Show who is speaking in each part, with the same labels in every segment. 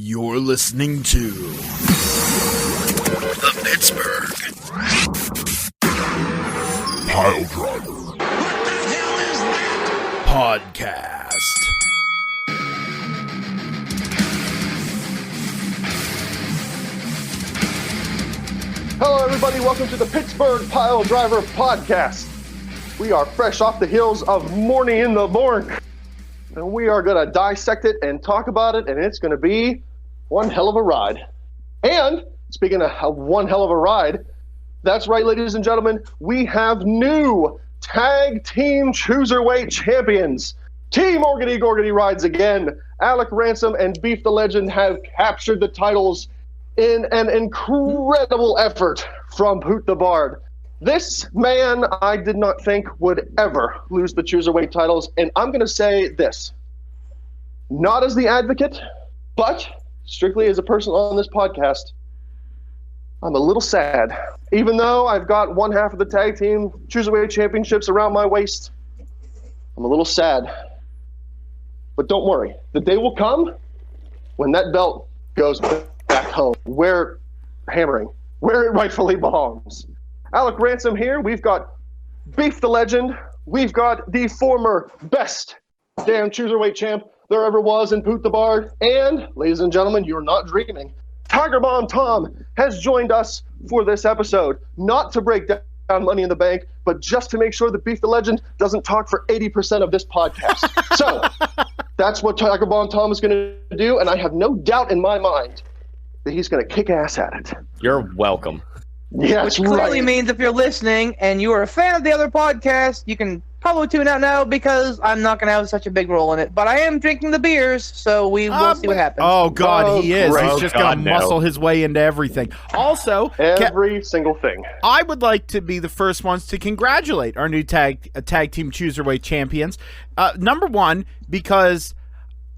Speaker 1: You're listening to the Pittsburgh Piledriver.
Speaker 2: What the hell is that?
Speaker 1: Podcast.
Speaker 3: Hello, everybody. Welcome to the Pittsburgh Piledriver Podcast. We are fresh off the heels of Morning in the Morn, and we are going to dissect it and talk about it, and it's going to be one hell of a ride. And speaking of one hell of a ride, that's right, ladies and gentlemen, we have new tag team cruiserweight champions. Team Orgity Gorgity rides again. Alec Ransom and Beef the Legend have captured the titles in an incredible effort from Poot the Bard. This man I did not think would ever lose the cruiserweight titles, and I'm going to say this. Not as the advocate, but strictly as a person on this podcast, I'm a little sad. Even though I've got one half of the tag team cruiserweight championships around my waist, I'm a little sad. But don't worry, the day will come when that belt goes back home, where it rightfully belongs. Alec Ransom here. We've got Beef the Legend. We've got the former best damn cruiserweight champ there ever was in Poot the Bard. And, ladies and gentlemen, you're not dreaming. Tiger Bomb Tom has joined us for this episode, not to break down Money in the Bank, but just to make sure that Beef the Legend doesn't talk for 80% of this podcast. So, that's what Tiger Bomb Tom is going to do, and I have no doubt in my mind that he's going to kick ass at it.
Speaker 4: You're welcome.
Speaker 3: Yeah, that's
Speaker 5: Which clearly
Speaker 3: right.
Speaker 5: means if you're listening and you are a fan of the other podcast, you can probably tune out now because I'm not going to have such a big role in it. But I am drinking the beers, so we will see what happens.
Speaker 1: Oh, God, he is.
Speaker 3: great.
Speaker 1: He's just going to muscle his way into everything. Also,
Speaker 3: Every single thing.
Speaker 1: I would like to be the first ones to congratulate our new tag team cruiserweight champions. Number one, because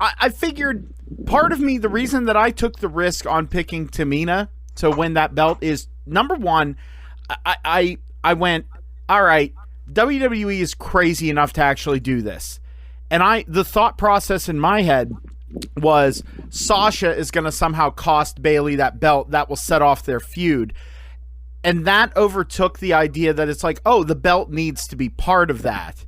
Speaker 1: I figured part of me, the reason that I took the risk on picking Tamina to win that belt is, number one, I went, all right, WWE is crazy enough to actually do this. And the thought process in my head was Sasha is going to somehow cost Bayley that belt that will set off their feud. And that overtook the idea that it's like, oh, the belt needs to be part of that.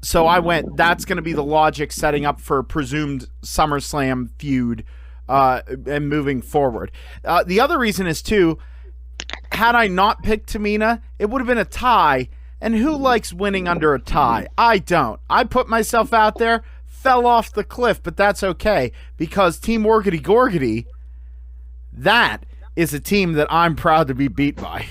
Speaker 1: So I went, that's going to be the logic setting up for a presumed SummerSlam feud and moving forward. The other reason is, too, had I not picked Tamina, it would have been a tie. And who likes winning under a tie? I don't. I put myself out there, fell off the cliff, but that's okay because Team Orgity Gorgity, that is a team that I'm proud to be beat by.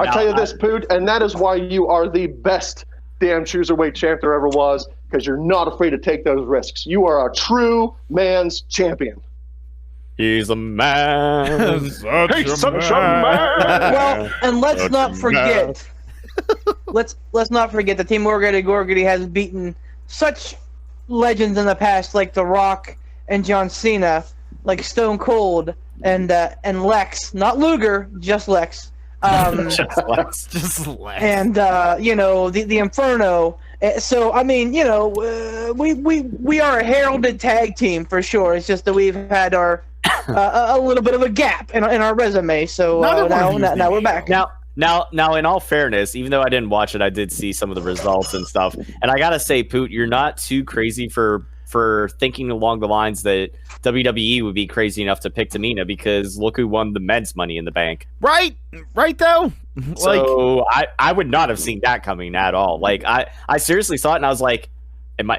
Speaker 3: I tell you this, Poot, and that is why you are the best damn cruiserweight champ there ever was, because you're not afraid to take those risks. You are a true man's champion.
Speaker 4: He's a man.
Speaker 3: He's such a man.
Speaker 5: Well, and let's not forget, let's not forget that Team Orgity Gorgity has beaten such legends in the past like The Rock and John Cena, like Stone Cold and Lex, not Luger, just Lex.
Speaker 1: Just Lex.
Speaker 5: And the Inferno. So I mean, we are a heralded tag team for sure. It's just that we've had our a little bit of a gap in our resume. So now we're back.
Speaker 4: Now, in all fairness, even though I didn't watch it, I did see some of the results and stuff. And I gotta say, Poot, you're not too crazy for thinking along the lines that WWE would be crazy enough to pick Tamina, because look who won the men's Money in the Bank.
Speaker 1: Right though.
Speaker 4: So I would not have seen that coming at all. Like I seriously saw it and I was like, am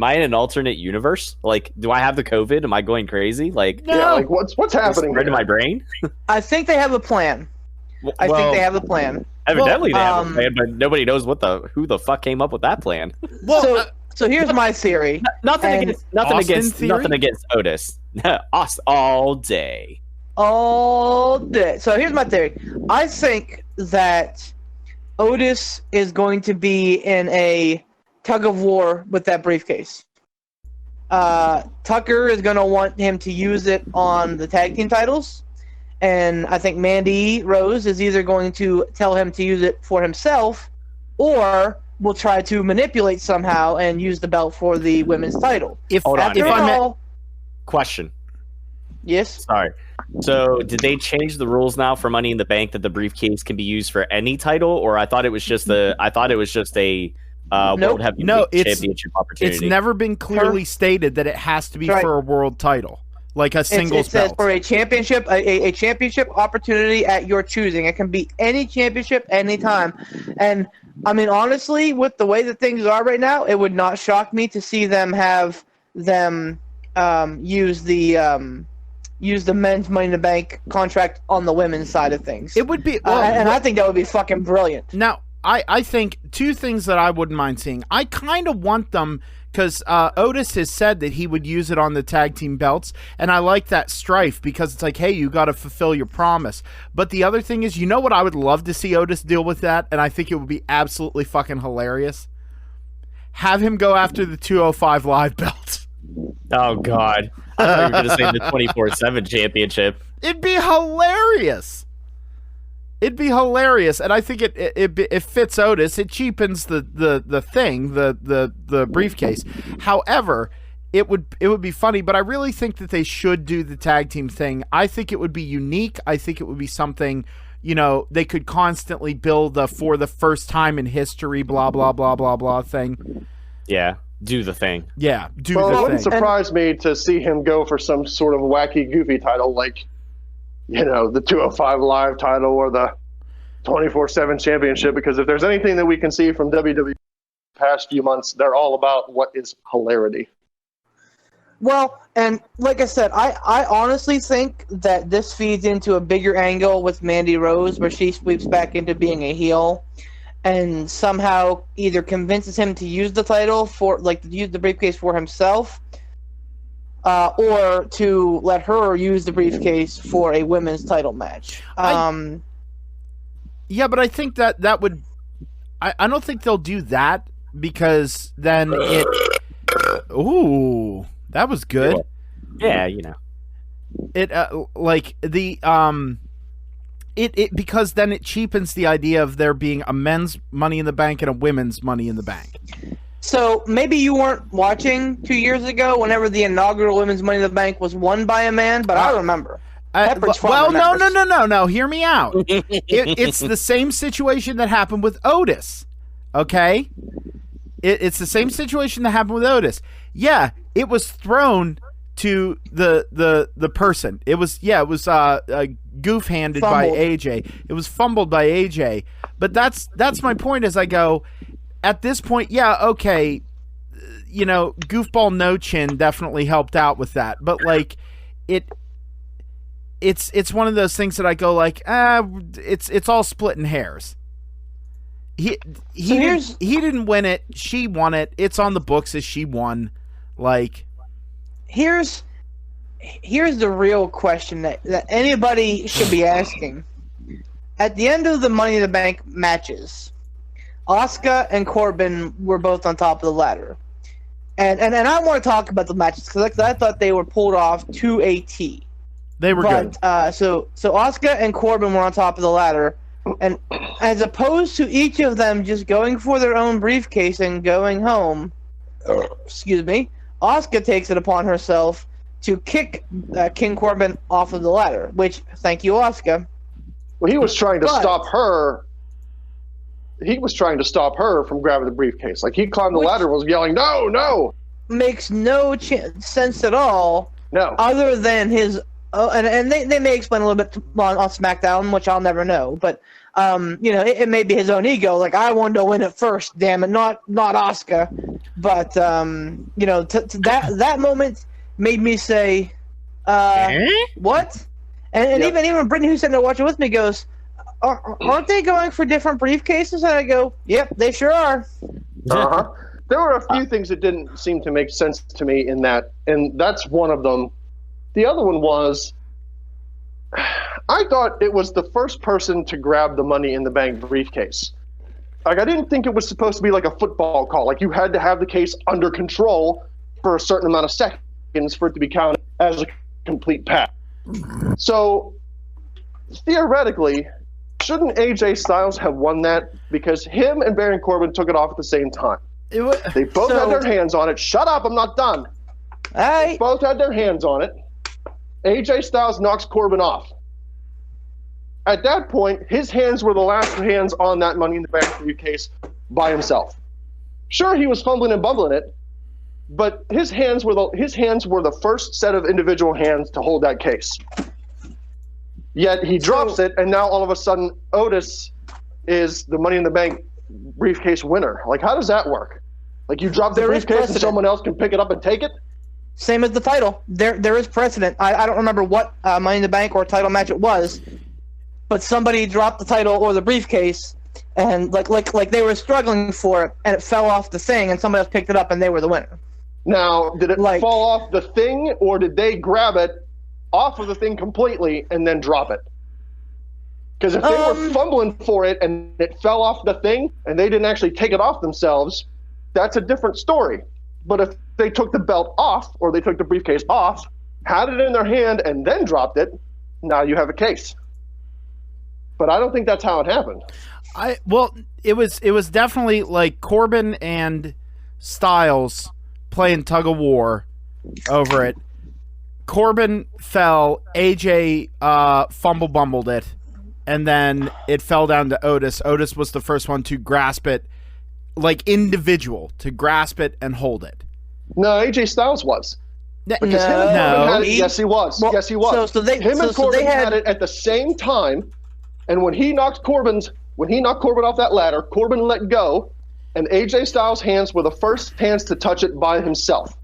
Speaker 4: I in an alternate universe? Like, do I have the COVID? Am I going crazy? Like,
Speaker 3: no. Yeah, like what's happening
Speaker 4: right in my brain?
Speaker 5: I think they have a plan. I think they have a plan.
Speaker 4: Evidently they have a plan, but nobody knows who the fuck came up with that plan.
Speaker 5: Well, so here's my theory.
Speaker 4: Nothing against Otis. Us all day.
Speaker 5: All day. So here's my theory. I think that Otis is going to be in a tug of war with that briefcase. Tucker is going to want him to use it on the tag team titles. And I think Mandy Rose is either going to tell him to use it for himself, or will try to manipulate somehow and use the belt for the women's title.
Speaker 4: Question.
Speaker 5: Yes.
Speaker 4: Sorry. So, did they change the rules now for Money in the Bank that the briefcase can be used for any title, or I thought it was just a World Heavyweight Championship opportunity?
Speaker 1: It's never been clearly stated that it has to be for a world title, like a singles
Speaker 5: it says
Speaker 1: belt.
Speaker 5: for a championship, a championship opportunity at your choosing. It can be any championship, anytime. And I mean, honestly, with the way that things are right now, it would not shock me to see them use the men's Money in the Bank contract on the women's side of things.
Speaker 1: It would be,
Speaker 5: and I think that would be fucking brilliant.
Speaker 1: Now, I think two things that I wouldn't mind seeing. I kind of want them, because Otis has said that he would use it on the tag team belts, and I like that strife because it's like, hey, you got to fulfill your promise. But the other thing is, you know what I would love to see Otis deal with that, and I think it would be absolutely fucking hilarious? Have him go after the 205 Live belt.
Speaker 4: Oh, God. I thought you were going to say the 24/7 championship.
Speaker 1: It'd be hilarious. It'd be hilarious, and I think it fits Otis. It cheapens the thing, the briefcase. However, it would be funny, but I really think that they should do the tag team thing. I think it would be unique. I think it would be something, they could constantly build for the first time in history, blah blah blah blah blah thing.
Speaker 4: Yeah. Do the thing.
Speaker 1: Yeah,
Speaker 3: It
Speaker 1: the
Speaker 3: wouldn't
Speaker 1: thing.
Speaker 3: surprise me to see him go for some sort of wacky, goofy title like, the 205 Live title or the 24/7 championship, because if there's anything that we can see from WWE the past few months, they're all about what is hilarity.
Speaker 5: Well, and like I said, I honestly think that this feeds into a bigger angle with Mandy Rose, where she sweeps back into being a heel and somehow either convinces him to use the title use the briefcase for himself, or to let her use the briefcase for a women's title match.
Speaker 1: Yeah, but I think that would... I don't think they'll do that, because then it... Ooh, that was good.
Speaker 4: Yeah,
Speaker 1: It, It because then it cheapens the idea of there being a men's Money in the Bank and a women's Money in the Bank.
Speaker 5: So maybe you weren't watching 2 years ago whenever the inaugural women's Money in the Bank was won by a man, but I remember.
Speaker 1: No. Hear me out. It's the same situation that happened with Otis. Okay, it's the same situation that happened with Otis. Yeah, it was thrown to the person. It was goof-handed by AJ. It was fumbled by AJ. But that's my point. As I go, at this point, yeah, okay, goofball no chin definitely helped out with that. But it's one of those things that I go like, it's all splitting hairs. He didn't win it. She won it. It's on the books as she won.
Speaker 5: Here's the real question that anybody should be asking. At the end of the Money in the Bank matches, Asuka and Corbin were both on top of the ladder. And I want to talk about the matches because I thought they were pulled off to a T.
Speaker 1: They were good.
Speaker 5: So Asuka and Corbin were on top of the ladder, and as opposed to each of them just going for their own briefcase and going home, Asuka takes it upon herself to kick King Corbin off of the ladder, which, thank you, Asuka.
Speaker 3: Well, he was trying to stop her. He was trying to stop her from grabbing the briefcase. He climbed the ladder and was yelling, no! Makes
Speaker 5: no sense at all.
Speaker 3: No.
Speaker 5: Other than his... and they may explain a little bit on SmackDown, which I'll never know. But, it may be his own ego. I wanted to win it first, damn it, not Asuka. But, that moment made me say, what? And even Brittany, who's sitting there watching with me, goes, aren't they going for different briefcases? And I go, yep, they sure are.
Speaker 3: Uh-huh. There were a few things that didn't seem to make sense to me in that, and that's one of them. The other one was, I thought it was the first person to grab the Money in the Bank briefcase. I didn't think it was supposed to be like a football call. You had to have the case under control for a certain amount of seconds for it to be counted as a complete pass. So, theoretically, shouldn't AJ Styles have won that? Because him and Baron Corbin took it off at the same time. They both had their hands on it. Shut up, I'm not done.
Speaker 5: They
Speaker 3: both had their hands on it. AJ Styles knocks Corbin off. At that point, his hands were the last hands on that Money in the Bank briefcase by himself. Sure, he was fumbling and bumbling it, but his hands were the first set of individual hands to hold that case. Yet he drops it, and now all of a sudden, Otis is the Money in the Bank briefcase winner. Like, how does that work? Like, you drop the briefcase and someone else can pick it up and take it?
Speaker 5: Same as the title. There is precedent. I don't remember what Money in the Bank or title match it was, but somebody dropped the title or the briefcase, and like they were struggling for it, and it fell off the thing, and somebody else picked it up, and they were the winner.
Speaker 3: Now, did it fall off the thing, or did they grab it off of the thing completely and then drop it? Because if they were fumbling for it and it fell off the thing and they didn't actually take it off themselves, that's a different story. But if they took the belt off or they took the briefcase off, had it in their hand, and then dropped it, now you have a case. But I don't think that's how it happened.
Speaker 1: It was definitely like Corbin and Styles playing tug of war over it. Corbin fell, AJ bumbled it, and then it fell down to Otis. Otis was the first one to grasp it, like individual, to grasp it and hold it.
Speaker 3: No, AJ Styles was. Because him and Corbin had it. Yes, he was.
Speaker 5: Well,
Speaker 3: yes, he was. Him and Corbin had it at the same time, and when he knocked Corbin off that ladder, Corbin let go, and AJ Styles' hands were the first hands to touch it by himself.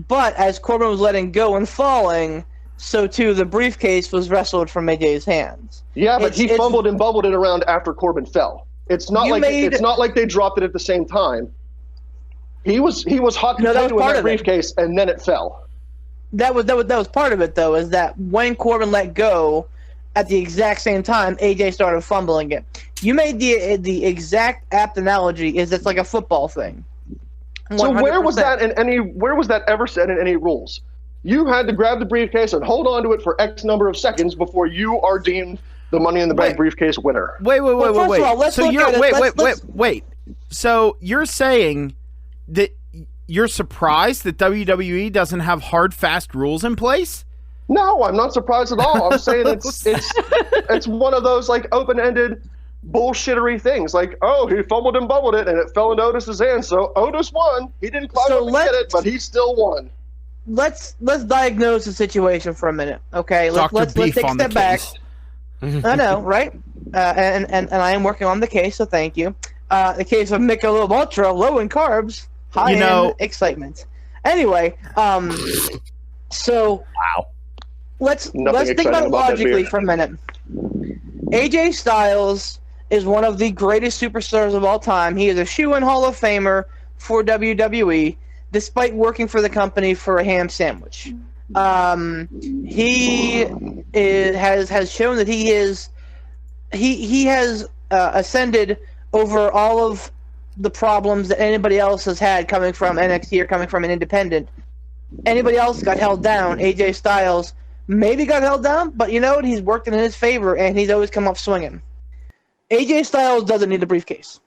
Speaker 5: But as Corbin was letting go and falling, so too the briefcase was wrestled from AJ's hands.
Speaker 3: Yeah, but he fumbled and bubbled it around after Corbin fell. It's not like they dropped it at the same time. He was hot potato in that briefcase, and then it fell.
Speaker 5: That was part of it, though, is that when Corbin let go, at the exact same time, AJ started fumbling it. You made the exact apt analogy. Is it's like a football thing. 100%.
Speaker 3: So where was that ever said in any rules? You had to grab the briefcase and hold on to it for X number of seconds before you are deemed the Money in the Bank briefcase winner.
Speaker 1: Wait. So you're saying that you're surprised that WWE doesn't have hard, fast rules in place?
Speaker 3: No, I'm not surprised at all. I'm saying it's one of those like open-ended bullshittery things. Like, oh, he fumbled and bubbled it, and it fell into Otis's hands, so Otis won. He didn't climb up and get it, but he still won.
Speaker 5: Let's diagnose the situation for a minute, okay? Let's take a step back. I know, right? And I am working on the case, so thank you. The case of Michelob Ultra, low in carbs, high in excitement. Anyway, so
Speaker 4: wow.
Speaker 5: Let's think about it logically for a minute. AJ Styles is one of the greatest superstars of all time. He is a shoe-in Hall of Famer for WWE, despite working for the company for a ham sandwich. He has shown that he has ascended over all of the problems that anybody else has had coming from NXT or coming from an independent. Anybody else got held down. AJ Styles maybe got held down, but you know what? He's worked in his favor, and he's always come up swinging. AJ Styles doesn't need the briefcase.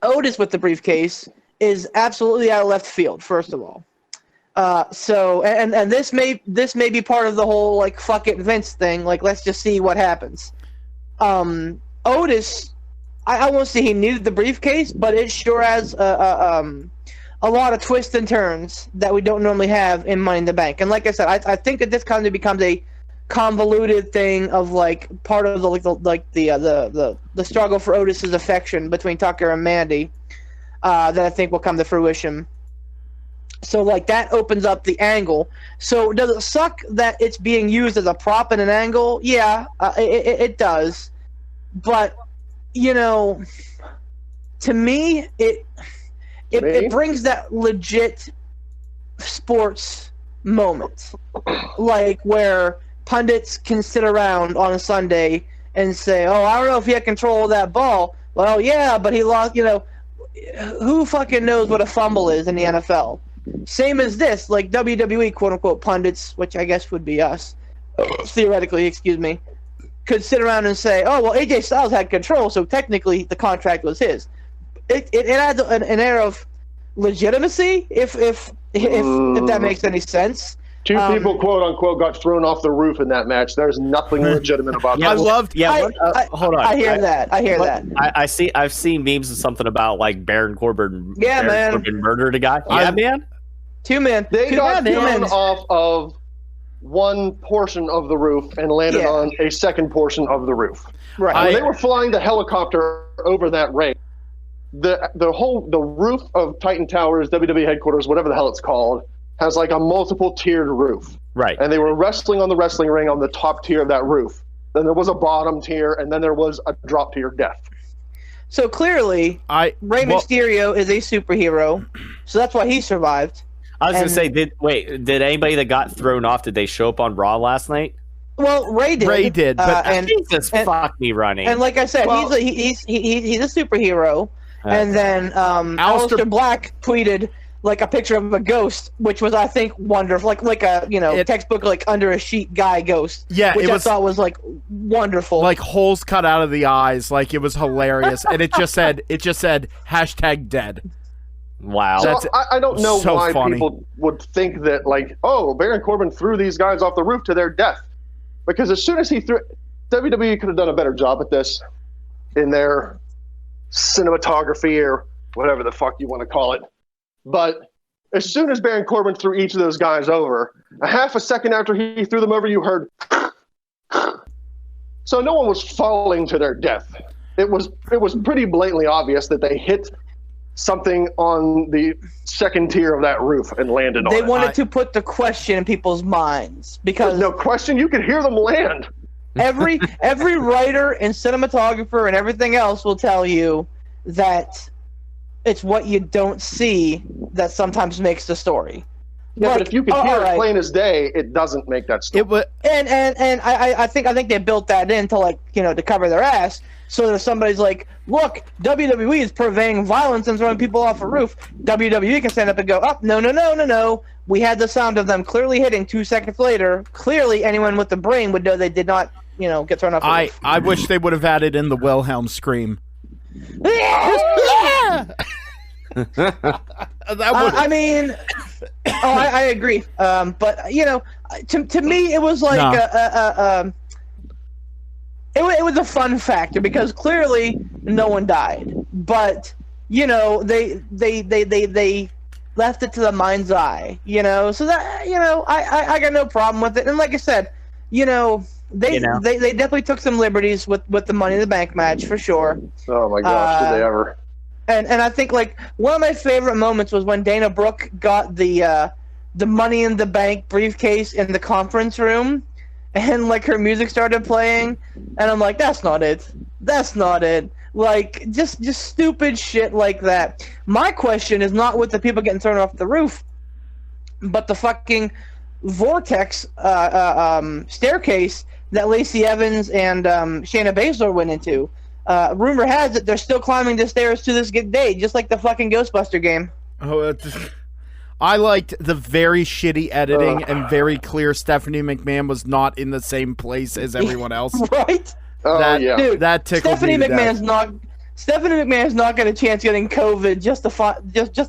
Speaker 5: Otis with the briefcase is absolutely out of left field, first of all. So this may be part of the whole like fuck it Vince thing. Like, let's just see what happens. Otis, I won't say he needed the briefcase, but it sure has a lot of twists and turns that we don't normally have in Money in the Bank. And like I said, I think that this kind of becomes a convoluted thing of like part of the struggle for Otis's affection between Tucker and Mandy that I think will come to fruition. So like that opens up the angle. So does it suck that it's being used as a prop in an angle? Yeah, it does. But you know, to me, it brings that legit sports moment, like where pundits can sit around on a Sunday and say, "Oh, I don't know if he had control of that ball." Well, yeah, but he lost. You know, who fucking knows what a fumble is in the NFL? Same as this, like WWE quote unquote pundits, which I guess would be us, theoretically, excuse me, could sit around and say, "Oh, well, AJ Styles had control, so technically the contract was his." It adds an air of legitimacy, if that makes any sense.
Speaker 3: Two people, quote unquote, got thrown off the roof in that match. There's nothing legitimate about that.
Speaker 1: I loved.
Speaker 4: Yeah, hold on.
Speaker 5: I hear that.
Speaker 4: I've seen memes of something about like Baron Corbin.
Speaker 5: Yeah,
Speaker 4: Baron
Speaker 5: man.
Speaker 4: Corbin murdered a guy. Yeah, man.
Speaker 5: 2 men.
Speaker 3: They got
Speaker 5: two
Speaker 3: thrown
Speaker 5: men.
Speaker 3: off of one portion of the roof and landed on a second portion of the roof.
Speaker 5: Right.
Speaker 3: When they were flying the helicopter over that ring, the roof of Titan Towers, WWE headquarters, whatever the hell it's called, has like a multiple tiered roof.
Speaker 4: Right.
Speaker 3: And they were wrestling on the wrestling ring on the top tier of that roof. Then there was a bottom tier, and then there was a drop tier death.
Speaker 5: So clearly, Rey Mysterio is a superhero, so that's why he survived.
Speaker 4: I was gonna say, did anybody that got thrown off, did they show up on Raw last night?
Speaker 5: Well, Ray did.
Speaker 1: But
Speaker 4: Jesus, fuck me running.
Speaker 5: And like I said, he's a superhero. And then Aleister Black tweeted like a picture of a ghost, which was, I think, wonderful, like a textbook like under a sheet guy ghost.
Speaker 1: Yeah,
Speaker 5: which I thought was like wonderful,
Speaker 1: like holes cut out of the eyes, like it was hilarious, and it just said #dead.
Speaker 4: Wow.
Speaker 3: So I don't know
Speaker 1: so
Speaker 3: why
Speaker 1: funny.
Speaker 3: people would think that, like, oh, Baron Corbin threw these guys off the roof to their death. Because as soon as he threw, WWE could have done a better job at this in their cinematography or whatever the fuck you want to call it. But as soon as Baron Corbin threw each of those guys over, a half a second after he threw them over, you heard. So no one was falling to their death. It was pretty blatantly obvious that they hit something on the second tier of that roof and landed on it.
Speaker 5: They wanted to put the question in people's minds because
Speaker 3: There's no question, you could hear them land.
Speaker 5: every writer and cinematographer and everything else will tell you that it's what you don't see that sometimes makes the story.
Speaker 3: Yeah,
Speaker 5: Like,
Speaker 3: but if you can hear it plain as day, it doesn't make that story.
Speaker 1: It was
Speaker 5: And I think they built that in to cover their ass. So that if somebody's like, look, WWE is purveying violence and throwing people off a roof, WWE can stand up and go, oh, no. We had the sound of them clearly hitting 2 seconds later. Clearly anyone with the brain would know they did not, get thrown off a roof.
Speaker 1: I wish they would have added in the Wilhelm scream.
Speaker 5: I mean, I agree. But to me, it was like it was a fun factor because clearly no one died, but they left it to the mind's eye, so that I got no problem with it. And like I said, they definitely took some liberties with the Money in the Bank match for sure.
Speaker 3: Oh my gosh, did they ever?
Speaker 5: And I think like one of my favorite moments was when Dana Brooke got the Money in the Bank briefcase in the conference room, and like her music started playing, and I'm like, that's not it. Like just stupid shit like that. My question is not with the people getting thrown off the roof, but the fucking vortex staircase that Lacey Evans and Shayna Baszler went into. Rumor has it they're still climbing the stairs to this day, just like the fucking Ghostbuster game.
Speaker 1: I liked the very shitty editing and very clear Stephanie McMahon was not in the same place as everyone else.
Speaker 5: Right?
Speaker 3: Yeah.
Speaker 5: Dude,
Speaker 1: That tickled
Speaker 5: Stephanie
Speaker 1: me to
Speaker 5: McMahon's
Speaker 1: death.
Speaker 5: Stephanie McMahon's not got a chance getting COVID just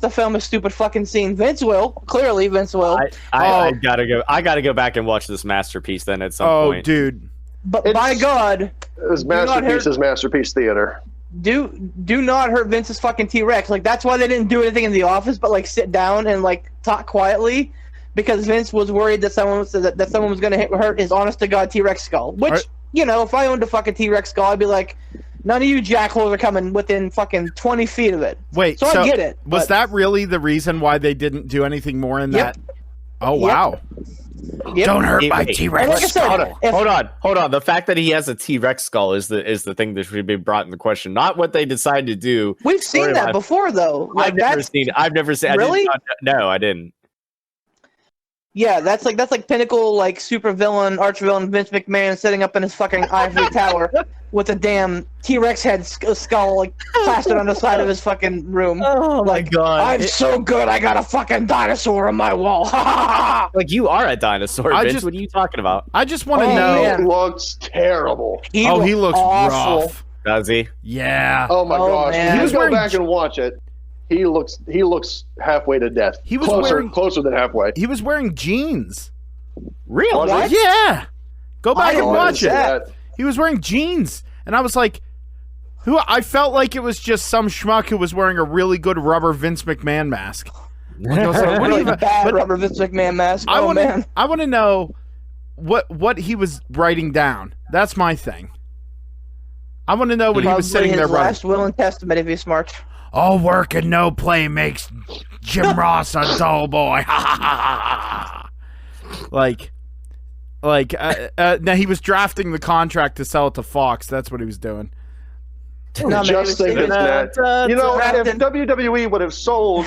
Speaker 5: to film a stupid fucking scene. Vince will. Clearly, Vince will.
Speaker 4: I gotta go back and watch this masterpiece then at some point.
Speaker 1: Oh, dude.
Speaker 5: But by God,
Speaker 3: It was Masterpiece Theater.
Speaker 5: do not hurt Vince's fucking T-Rex. Like, that's why they didn't do anything in the office but like sit down and like talk quietly, because Vince was worried that someone was going to hurt his honest to God T-Rex skull. Which if I owned a fucking T-Rex skull, I'd be like, none of you jackholes are coming within fucking 20 feet of it.
Speaker 1: Wait,
Speaker 5: so I get it.
Speaker 1: Was that really the reason why they didn't do anything more in that? Oh, wow.
Speaker 5: Yep.
Speaker 1: Don't hurt my
Speaker 4: Wait.
Speaker 1: T-Rex
Speaker 5: Like I said,
Speaker 1: skull.
Speaker 4: Hold on. The fact that he has a T-Rex skull is the thing that should be brought into question, not what they decide to do.
Speaker 5: We've seen that before, though. Like,
Speaker 4: I've never seen.
Speaker 5: Really?
Speaker 4: No, I didn't.
Speaker 5: Yeah, that's like pinnacle, like super villain, arch villain Vince McMahon sitting up in his fucking ivory tower with a damn T-Rex head skull like plastered on the side of his fucking room.
Speaker 4: Oh my God!
Speaker 5: I'm so good, I got a fucking dinosaur on my wall.
Speaker 4: Like, you are a dinosaur, Vince. What are you talking about?
Speaker 1: I just want to
Speaker 5: Oh,
Speaker 1: know.
Speaker 5: man.
Speaker 3: It looks terrible.
Speaker 1: He looks
Speaker 5: awful.
Speaker 1: rough.
Speaker 4: Does he?
Speaker 1: Yeah.
Speaker 3: Oh my gosh!
Speaker 5: man.
Speaker 3: If you go
Speaker 1: wearing
Speaker 3: back and watch it, he looks halfway to death.
Speaker 1: He was
Speaker 3: closer
Speaker 1: wearing-
Speaker 3: than halfway.
Speaker 1: He was wearing jeans.
Speaker 4: Really?
Speaker 3: Was
Speaker 1: Yeah. Go back and
Speaker 3: Oh, I
Speaker 1: watch
Speaker 3: didn't see
Speaker 1: it.
Speaker 3: that.
Speaker 1: He was wearing jeans, and I was like, "Who?" I felt like it was just some schmuck who was wearing a really good rubber Vince McMahon mask. Like, I was like, what do
Speaker 5: Really
Speaker 1: you-
Speaker 5: bad
Speaker 1: but
Speaker 5: rubber Vince McMahon mask.
Speaker 1: I
Speaker 5: Oh,
Speaker 1: want
Speaker 5: man.
Speaker 1: to. I want to know what he was writing down. That's my thing. I want to know what he was
Speaker 5: Probably
Speaker 1: sitting there
Speaker 5: his
Speaker 1: writing.
Speaker 5: last will and testament if he's smart.
Speaker 1: All work and no play makes Jim Ross a dull boy. like, now he was drafting the contract to sell it to Fox. That's what he was doing.
Speaker 5: No, man, he was
Speaker 3: Just thinking
Speaker 5: thinking,
Speaker 3: that. You know, if
Speaker 5: Drafted-
Speaker 3: WWE would have sold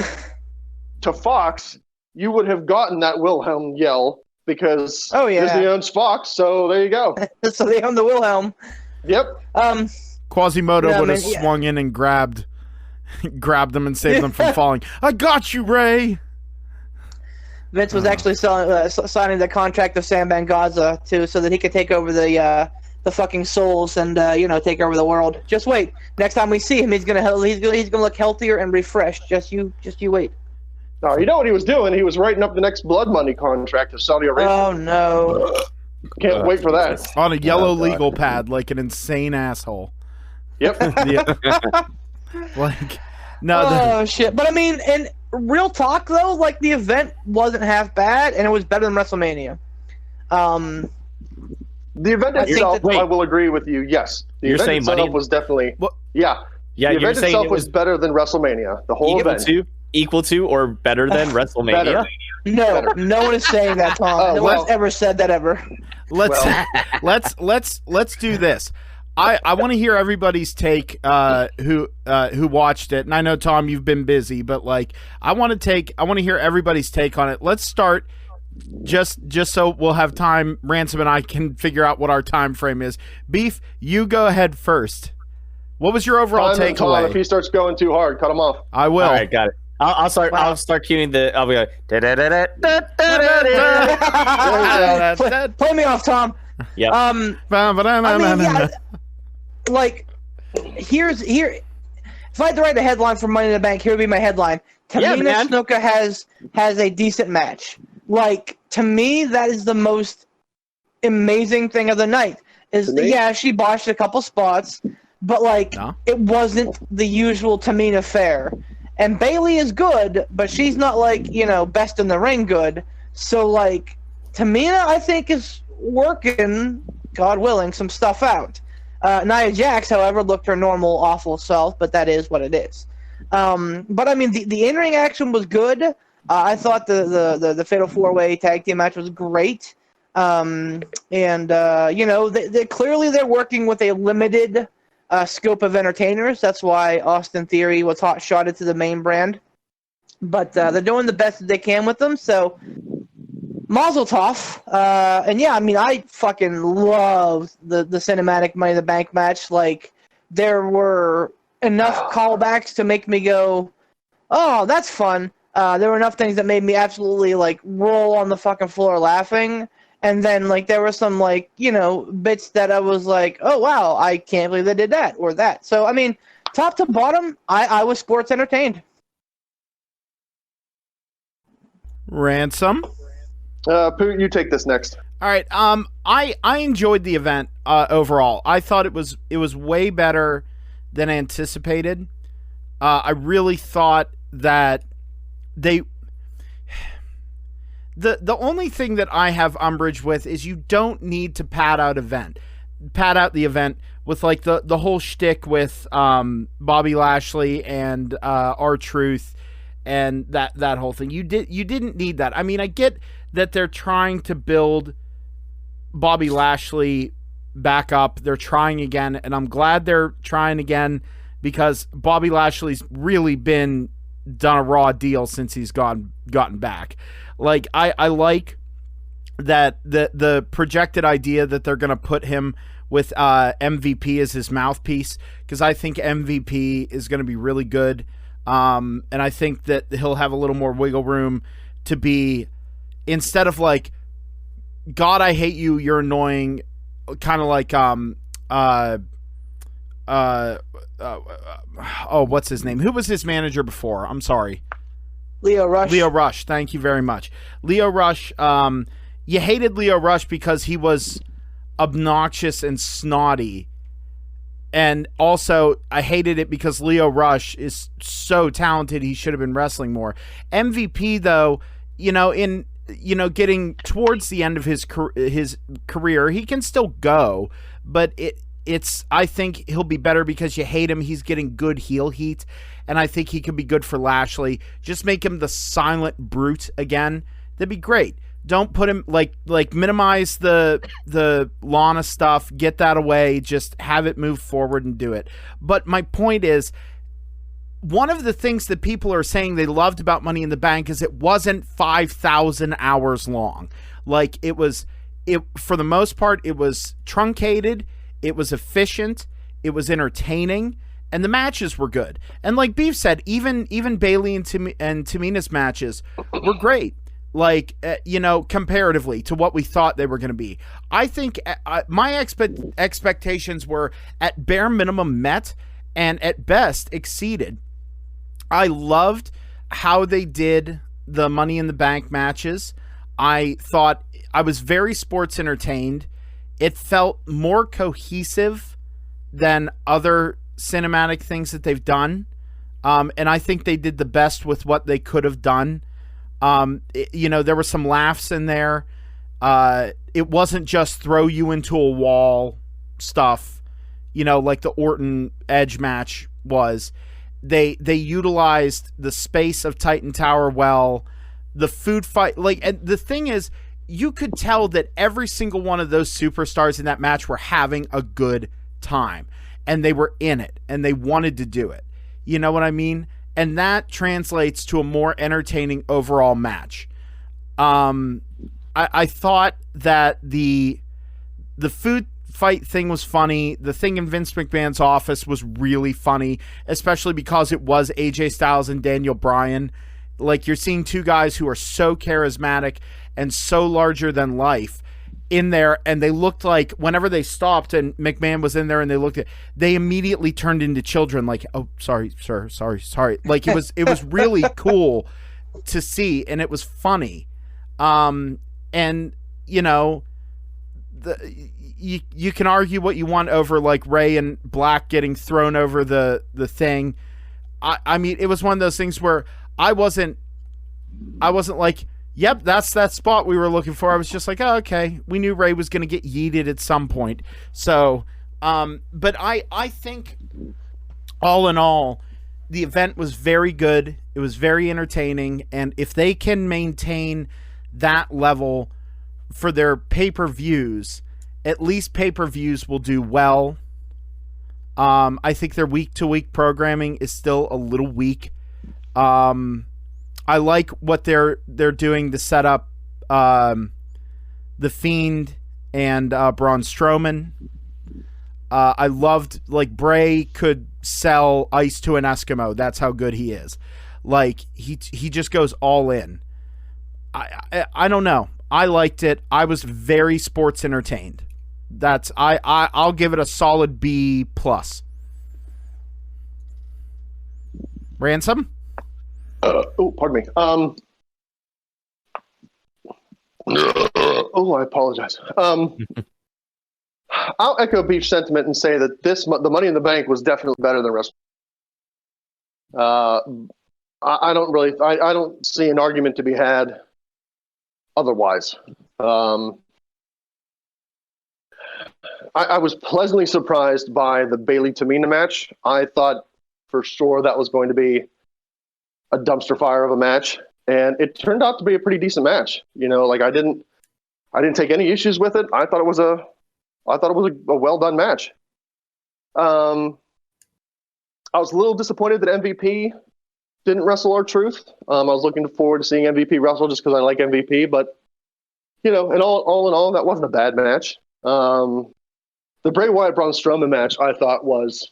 Speaker 3: to Fox, you would have gotten that Wilhelm yell because
Speaker 5: Oh, yeah.
Speaker 3: Disney owns Fox. So there you go.
Speaker 5: so they own the Wilhelm.
Speaker 3: Yep.
Speaker 1: Quasimodo
Speaker 5: No,
Speaker 1: would have
Speaker 5: man, yeah.
Speaker 1: swung in and grabbed them and saved them from falling. I got you, Ray.
Speaker 5: Vince was actually signing the contract of Sam Bangaza too, so that he could take over the fucking souls and take over the world. Just wait. Next time we see him, he's gonna look healthier and refreshed. Just you wait.
Speaker 3: No, you know what he was doing? He was writing up the next blood money contract of Saudi Arabia.
Speaker 5: Oh no.
Speaker 3: Can't wait for that.
Speaker 1: On a yellow
Speaker 4: God.
Speaker 1: legal pad, like an insane asshole.
Speaker 3: Yep.
Speaker 1: Yeah. Like, no,
Speaker 5: Oh shit! But I mean, in real talk though, like the event wasn't half bad, and it was better than WrestleMania.
Speaker 3: The event
Speaker 5: I think
Speaker 3: itself,
Speaker 5: that-
Speaker 3: I will agree with you. Yes, the
Speaker 4: You're
Speaker 3: event
Speaker 4: saying
Speaker 3: itself
Speaker 4: money-
Speaker 3: was definitely
Speaker 1: What?
Speaker 3: yeah.
Speaker 4: Yeah,
Speaker 3: The
Speaker 4: you're
Speaker 3: event
Speaker 4: saying
Speaker 3: itself
Speaker 4: it
Speaker 3: was
Speaker 4: was
Speaker 3: better than WrestleMania. The whole event.
Speaker 4: equal to, or better than WrestleMania.
Speaker 3: Better.
Speaker 5: No,
Speaker 3: Better.
Speaker 5: no one is saying that, Tom.
Speaker 3: Oh,
Speaker 5: no
Speaker 3: well.
Speaker 5: one's ever said that ever.
Speaker 1: let's
Speaker 3: Well.
Speaker 1: let's do this. I want to hear everybody's take who watched it, and I know Tom, you've been busy, but like I want to hear everybody's take on it. Let's start just so we'll have time. Ransom and I can figure out what our time frame is. Beef, you go ahead first. What was your overall
Speaker 3: Time and Tom, if
Speaker 1: takeaway?
Speaker 3: he starts going too hard, cut him off.
Speaker 1: I will.
Speaker 4: All right, got it. I'll start. I'll start cueing the. I'll be like.
Speaker 5: Play me off, Tom.
Speaker 4: Yep.
Speaker 5: I mean, yeah, like here. If I had to write a headline for Money in the Bank, here would be my headline.
Speaker 4: Yeah,
Speaker 5: Tamina
Speaker 4: man.
Speaker 5: Snuka has a decent match. Like, to me, that is the most amazing thing of the night. Is
Speaker 3: To me?
Speaker 5: yeah, she botched a couple spots, but like
Speaker 1: No.
Speaker 5: it wasn't the usual Tamina fare. And Bailey is good, but she's not like, best in the ring good. So like Tamina, I think, is working, God willing, some stuff out. Nia Jax, however, looked her normal awful self, but that is what it is. But I mean, the in-ring action was good. I thought the Fatal 4-Way tag team match was great. Clearly they're working with a limited scope of entertainers. That's why Austin Theory was hot shotted to the main brand. But they're doing the best that they can with them. So Mazel tov. And yeah, I mean, I fucking loved the cinematic Money in the Bank match. Like, there were enough callbacks to make me go, oh, that's fun. There were enough things that made me absolutely, like, roll on the fucking floor laughing. And then, like, there were some, like, bits that I was like, oh, wow, I can't believe they did that or that. So, I mean, top to bottom, I was sports entertained.
Speaker 1: Ransom.
Speaker 3: Pooh, you take this next.
Speaker 1: All right. I enjoyed the event overall. I thought it was way better than anticipated. I really thought that the only thing that I have umbrage with is you don't need to pad out the event with like the whole shtick with Bobby Lashley and R-Truth and that whole thing. You didn't need that. I mean, I get that they're trying to build Bobby Lashley back up. They're trying again, and I'm glad they're trying again because Bobby Lashley's really been done a raw deal since he's gotten back. Like, I like that the projected idea that they're going to put him with MVP as his mouthpiece, because I think MVP is going to be really good. And I think that he'll have a little more wiggle room to be, instead of like, God, I hate you, you're annoying, kind of like what's his name? Who was his manager before? I'm sorry.
Speaker 5: Leo Rush.
Speaker 1: Leo Rush, thank you very much. Leo Rush, you hated Lio Rush because he was obnoxious and snotty. And also, I hated it because Lio Rush is so talented. He should have been wrestling more. MVP, though, getting towards the end of his career, he can still go, but it's. I think he'll be better because you hate him. He's getting good heel heat, and I think he could be good for Lashley. Just make him the silent brute again. That'd be great. Don't put him like minimize the Lana stuff, get that away, just have it move forward and do it. But my point is, one of the things that people are saying they loved about Money in the Bank is it wasn't 5,000 hours long. Like for the most part, it was truncated, it was efficient, it was entertaining, and the matches were good. And like Beef said, even Bayley and Tamina's matches were great. Like, comparatively to what we thought they were going to be. I think my expectations were at bare minimum met and at best exceeded. I loved how they did the Money in the Bank matches. I thought I was very sports entertained. It felt more cohesive than other cinematic things that they've done. And I think they did the best with what they could have done. There were some laughs in there. It wasn't just throw you into a wall stuff, like the Orton Edge match was. They utilized the space of Titan Tower well. The food fight, and the thing is, you could tell that every single one of those superstars in that match were having a good time, and they were in it, and they wanted to do it. You know what I mean? And that translates to a more entertaining overall match. I thought that the food fight thing was funny. The thing in Vince McMahon's office was really funny, especially because it was AJ Styles and Daniel Bryan. Like, you're seeing two guys who are so charismatic and so larger than life in there, and they looked like whenever they stopped and McMahon was in there and they immediately turned into children, like, oh, sorry, sir, sorry. Like, it was really cool to see, and it was funny. You can argue what you want over like Ray and Black getting thrown over the thing. I mean, it was one of those things where I wasn't like, yep, that's that spot we were looking for. I was just like, oh, okay. We knew Ray was going to get yeeted at some point. So, but I think all in all, the event was very good. It was very entertaining. And if they can maintain that level for their pay-per-views, at least pay-per-views will do well. I think their week-to-week programming is still a little weak. I like what they're doing to set up The Fiend and Braun Strowman. I loved, like, Bray could sell ice to an Eskimo. That's how good he is. Like, he just goes all in. I don't know. I liked it. I was very sports entertained. I'll give it a solid B+. Ransom?
Speaker 3: Pardon me. I apologize. I'll echo Beef's sentiment and say that the Money in the Bank was definitely better than WrestleMania. I don't see an argument to be had otherwise. I was pleasantly surprised by the Bayley Tamina match. I thought for sure that was going to be a dumpster fire of a match, and it turned out to be a pretty decent match. Like, I didn't take any issues with it. I thought it was a well done match. I was a little disappointed that MVP didn't wrestle R-Truth. I was looking forward to seeing MVP wrestle just because I like MVP, but and all in all, that wasn't a bad match. The Bray Wyatt Braun Strowman match I thought was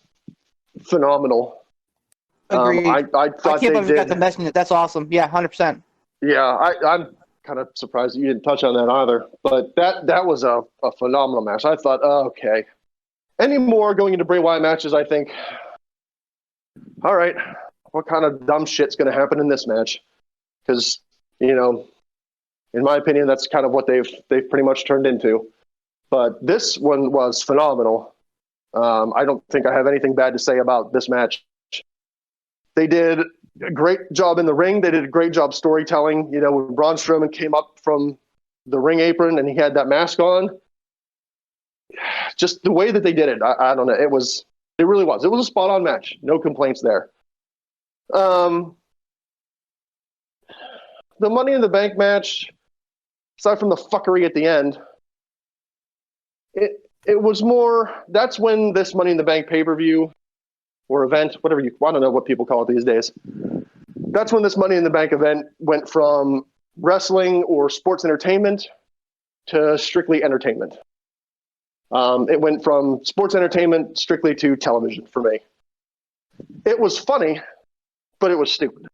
Speaker 3: phenomenal.
Speaker 5: Agreed.
Speaker 3: I thought
Speaker 5: can't believe you got to mention it. That's awesome. Yeah, 100%.
Speaker 3: Yeah, I'm kind of surprised that you didn't touch on that either. But that was a phenomenal match. I thought, okay. Any more going into Bray Wyatt matches, I think, all right, what kind of dumb shit's going to happen in this match? Because, In my opinion, that's kind of what they've pretty much turned into. But this one was phenomenal. I don't think I have anything bad to say about this match. They did a great job in the ring. They did a great job storytelling. You know, when Braun Strowman came up from the ring apron and he had that mask on, just the way that they did it, I don't know. It really was. It was a spot-on match. No complaints there. The Money in the Bank match, aside from the fuckery at the end, it was more, that's when this Money in the Bank pay-per-view or event, whatever I don't know what people call it these days. That's when this Money in the Bank event went from wrestling or sports entertainment to strictly entertainment. It went from sports entertainment strictly to television for me. It was funny, but it was stupid.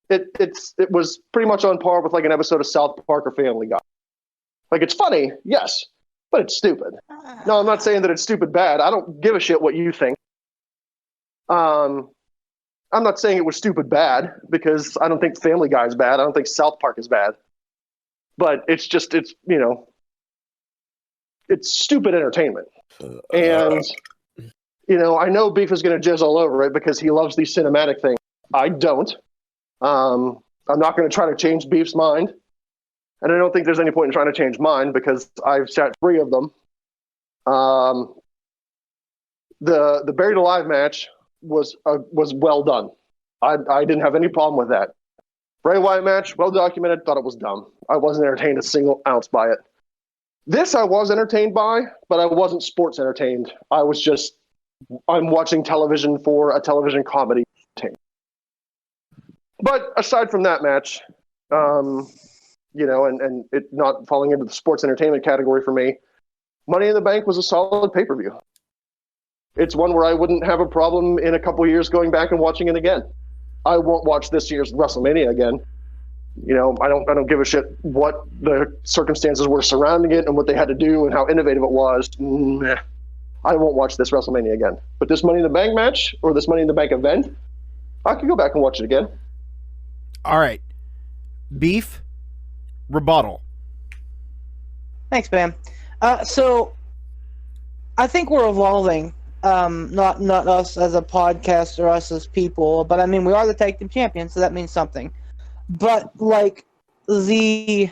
Speaker 3: It was pretty much on par with like an episode of South Park or Family Guy. Like, it's funny, yes, but it's stupid. No, I'm not saying that it's stupid bad. I don't give a shit what you think. I'm not saying it was stupid bad because I don't think Family Guy is bad. I don't think South Park is bad. But it's stupid entertainment. And, I know Beef is going to jizz all over it because he loves these cinematic things. I don't. I'm not going to try to change Beef's mind. And I don't think there's any point in trying to change mine because I've sat 3 of them. The Buried Alive match was well done. I didn't have any problem with that. Bray Wyatt match, well documented, thought it was dumb. I wasn't entertained a single ounce by it. This I was entertained by, but I wasn't sports entertained. I'm watching television for a television comedy team. But aside from that match, and it not falling into the sports entertainment category for me, Money in the Bank was a solid pay-per-view. It's one where I wouldn't have a problem in a couple of years going back and watching it again. I won't watch this year's WrestleMania again. I don't give a shit what the circumstances were surrounding it and what they had to do and how innovative it was. I won't watch this WrestleMania again. But this Money in the Bank match or this Money in the Bank event, I could go back and watch it again.
Speaker 1: All right. Beef, rebuttal.
Speaker 5: Thanks, Bam. So I think we're evolving. Not us as a podcast or us as people, but I mean, we are the tag team champions, so that means something. But, like, the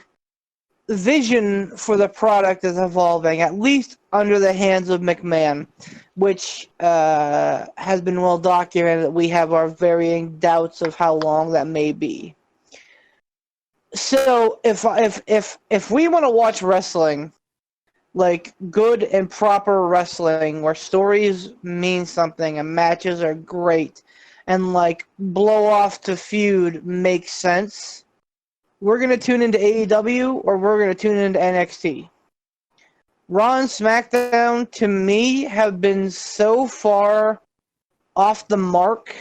Speaker 5: vision for the product is evolving, at least under the hands of McMahon, which has been well documented. We have our varying doubts of how long that may be. So, if we want to watch wrestling, like good and proper wrestling, where stories mean something and matches are great, and like blow off to feud makes sense, we're going to tune into AEW or we're going to tune into NXT. Raw and SmackDown, to me, have been so far off the mark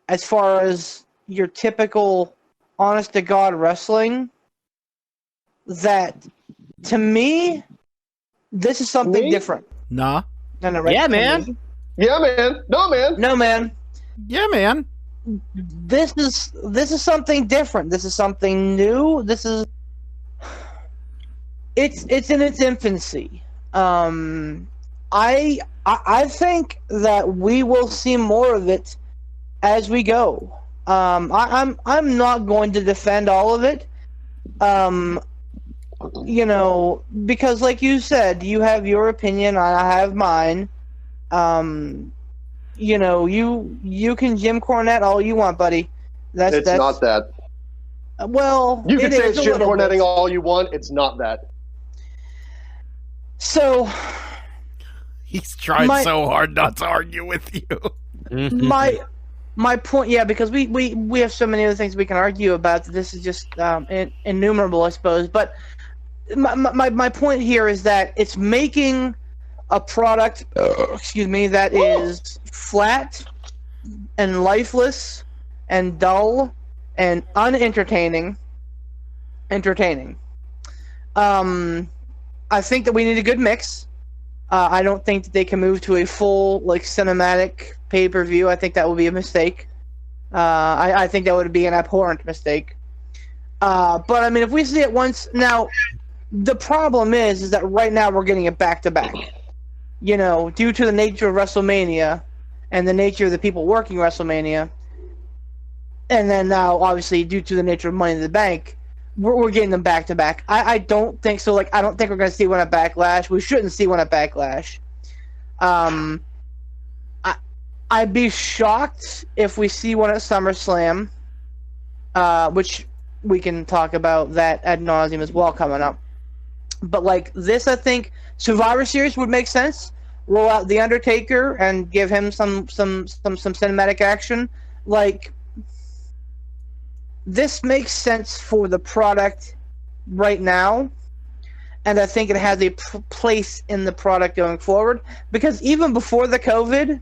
Speaker 5: as far as your typical honest-to-God wrestling that, to me, this is something different.
Speaker 1: Nah.
Speaker 5: No, right?
Speaker 4: Yeah, man.
Speaker 3: Yeah, man. No, man.
Speaker 5: No, man.
Speaker 1: Yeah, man.
Speaker 5: This is something different. This is something new. It's in its infancy. I think that we will see more of it as we go. I'm not going to defend all of it. Because like you said, you have your opinion, I have mine. You can Jim Cornette all you want, buddy. That's
Speaker 3: not that.
Speaker 5: Well,
Speaker 3: you can say it's Jim Cornetting all you want. It's not that.
Speaker 5: So
Speaker 1: he's trying so hard not to argue with you.
Speaker 5: My point, yeah, because we have so many other things we can argue about. This is just innumerable, I suppose. But my point here is that it's making a product, that is flat and lifeless and dull and unentertaining. I think that we need a good mix. I don't think that they can move to a full cinematic pay-per-view. I think that would be a mistake. I think that would be an abhorrent mistake. But I mean, if we see it once now, the problem is that right now we're getting it back to back. You know, due to the nature of WrestleMania and the nature of the people working WrestleMania, and then now obviously due to the nature of Money in the Bank, we're getting them back to back. I don't think so. Like, I don't think we're going to see one at Backlash. We shouldn't see one at Backlash. I'd be shocked if we see one at SummerSlam, which we can talk about that ad nauseum as well coming up. But like this, I think Survivor Series would make sense. Roll out the Undertaker and give him some cinematic action. Like, this makes sense for the product right now, and I think it has a place in the product going forward. Because even before the COVID,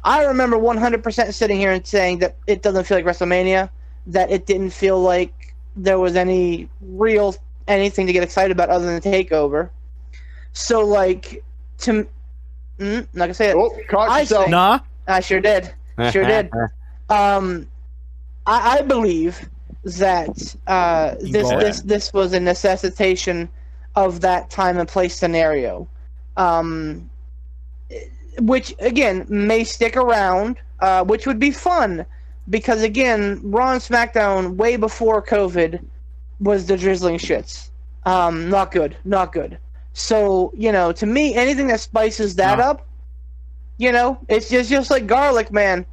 Speaker 5: I remember 100% sitting here and saying that it doesn't feel like WrestleMania, that it didn't feel like there was any real anything to get excited about other than TakeOver. So, like, not gonna say it.
Speaker 3: Oh, caught yourself.
Speaker 1: Nah.
Speaker 5: I sure did. Sure did. I believe that this was a necessitation of that time and place scenario, which again may stick around, which would be fun because again, Raw and SmackDown way before COVID was the drizzling shits. Not good. So, you know, to me, anything that spices that up, you know, it's just like garlic, man.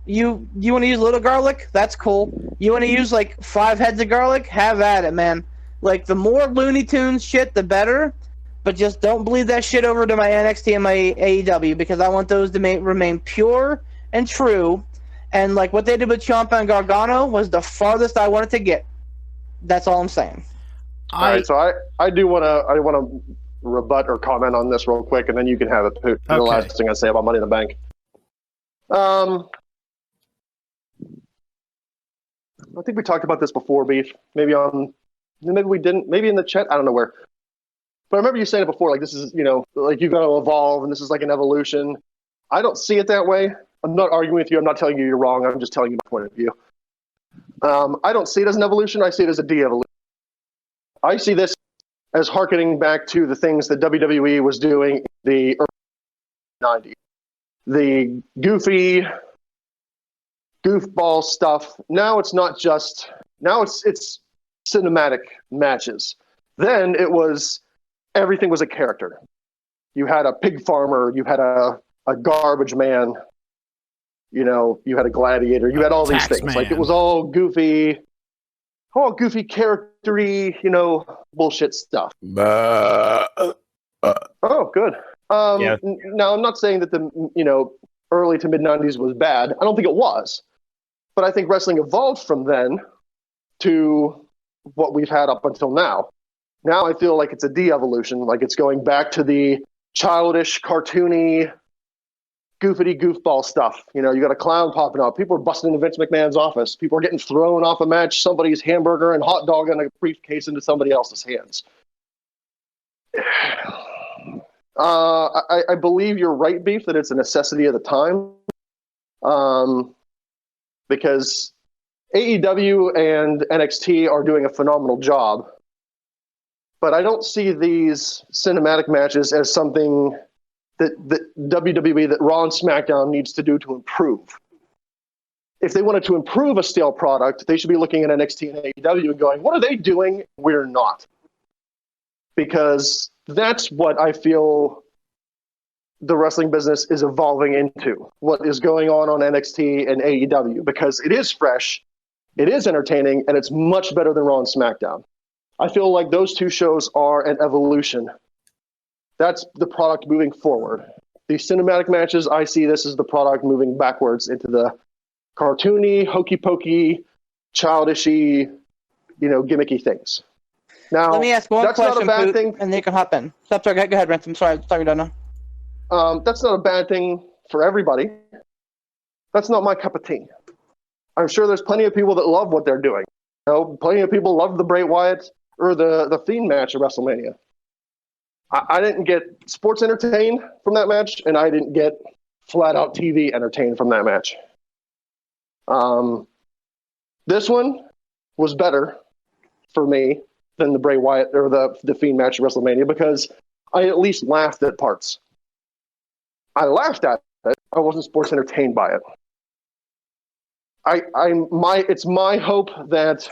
Speaker 5: You want to use a little garlic? That's cool. You want to use like 5 heads of garlic? Have at it, man. Like, the more Looney Tunes shit, the better. But just don't bleed that shit over to my NXT and my AEW because I want those to remain pure and true. And like what they did with Ciampa and Gargano was the farthest I wanted to get. That's all I'm saying.
Speaker 3: All right, so I want to rebut or comment on this real quick, and then you can have it. The last thing I say about Money in the Bank. I think we talked about this before, Beef. Maybe we didn't. Maybe in the chat. I don't know where. But I remember you saying it before. Like, this is, you know, like you've got to evolve, and this is like an evolution. I don't see it that way. I'm not arguing with you. I'm not telling you you're wrong. I'm just telling you my point of view. I don't see it as an evolution. I see it as a de-evolution. I see this as hearkening back to the things that WWE was doing in the early 90s. The goofy, goofball stuff. Now it's not just... Now it's cinematic matches. Then it was... Everything was a character. You had a pig farmer. You had a garbage man. You know, you had a gladiator. You had all these things.
Speaker 1: Man.
Speaker 3: Like, it was all goofy character-y, you know, bullshit stuff. Oh, good.
Speaker 4: Yeah.
Speaker 3: Now, I'm not saying that the, you know, early to mid-90s was bad. I don't think it was. But I think wrestling evolved from then to what we've had up until now. Now I feel like it's a de-evolution, like it's going back to the childish, cartoony, goofity goofball stuff. You know, you got a clown popping up. People are busting into Vince McMahon's office. People are getting thrown off a match, somebody's hamburger and hot dog in a briefcase into somebody else's hands. I believe you're right, Beef, that it's a necessity of the time. Because AEW and NXT are doing a phenomenal job. But I don't see these cinematic matches as something that WWE, that Raw and SmackDown needs to do to improve. If they wanted to improve a stale product, they should be looking at NXT and AEW and going, what are they doing? We're not. Because that's what I feel the wrestling business is evolving into. What is going on NXT and AEW. Because it is fresh, it is entertaining, and it's much better than Raw and SmackDown. I feel like those two shows are an evolution. That's the product moving forward. The cinematic matches, I see this as the product moving backwards into the cartoony, hokey-pokey, childishy, you know, gimmicky things. Now,
Speaker 5: let me ask one
Speaker 3: that's
Speaker 5: question,
Speaker 3: not a bad
Speaker 5: Poot,
Speaker 3: thing.
Speaker 5: and then you can hop in. Stop, sorry, go ahead, Rent. I'm sorry, you're done now.
Speaker 3: That's not a bad thing for everybody. That's not my cup of tea. I'm sure there's plenty of people that love what they're doing. You know, plenty of people love the Bray Wyatt or the Fiend match at WrestleMania. I didn't get sports entertained from that match, and I didn't get flat-out TV entertained from that match. This one was better for me than the Bray Wyatt or the Fiend match at WrestleMania because I at least laughed at parts. I laughed at it. I wasn't sports entertained by it. It's my hope that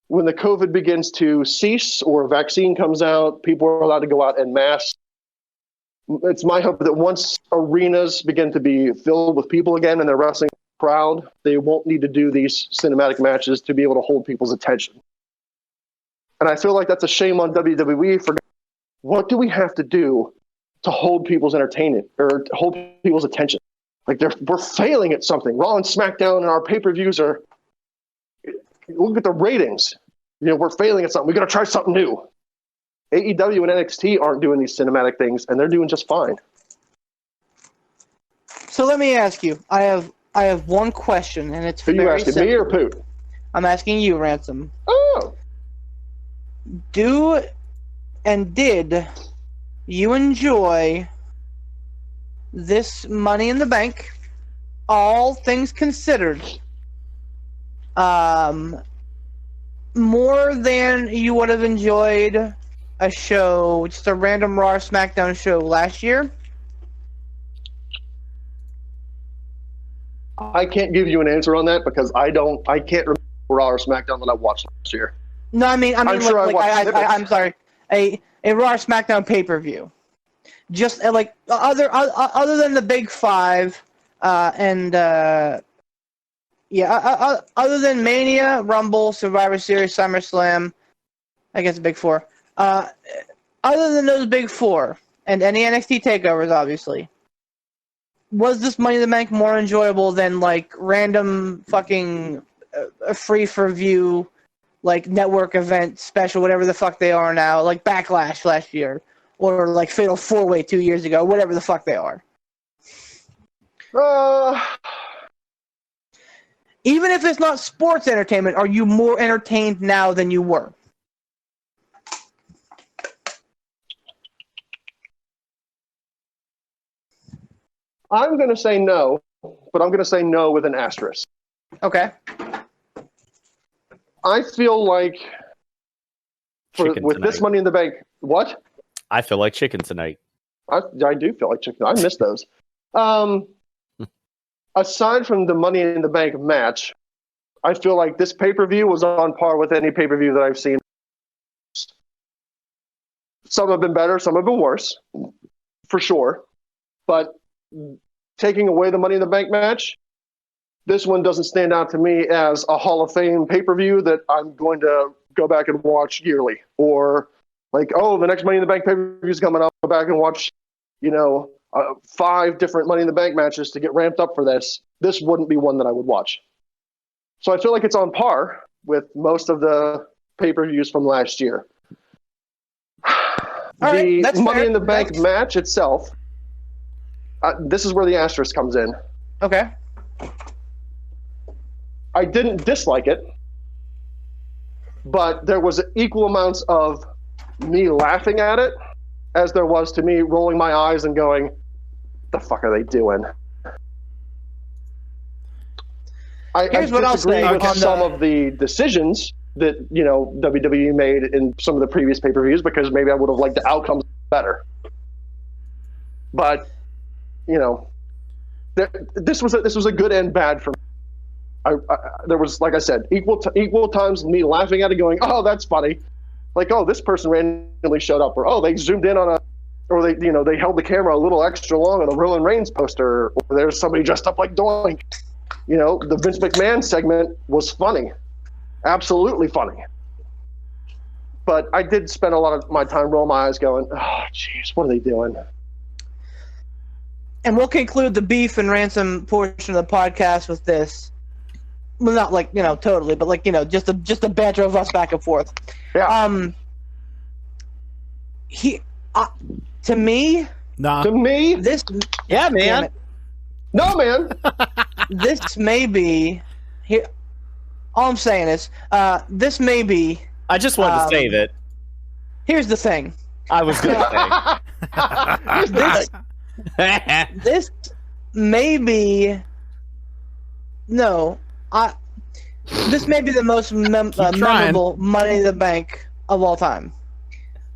Speaker 3: when the COVID begins to cease or a vaccine comes out, people are allowed to go out en masse. It's my hope that once arenas begin to be filled with people again and they're wrestling crowd, they won't need to do these cinematic matches to be able to hold people's attention. And I feel like that's a shame on WWE for what do we have to do to hold people's entertainment or hold people's attention? Like we're failing at something. Raw and SmackDown and our pay-per-views are, look at the ratings. We're failing at something. We got to try something new. AEW and NXT aren't doing these cinematic things, and they're doing just fine.
Speaker 5: So let me ask you. I have one question, and it's
Speaker 3: Are you asking
Speaker 5: simple.
Speaker 3: me or Poot?
Speaker 5: I'm asking you, Ransom.
Speaker 3: Oh.
Speaker 5: Did you enjoy this Money in the Bank, all things considered, more than you would have enjoyed a show, just a random Raw or SmackDown show last year?
Speaker 3: I can't give you an answer on that because I can't remember Raw or SmackDown that I watched last year.
Speaker 5: No, I mean,
Speaker 3: I'm sure
Speaker 5: I'm sorry, a Raw or SmackDown pay-per-view. Just like other than the big five, other than Mania, Rumble, Survivor Series, SummerSlam, I guess the big four. Other than those big four and any NXT takeovers, obviously, was this Money in the Bank more enjoyable than like random fucking free for view, like network event special, whatever the fuck they are now, like Backlash last year? Or like Fatal 4-Way 2 years ago, whatever the fuck they are. Even if it's not sports entertainment, are you more entertained now than you were?
Speaker 3: I'm going to say no, but I'm going to say no with an asterisk.
Speaker 5: Okay.
Speaker 3: I feel like with this Money in the Bank, what?
Speaker 4: I feel like chicken tonight.
Speaker 3: I do feel like chicken. I miss those. Aside from the Money in the Bank match, I feel like this pay-per-view was on par with any pay-per-view that I've seen. Some have been better, some have been worse, for sure. But taking away the Money in the Bank match, this one doesn't stand out to me as a Hall of Fame pay-per-view that I'm going to go back and watch yearly. Or like, oh, the next Money in the Bank pay-per-view is coming up. Go back and watch, 5 different Money in the Bank matches to get ramped up for this. This wouldn't be one that I would watch. So I feel like it's on par with most of the pay-per-views from last year. The Money in the Bank match itself, this is where the asterisk comes in.
Speaker 5: Okay.
Speaker 3: I didn't dislike it, but there was equal amounts of me laughing at it as there was to me rolling my eyes and going, the fuck are they doing? I disagree with some of the decisions that WWE made in some of the previous pay-per-views because maybe I would have liked the outcomes better. But this was a good and bad for me. There was, like I said, equal times me laughing at it, going, "Oh, that's funny," like, "Oh, this person randomly showed up," or "Oh, they zoomed in on or they held the camera a little extra long on a Roman Reigns poster," or "There's somebody dressed up like Doink." The Vince McMahon segment was funny, absolutely funny. But I did spend a lot of my time rolling my eyes, going, "Oh, jeez, what are they doing?"
Speaker 5: And we'll conclude the beef and ransom portion of the podcast with this. Well, not like, totally, but like, just a banter of us back and forth.
Speaker 3: Yeah.
Speaker 5: To me,
Speaker 1: nah.
Speaker 3: To me,
Speaker 5: this.
Speaker 4: Yeah, man.
Speaker 3: No, man.
Speaker 5: This may be here. All I'm saying is, this may be.
Speaker 4: I just wanted to say that.
Speaker 5: Here's the thing.
Speaker 4: I was going to say.
Speaker 5: This may be. No, this may be the most memorable Money in the Bank of all time.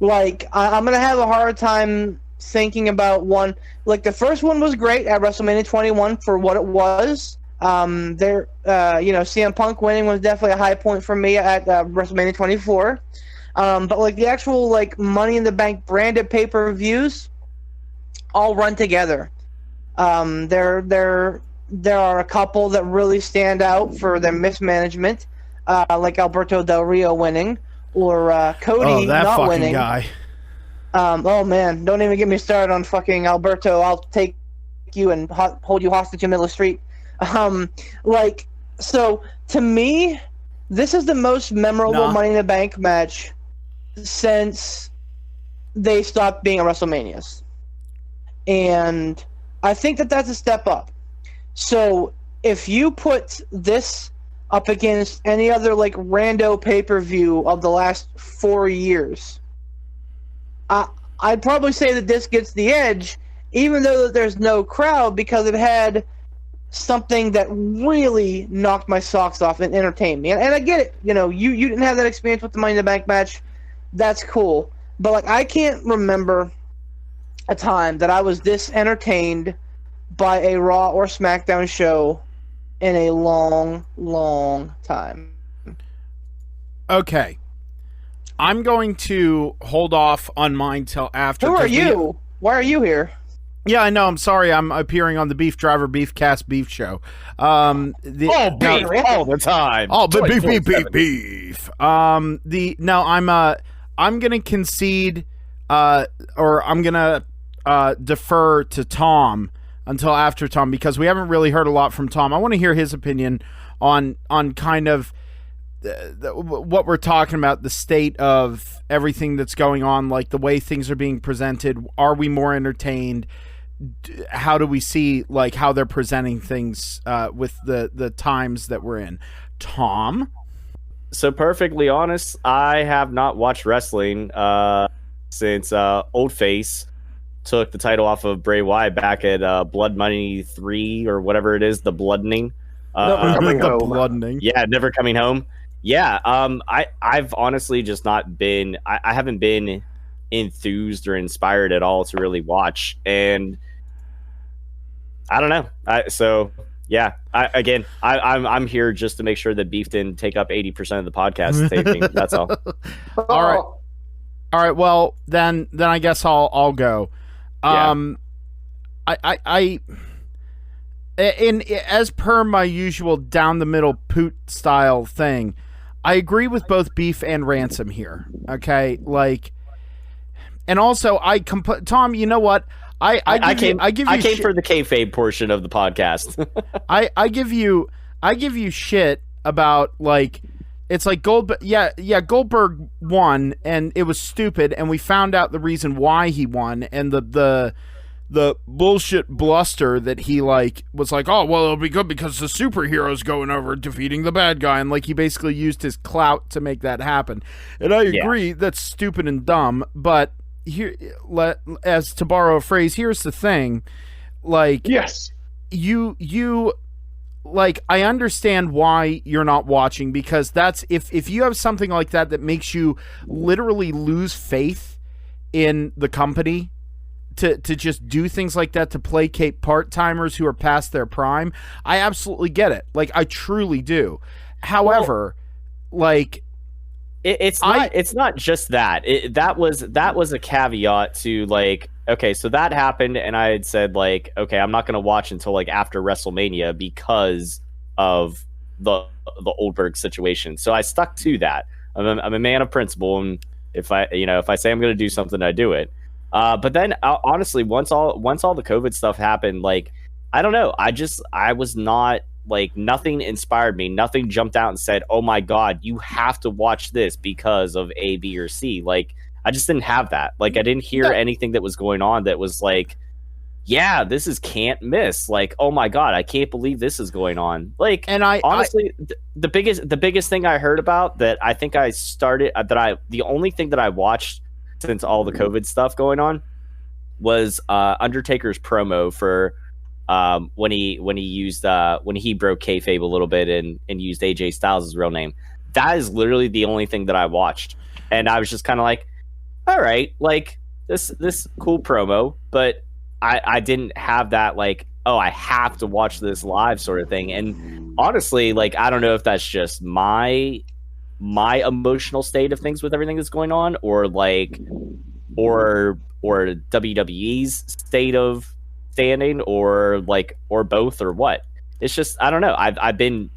Speaker 5: Like, I'm gonna have a hard time thinking about one. Like, the first one was great at WrestleMania 21 for what it was. CM Punk winning was definitely a high point for me at WrestleMania 24. But like the actual like Money in the Bank branded pay-per-views all run together. There are a couple that really stand out for their mismanagement, like Alberto Del Rio winning or Cody
Speaker 1: that
Speaker 5: not
Speaker 1: fucking
Speaker 5: winning.
Speaker 1: guy.
Speaker 5: Oh man, don't even get me started on fucking Alberto. I'll take you and hold you hostage in the middle of the street. So to me, this is the most memorable Money in the Bank match since they stopped being at WrestleManias. And I think that that's a step up. So if you put this up against any other like rando pay-per-view of the last 4 years, I'd probably say that this gets the edge, even though there's no crowd, because it had something that really knocked my socks off and entertained me. And I get it. You know, you didn't have that experience with the Money in the Bank match. That's cool. But like, I can't remember a time that I was this entertained by a Raw or SmackDown show in a long, long time.
Speaker 1: Okay. I'm going to hold off on mine till after.
Speaker 5: Who are you? Why are you here?
Speaker 1: Yeah, I know. I'm sorry. I'm appearing on the Beef Driver Beefcast Beef Show.
Speaker 4: Beef all the time.
Speaker 1: Oh, beef. I'm gonna concede, or I'm gonna defer to Tom until after Tom, because we haven't really heard a lot from Tom. I want to hear his opinion on kind of what we're talking about, the state of everything that's going on, like the way things are being presented. Are we more entertained? How do we see like how they're presenting things with the times that we're in? Tom?
Speaker 4: So perfectly honest, I have not watched wrestling since Old Face took the title off of Bray Wyatt back at Blood Money 3 or whatever it is, the bloodening.
Speaker 1: Bloodening.
Speaker 4: Yeah, never coming home. Yeah, I've honestly just not been. I haven't been enthused or inspired at all to really watch, and I don't know. I'm here just to make sure that Beef didn't take up 80% of the podcast taping. That's all.
Speaker 1: All right. Well, then I guess I'll go. As per my usual down the middle poot style thing, I agree with both Beef and Ransom here. Okay, like, and also Tom, you know what? I came
Speaker 4: for the kayfabe portion of the podcast.
Speaker 1: I give you shit about, like, it's like Goldberg won and it was stupid, and we found out the reason why he won, and the bullshit bluster that he like was like, oh well, it'll be good because the superhero's going over defeating the bad guy, and like he basically used his clout to make that happen. And I agree that's stupid and dumb, but here, as to borrow a phrase, here's the thing, like,
Speaker 3: yes,
Speaker 1: you like, I understand why you're not watching, because that's if you have something like that makes you literally lose faith in the company to just do things like that to placate part-timers who are past their prime, I absolutely get it. Like, I truly do. However, like,
Speaker 4: it's not just that. That was a caveat to, like, okay, so that happened, and I had said, like, okay, I'm not going to watch until, like, after WrestleMania because of the Oldberg situation. So I stuck to that. I'm a man of principle, and if I say I'm going to do something, I do it. But then, honestly, once all the COVID stuff happened, like, I don't know. I was not, like, nothing inspired me. Nothing jumped out and said, oh my God, you have to watch this because of A, B, or C. Like, I just didn't have that. Like, I didn't hear anything that was going on that was like, yeah, this is can't miss. Like, oh my God, I can't believe this is going on. Like, and honestly, the biggest thing I heard about that I think I started, the only thing that I watched since all the COVID stuff going on was Undertaker's promo for when he broke kayfabe a little bit and used AJ Styles' real name. That is literally the only thing that I watched, and I was just kind of like, all right, like this cool promo, but I didn't have that like, oh, I have to watch this live sort of thing. And honestly, like, I don't know if that's just my emotional state of things with everything that's going on, or like, or WWE's state of standing, or both, or what. It's just, I don't know. I've been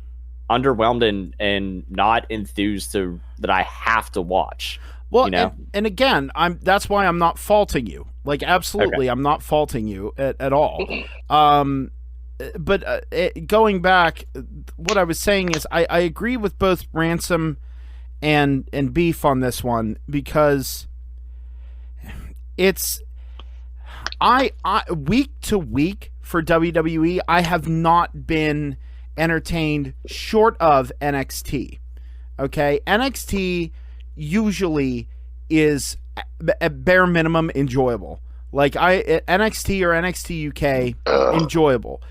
Speaker 4: underwhelmed and not enthused that I have to watch.
Speaker 1: Well,
Speaker 4: you know?
Speaker 1: and again, that's why I'm not faulting you. Like, absolutely, okay. I'm not faulting you at all. But going back, what I was saying is I agree with both Ransom and Beef on this one, because it's I week to week for WWE, I have not been entertained short of NXT. Okay, NXT usually is at bare minimum enjoyable. Like NXT or NXT UK enjoyable.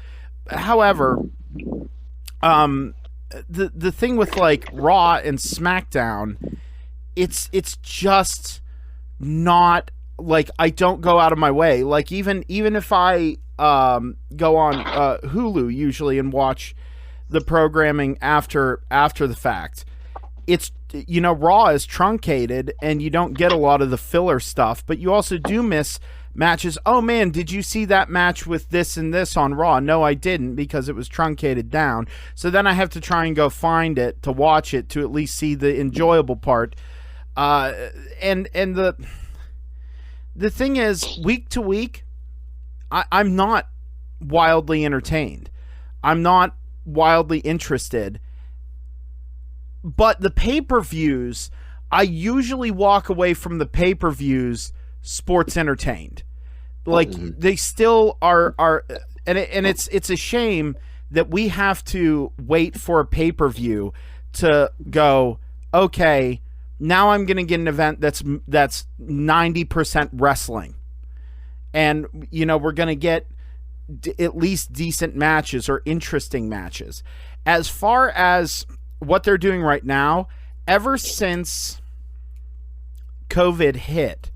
Speaker 1: However, the thing with like Raw and SmackDown, it's just not like, I don't go out of my way. Like even if I go on Hulu usually and watch the programming after the fact, it's, you know, Raw is truncated and you don't get a lot of the filler stuff, but you also do miss matches. Oh man, did you see that match with this and this on Raw? No, I didn't, because it was truncated down. So then I have to try and go find it to watch it to at least see the enjoyable part. And the thing is, week to week, I'm not wildly entertained. I'm not wildly interested. But the pay-per-views, I usually walk away from the pay-per-views sports entertained. Like, they still are and it's a shame that we have to wait for a pay-per-view to go, okay, now I'm going to get an event that's 90% wrestling. And, you know, we're going to get at least decent matches or interesting matches. As far as what they're doing right now, ever since COVID hit,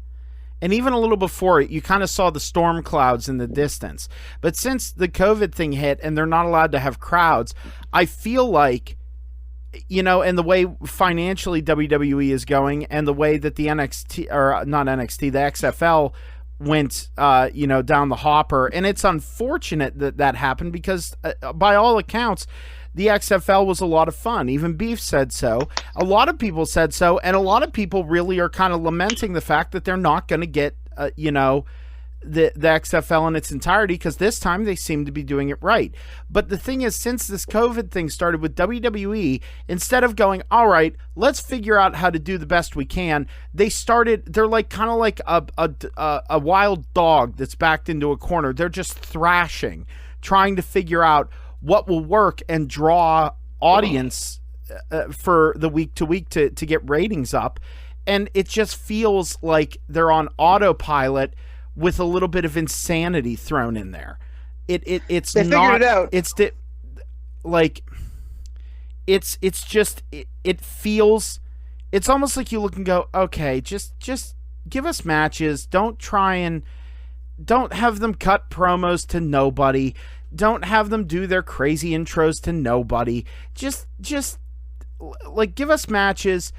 Speaker 1: and even a little before it, you kind of saw the storm clouds in the distance. But since the COVID thing hit and they're not allowed to have crowds, I feel like, you know, and the way financially WWE is going, and the way that the NXT, or not NXT, the XFL went, you know, down the hopper. And it's unfortunate that happened, because by all accounts, the XFL was a lot of fun. Even Beef said so. A lot of people said so. And a lot of people really are kind of lamenting the fact that they're not going to get, you know, the XFL in its entirety, because this time they seem to be doing it right. But the thing is, since this COVID thing started with WWE, instead of going, all right, let's figure out how to do the best we can, they're like kind of like a wild dog that's backed into a corner. They're just thrashing, trying to figure out what will work and draw audience for the week to week to get ratings up. And it just feels like they're on autopilot with a little bit of insanity thrown in there. It's
Speaker 5: they
Speaker 1: not,
Speaker 5: figured it out.
Speaker 1: It feels, it's almost like you look and go, okay, just give us matches. Don't have them cut promos to nobody. Don't have them do their crazy intros to nobody. Just like, give us matches.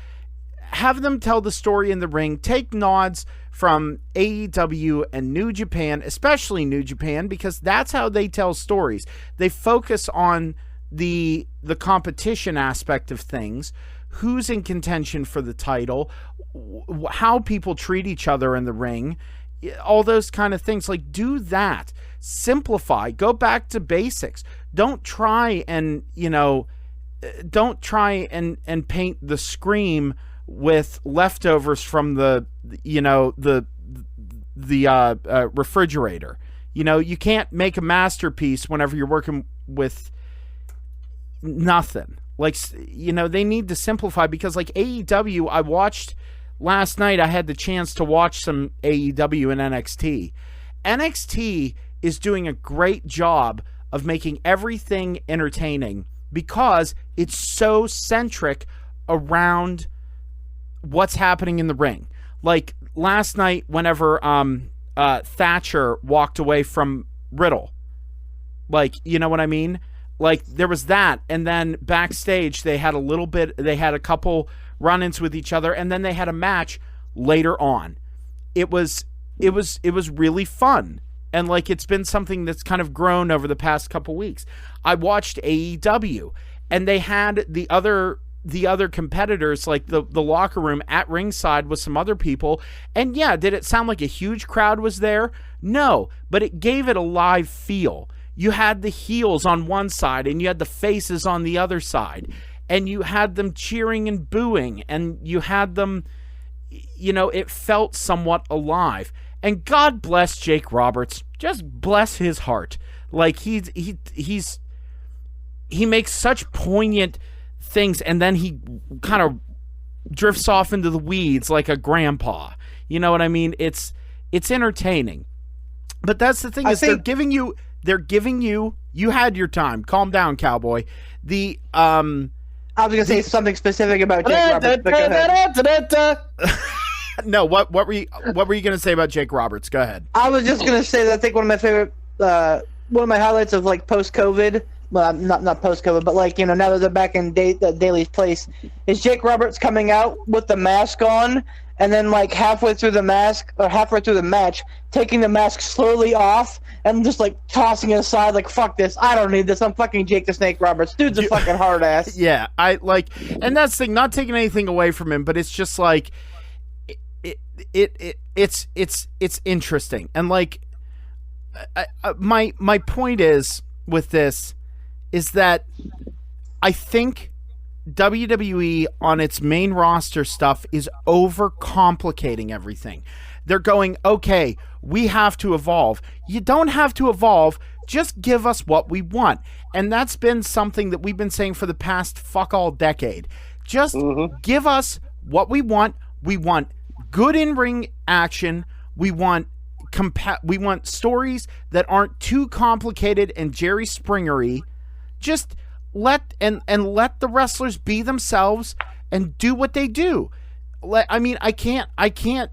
Speaker 1: Have them tell the story in the ring. Take nods from AEW and New Japan, especially New Japan, because that's how they tell stories. They focus on the competition aspect of things, who's in contention for the title, how people treat each other in the ring, all those kind of things. Like, do that. Simplify. Go back to basics. Don't try and, you know, paint the Scream with leftovers from the refrigerator. You know, you can't make a masterpiece whenever you're working with nothing. Like, you know, they need to simplify, because like AEW, I watched last night, I had the chance to watch some AEW and NXT. NXT is doing a great job of making everything entertaining because it's so centric around what's happening in the ring. Like last night, whenever Thatcher walked away from Riddle, like, you know what I mean? Like, there was that, and then backstage they had a couple run-ins with each other, and then they had a match later on. It was really fun. And like, it's been something that's kind of grown over the past couple weeks. I watched AEW, and they had the other competitors, like the locker room at ringside with some other people. And yeah, did it sound like a huge crowd was there? No, but it gave it a live feel. You had the heels on one side, and you had the faces on the other side, and you had them cheering and booing, and you had them, it felt somewhat alive. And God bless Jake Roberts. Just bless his heart. Like, he makes such poignant things, and then he kind of drifts off into the weeds like a grandpa. You know what I mean? It's entertaining. But that's the thing, they're giving you, you had your time. Calm down, cowboy. I was
Speaker 5: going to say something specific about Jake Roberts, but go ahead.
Speaker 1: No, what were you going to say about Jake Roberts? Go ahead.
Speaker 5: I was just going to say that I think one of my favorite, one of my highlights of like post-COVID, well, not post-COVID, but like, now that they're back in Daly's place, is Jake Roberts coming out with the mask on, and then like halfway through the match, taking the mask slowly off and just like tossing it aside, like, fuck this, I don't need this, I'm fucking Jake the Snake Roberts. Dude's a fucking hard ass.
Speaker 1: Yeah, and that's the thing, not taking anything away from him, but it's just like, it's interesting. And like, my point is with this is that I think WWE on its main roster stuff is overcomplicating everything. They're going, okay, we have to evolve. You don't have to evolve. Just give us what we want. And that's been something that we've been saying for the past fuck all decade. Just give us what we want. We want good in-ring action. We want stories that aren't too complicated and Jerry Springer-y. Just let the wrestlers be themselves and do what they do. I can't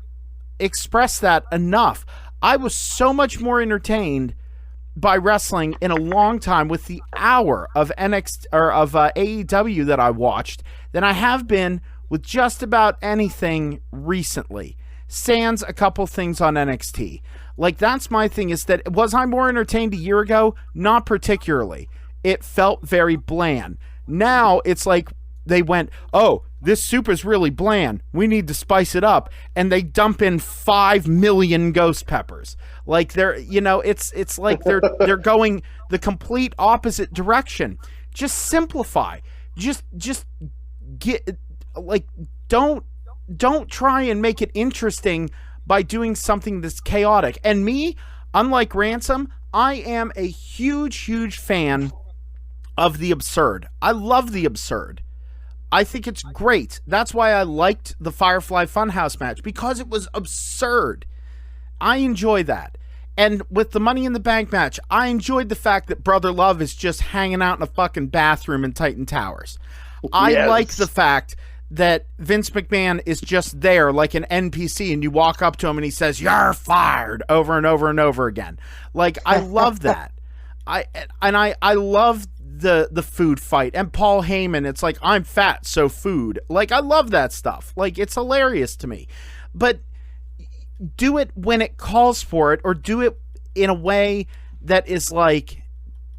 Speaker 1: express that enough. I was so much more entertained by wrestling in a long time with the hour of AEW that I watched than I have been with just about anything recently. Sans a couple things on NXT. Like, that's my thing, is that, was I more entertained a year ago? Not particularly. It felt very bland. Now it's like they went, oh, this soup is really bland, we need to spice it up, and they dump in 5 million ghost peppers. Like, they're, it's like they're going the complete opposite direction. Just simplify. Just get, like, don't try and make it interesting by doing something that's chaotic. And me, unlike Ransom, I am a huge fan of the absurd. I love the absurd. I think it's great. That's why I liked the Firefly Funhouse match, because it was absurd. I enjoy that. And with the Money in the Bank match, I enjoyed the fact that Brother Love is just hanging out in a fucking bathroom in Titan Towers. I like the fact that Vince McMahon is just there like an NPC, and you walk up to him and he says, "You're fired," over and over and over again. Like, I love that. I love the food fight, and Paul Heyman, it's like, I'm fat, so food. Like, I love that stuff. Like, it's hilarious to me. But do it when it calls for it, or do it in a way that is like,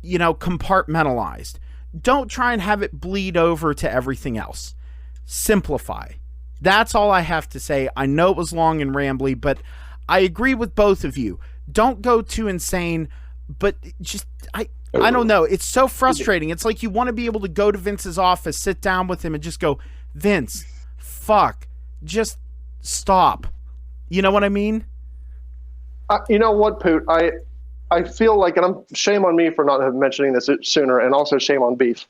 Speaker 1: compartmentalized. Don't try and have it bleed over to everything else. Simplify. That's all I have to say. I know it was long and rambly, but I agree with both of you. Don't go too insane, but just, I don't know. It's so frustrating. It's like you want to be able to go to Vince's office, sit down with him, and just go, Vince, fuck, just stop. You know what I mean?
Speaker 3: You know what, Poot? I feel like, and shame on me for not mentioning this sooner, and also shame on Beef.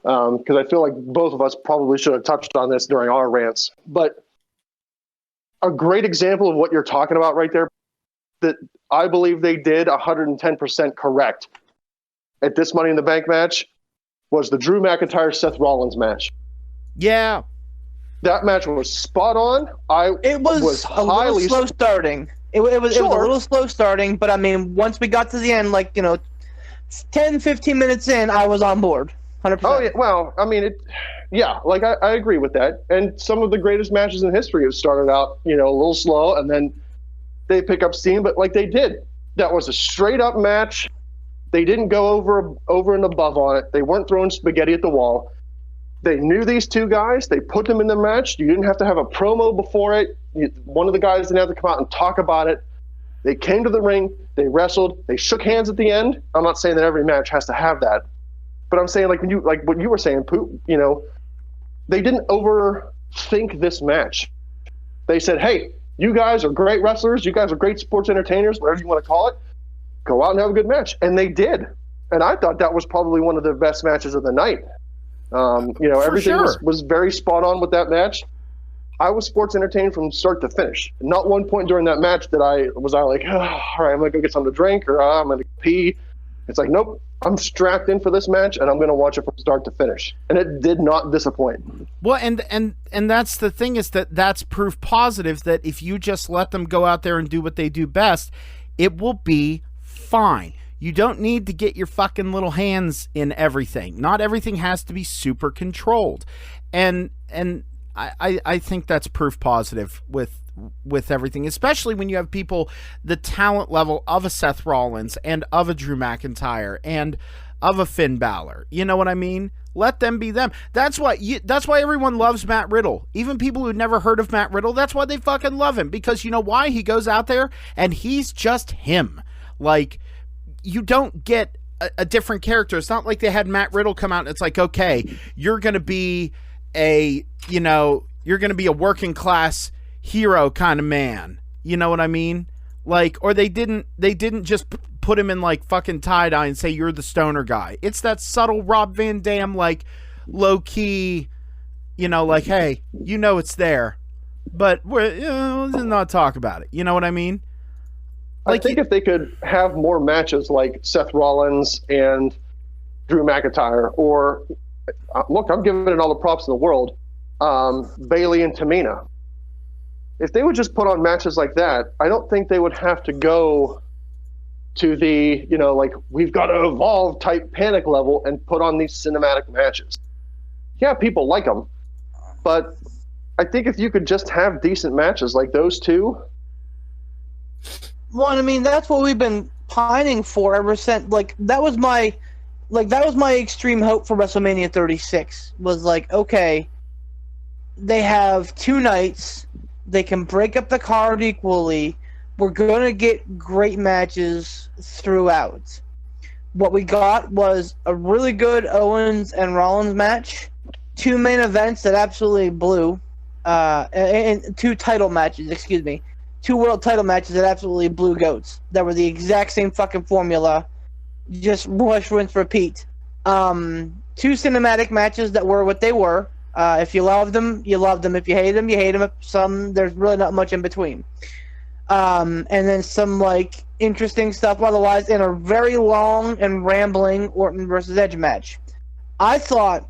Speaker 3: Because I feel like both of us probably should have touched on this during our rants. But a great example of what you're talking about right there that I believe they did 110% correct at this Money in the Bank match was the Drew McIntyre Seth Rollins match.
Speaker 1: Yeah.
Speaker 3: That match was spot on.
Speaker 5: It was a little slow starting. It was a little slow starting, but I mean, once we got to the end, 10, 15 minutes in, I was on board. 100%.
Speaker 3: Oh, yeah. Well, I mean, I agree with that. And some of the greatest matches in history have started out, a little slow, and then they pick up steam, but they did. That was a straight up match. They didn't go over and above on it. They weren't throwing spaghetti at the wall. They knew these two guys. They put them in the match. You didn't have to have a promo before it. One of the guys didn't have to come out and talk about it. They came to the ring. They wrestled. They shook hands at the end. I'm not saying that every match has to have that, but I'm saying what you were saying, Poop. They didn't overthink this match. They said, "Hey, you guys are great wrestlers. You guys are great sports entertainers, whatever you want to call it. Go out and have a good match." And they did. And I thought that was probably one of the best matches of the night. Everything was very spot on with that match. I was sports entertained from start to finish. Not one point during that match that I was like, all right, I'm going to go get something to drink or I'm going to pee. It's like, nope, I'm strapped in for this match and I'm going to watch it from start to finish. And it did not disappoint.
Speaker 1: Well, and that's the thing, is that's proof positive that if you just let them go out there and do what they do best, it will be fine. You don't need to get your fucking little hands in everything. Not everything has to be super controlled. And I think that's proof positive with everything, especially when you have people the talent level of a Seth Rollins and of a Drew McIntyre and of a Finn Balor. You know what I mean? Let them be them. That's why everyone loves Matt Riddle. Even people who've never heard of Matt Riddle, that's why they fucking love him. Because you know why? He goes out there and he's just him. You don't get a different character. It's not like they had Matt Riddle come out and it's like, okay, you're going to be a working class hero kind of man. You know what I mean? Or they didn't just put him in fucking tie-dye and say you're the stoner guy. It's that subtle Rob Van Dam, low key, hey, it's there, but let's not talk about it. You know what I mean?
Speaker 3: I think if they could have more matches like Seth Rollins and Drew McIntyre, or look, I'm giving it all the props in the world, Bayley and Tamina. If they would just put on matches like that, I don't think they would have to go to the, we've got to evolve type panic level and put on these cinematic matches. Yeah, people like them, but I think if you could just have decent matches like those two.
Speaker 5: Well, I mean, that's what we've been pining for ever since. That was my extreme hope for WrestleMania 36. Was okay, they have 2 nights. They can break up the card equally. We're going to get great matches throughout. What we got was a really good Owens and Rollins match, 2 main events that absolutely blew, and 2 title matches, 2 world title matches that absolutely blew goats. That were the exact same fucking formula. Just wash, rinse, repeat. 2 cinematic matches that were what they were. If you love them, you love them. If you hate them, you hate them. There's really not much in between. And then some interesting stuff otherwise in a very long and rambling Orton versus Edge match. I thought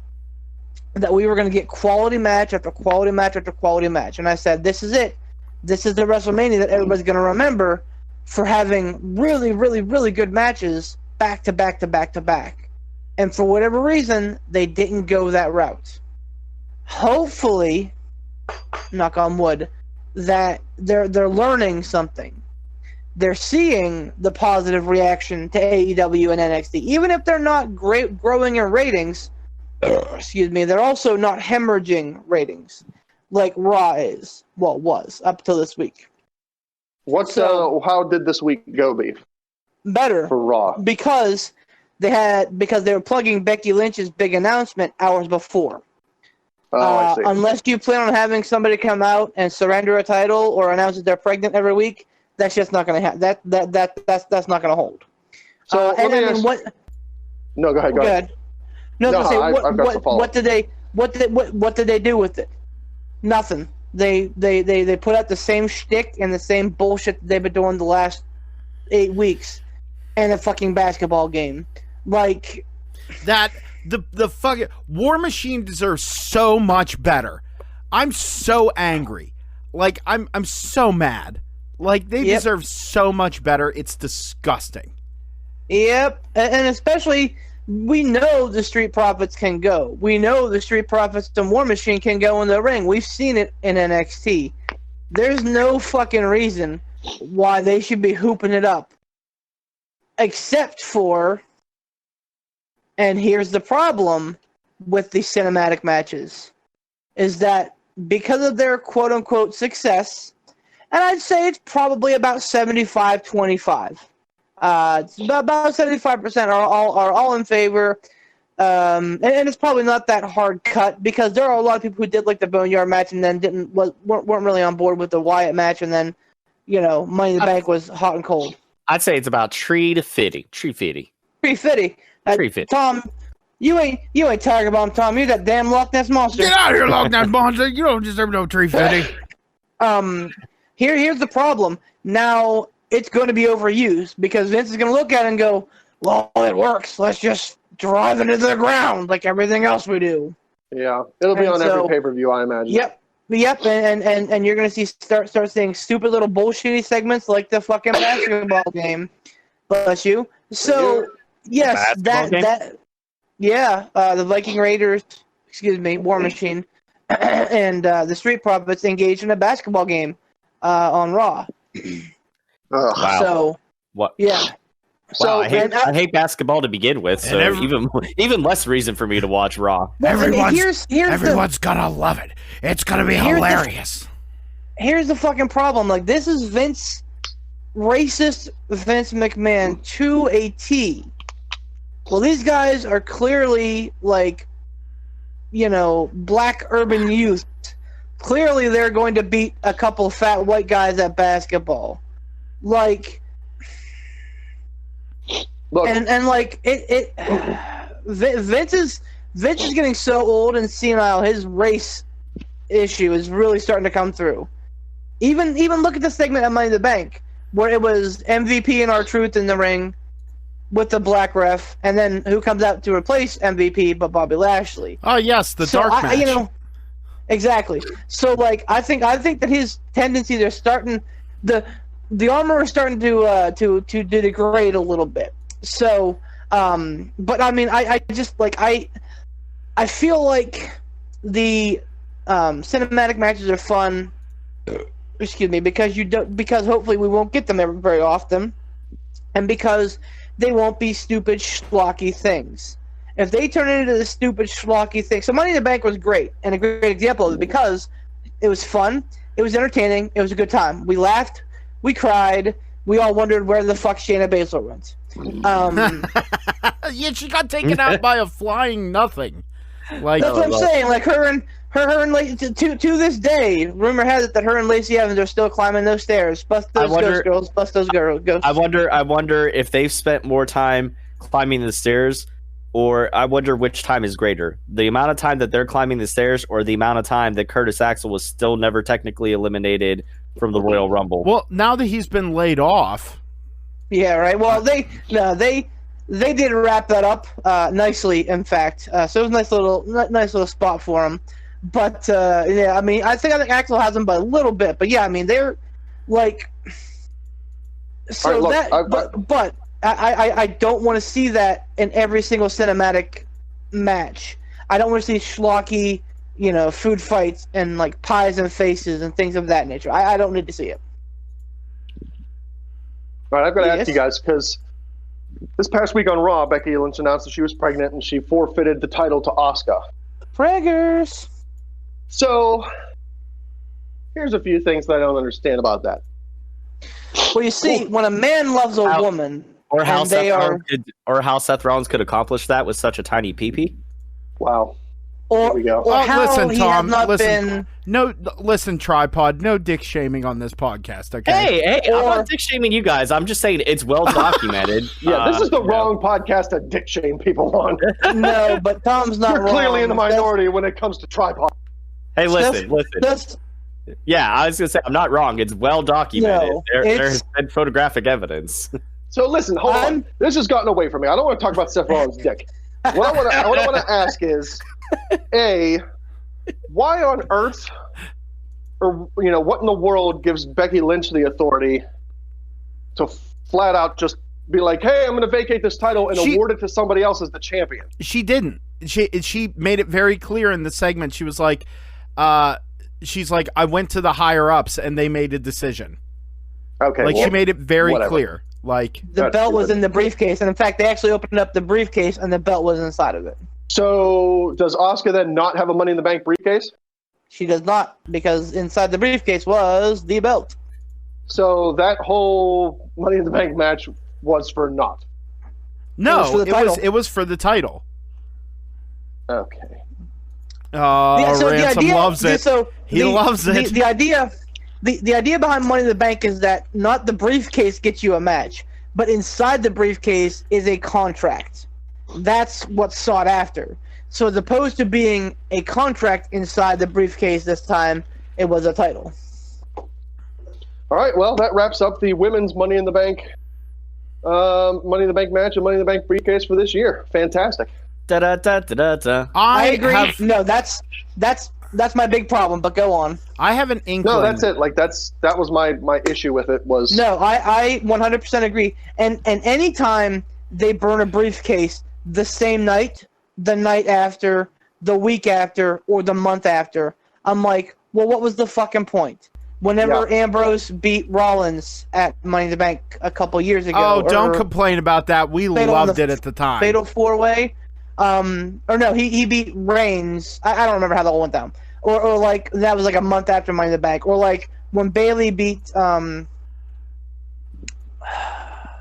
Speaker 5: that we were going to get quality match after quality match after quality match. And I said, this is it. This is the WrestleMania that everybody's going to remember for having really, really, really good matches back to back to back to back. And for whatever reason, they didn't go that route. Hopefully, knock on wood, that they're learning something. They're seeing the positive reaction to AEW and NXT. Even if they're not growing in ratings, they're also not hemorrhaging ratings like Raw was up till this week.
Speaker 3: How did this week go, Beef?
Speaker 5: Better
Speaker 3: for Raw
Speaker 5: because they were plugging Becky Lynch's big announcement hours before.
Speaker 3: I see.
Speaker 5: Unless you plan on having somebody come out and surrender a title or announce that they're pregnant every week, that's just not going to happen. That's not going to hold.
Speaker 3: So No, go ahead.
Speaker 5: No,
Speaker 3: I've got some follow-up.
Speaker 5: What did they do with it? Nothing. They put out the same shtick and the same bullshit that they've been doing the last 8 weeks in a fucking basketball game. Like
Speaker 1: that the fucking War Machine deserves so much better. I'm so angry. Like I'm so mad. Like they deserve so much better. It's disgusting.
Speaker 5: Yep, and especially we know the Street Profits can go. We know the Street Profits and War Machine can go in the ring. We've seen it in NXT. There's no fucking reason why they should be hooping it up. Except for, and here's the problem with the cinematic matches, is that because of their quote-unquote success, and I'd say it's probably about 75-25. It's about 75% are all in favor, and it's probably not that hard cut because there are a lot of people who did like the Boneyard match and then weren't really on board with the Wyatt match, and then Money in the Bank was hot and cold.
Speaker 4: I'd say it's about tree fitty.
Speaker 5: Tom, you ain't Tiger Bomb, Tom. You're that damn Loch Ness monster.
Speaker 1: Get out of here, Loch Ness monster! You don't deserve no tree fitting.
Speaker 5: Here's the problem. Now it's going to be overused because Vince is going to look at it and go, well, it works. Let's just drive it into the ground like everything else we do.
Speaker 3: Yeah, it'll be on every pay-per-view, I imagine.
Speaker 5: Yep, and you're going to start seeing stupid little bullshitty segments like the fucking basketball game. Bless you. So, yes, the Viking Raiders, War Machine, and the Street Profits engaged in a basketball game on Raw.
Speaker 4: Wow.
Speaker 5: So,
Speaker 4: what?
Speaker 5: Yeah.
Speaker 4: Wow, I hate basketball to begin with, so even less reason for me to watch Raw.
Speaker 1: Everyone's gonna love it. It's gonna be hilarious.
Speaker 5: Here's the fucking problem. Like, this is racist Vince McMahon to a T. Well, these guys are clearly like, black urban youth. Clearly, they're going to beat a couple fat white guys at basketball. Like,
Speaker 3: look,
Speaker 5: and like Vince is getting so old and senile. His race issue is really starting to come through. Even look at the segment at Money in the Bank where it was MVP and R-Truth in the ring with the black ref, and then who comes out to replace MVP but Bobby Lashley.
Speaker 1: Oh yes, the dark match.
Speaker 5: Exactly. So like I think that his tendencies are starting the armor is starting to degrade a little bit. So but I mean I just like I feel like the cinematic matches are fun. Because hopefully we won't get them very often, and because they won't be stupid schlocky things. If they turn it into the stupid schlocky thing, so Money in the Bank was great and a great example of it because it was fun, it was entertaining, it was a good time. We laughed, we cried, we all wondered where the fuck Shayna Baszler went.
Speaker 1: Yeah, she got taken out by a flying nothing. Like
Speaker 5: that's what I'm saying. Like her and Lacey, to this day, rumor has it that her and Lacey Evans are still climbing those stairs. Bust those ghost girls. Bust those ghosts.
Speaker 4: I wonder if they've spent more time climbing the stairs, or I wonder which time is greater: the amount of time that they're climbing the stairs, or the amount of time that Curtis Axel was still never technically eliminated from the Royal Rumble.
Speaker 1: Well, now that he's been laid off.
Speaker 5: Yeah, right. Well, they did wrap that up nicely. In fact, so it was a nice little spot for him. But yeah, I mean, I think Axel has them by a little bit. But yeah, I mean, they're like so right, look, but I don't want to see that in every single cinematic match. I don't want to see schlocky, food fights and like pies and faces and things of that nature. I don't need to see it.
Speaker 3: All right, I've got to ask you guys because this past week on Raw, Becky Lynch announced that she was pregnant and she forfeited the title to Asuka.
Speaker 5: Preggers.
Speaker 3: So, here's a few things that I don't understand about that.
Speaker 5: Well, you see, when a man loves a woman,
Speaker 4: or how Seth Rollins could accomplish that with such a tiny peepee.
Speaker 3: Wow.
Speaker 5: Or,
Speaker 3: we go.
Speaker 5: or how
Speaker 1: listen,
Speaker 5: he
Speaker 1: Tom.
Speaker 5: has not
Speaker 1: Listen, Tripod. No dick shaming on this podcast. Okay.
Speaker 4: Hey, I'm not dick shaming you guys. I'm just saying it's well documented.
Speaker 3: Yeah, this is the wrong podcast to dick shame people on.
Speaker 5: No, but Tom's not
Speaker 3: You're
Speaker 5: wrong.
Speaker 3: clearly in the minority when it comes to Tripod.
Speaker 4: Hey, listen. Yeah, I was gonna say I'm not wrong. It's well documented.
Speaker 5: No,
Speaker 4: There has been photographic evidence.
Speaker 3: So listen, hold on. This has gotten away from me. I don't want to talk about Seth Rollins' dick. What I want to ask is, A, why on earth, or what in the world gives Becky Lynch the authority to flat out just be like, hey, I'm going to vacate this title and award it to somebody else as the champion?
Speaker 1: She didn't. She made it very clear in the segment. She was like, I went to the higher ups and they made a decision.
Speaker 3: Okay.
Speaker 1: She made it very
Speaker 3: whatever.
Speaker 1: clear. Like
Speaker 5: The belt was in the briefcase, and in fact, they actually opened up the briefcase, and the belt was inside of it.
Speaker 3: So does Asuka then not have a Money in the Bank briefcase?
Speaker 5: She does not, because inside the briefcase was the belt.
Speaker 3: So that whole Money in the Bank match was for naught.
Speaker 1: no,
Speaker 5: title.
Speaker 1: it was for the title.
Speaker 3: Okay.
Speaker 1: Ransom loves it. He loves it.
Speaker 5: The idea behind Money in the Bank is that not the briefcase gets you a match, but inside the briefcase is a contract. That's what's sought after. So as opposed to being a contract inside the briefcase this time, it was a title.
Speaker 3: All right. Well, that wraps up the women's Money in the Bank match and Money in the Bank briefcase for this year. Fantastic.
Speaker 4: Da da da da da.
Speaker 5: I agree. No, that's my big problem. But go on.
Speaker 1: I have an inkling.
Speaker 3: No, that's it. Like that was my issue with it was.
Speaker 5: No, I 100% agree. And anytime they burn a briefcase the same night, the night after, the week after, or the month after, I'm like, well, what was the fucking point? Whenever Ambrose beat Rollins at Money in the Bank a couple years ago.
Speaker 1: Oh, don't complain about that. We loved it at the time.
Speaker 5: Fatal 4-way. Or no, he beat Reigns. I don't remember how that all went down. Or like that was like a month after Money in the Bank. Or like when Bayley beat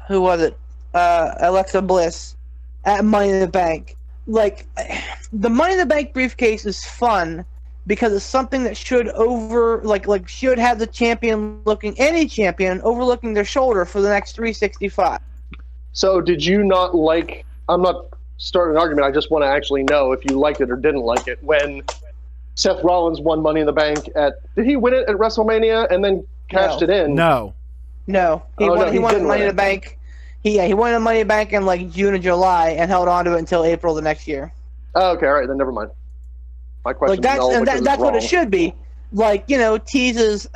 Speaker 5: who was it? Alexa Bliss at Money in the Bank. Like the Money in the Bank briefcase is fun because it's something that should should have the champion any champion overlooking their shoulder for the next 365.
Speaker 3: So did you not like? I'm not starting an argument. I just want to actually know if you liked it or didn't like it when Seth Rollins won Money in the Bank did he win it at WrestleMania and then cashed it in?
Speaker 1: No.
Speaker 5: He won Money in the Bank. He won the Money in the Bank in like June or July and held on to it until April the next year.
Speaker 3: Oh, okay, all right, then never mind. My question
Speaker 5: that's what it should be. Like, teases,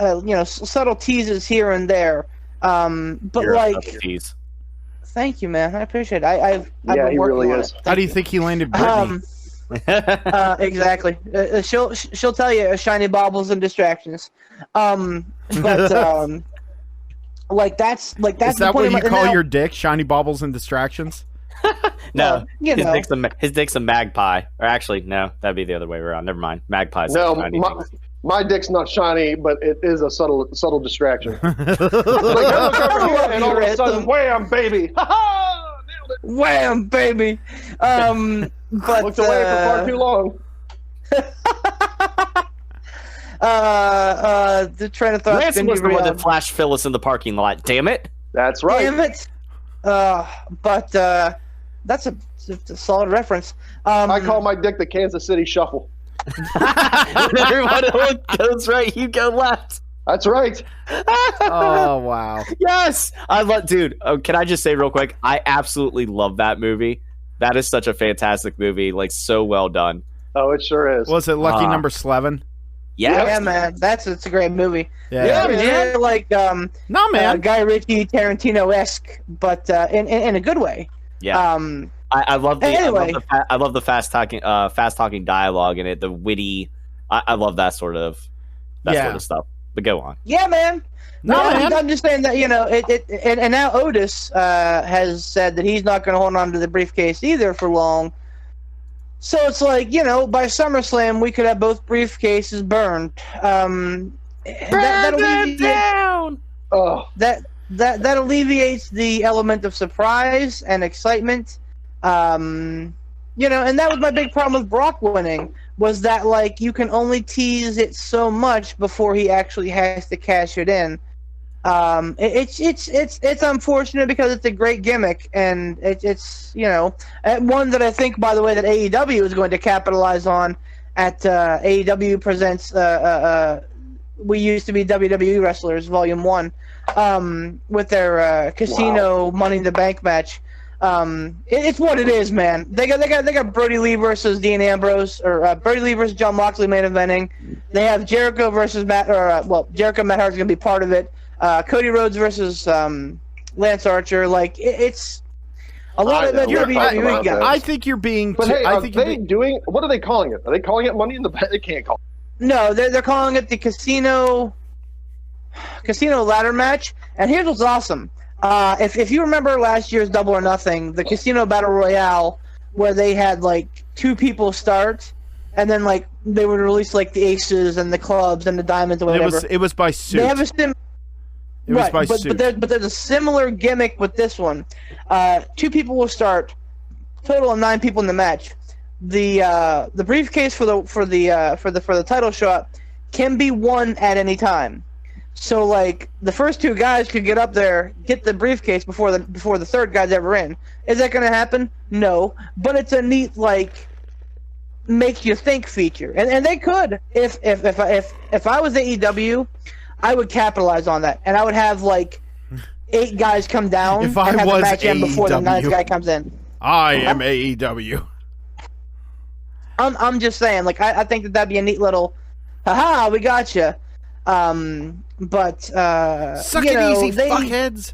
Speaker 5: subtle teases here and there. But
Speaker 4: You're
Speaker 5: like,
Speaker 4: tease.
Speaker 5: Thank you, man. I appreciate it. I've been
Speaker 3: he
Speaker 5: working
Speaker 3: really
Speaker 5: on
Speaker 3: is.
Speaker 5: it.
Speaker 1: How do you think he landed Brittany?
Speaker 5: Exactly. She'll tell you shiny baubles and distractions. But like that's
Speaker 1: Is
Speaker 5: the
Speaker 1: that
Speaker 5: point
Speaker 1: what you
Speaker 5: of
Speaker 1: call your dick? Shiny baubles and distractions?
Speaker 4: No,
Speaker 5: you know.
Speaker 4: his dick's a magpie. Or actually, no, that'd be the other way around. Never mind. Magpie's
Speaker 3: No,
Speaker 4: shiny things.
Speaker 3: my dick's not shiny, but it is a subtle distraction. Like, I look over here and all of a sudden, wham, baby! Ha ha! Nailed it!
Speaker 5: Wham, baby. But
Speaker 3: Looked away for far too long.
Speaker 5: the train of thought.
Speaker 4: Ransom was the one that flashed Phyllis in the parking lot. Damn it!
Speaker 3: That's right.
Speaker 5: Damn it. But that's a solid reference.
Speaker 3: I call my dick the Kansas City Shuffle.
Speaker 4: When everyone goes right, you go left.
Speaker 3: That's right.
Speaker 1: Oh, wow.
Speaker 4: Yes, I love, dude. Oh, can I just say real quick? I absolutely love that movie. That is such a fantastic movie. Like, so well done.
Speaker 3: Oh, it sure is.
Speaker 1: Was it Lucky Number 11?
Speaker 4: Yes.
Speaker 5: Yeah, man, it's a great movie.
Speaker 1: Yeah,
Speaker 5: It's like
Speaker 1: no, man.
Speaker 5: Guy Ritchie, Tarantino-esque, but in a good way.
Speaker 4: Yeah. I love the
Speaker 5: Anyway.
Speaker 4: I love the fast talking dialogue in it. The witty. I love that sort of stuff. But go on.
Speaker 5: Yeah, man.
Speaker 1: No, man.
Speaker 5: I'm just saying that and now Otis has said that he's not going to hold on to the briefcase either for long. So it's like, by SummerSlam we could have both briefcases burned. That alleviates the element of surprise and excitement. And that was my big problem with Brock winning, was that like you can only tease it so much before he actually has to cash it in. It's unfortunate because it's a great gimmick, and it's one that I think, by the way, that AEW is going to capitalize on at AEW presents We Used to Be WWE Wrestlers, Volume 1, with their casino Money in the Bank match. It's what it is, man. They got Brody Lee versus Dean Ambrose, or Brody Lee versus John Moxley main eventing. They have Jericho versus Matt, Jericho Matt Hart's gonna be part of it. Cody Rhodes versus Lance Archer. Like it's a lot of WWE guys.
Speaker 1: I think you're being.
Speaker 3: But hey, are they doing? What are they calling it? Are they calling it Money in the Bank? They can't call it.
Speaker 5: No, they're calling it the Casino Ladder Match. And here's what's awesome. If you remember last year's Double or Nothing, the Casino Battle Royale, where they had like 2 people start, and then like they would release like the aces and the clubs and the diamonds or whatever.
Speaker 1: It was by suit.
Speaker 5: They have a suit. But there's a similar gimmick with this one. 2 people will start. Total of 9 people in the match. The briefcase for the title shot can be won at any time. So like the first 2 guys could get up there, get the briefcase before the third guy's ever in. Is that going to happen? No, but it's a neat like make you think feature, and they could if I was AEW, I would capitalize on that, and I would have like 8 guys come down
Speaker 1: if
Speaker 5: and
Speaker 1: I
Speaker 5: have
Speaker 1: was
Speaker 5: the match end before the
Speaker 1: AEW,
Speaker 5: 9th guy comes in.
Speaker 1: I am AEW.
Speaker 5: I'm just saying, like I think that'd be a neat little, haha, we got you. But
Speaker 1: Suck
Speaker 5: you
Speaker 1: it
Speaker 5: know,
Speaker 1: easy, fuckheads.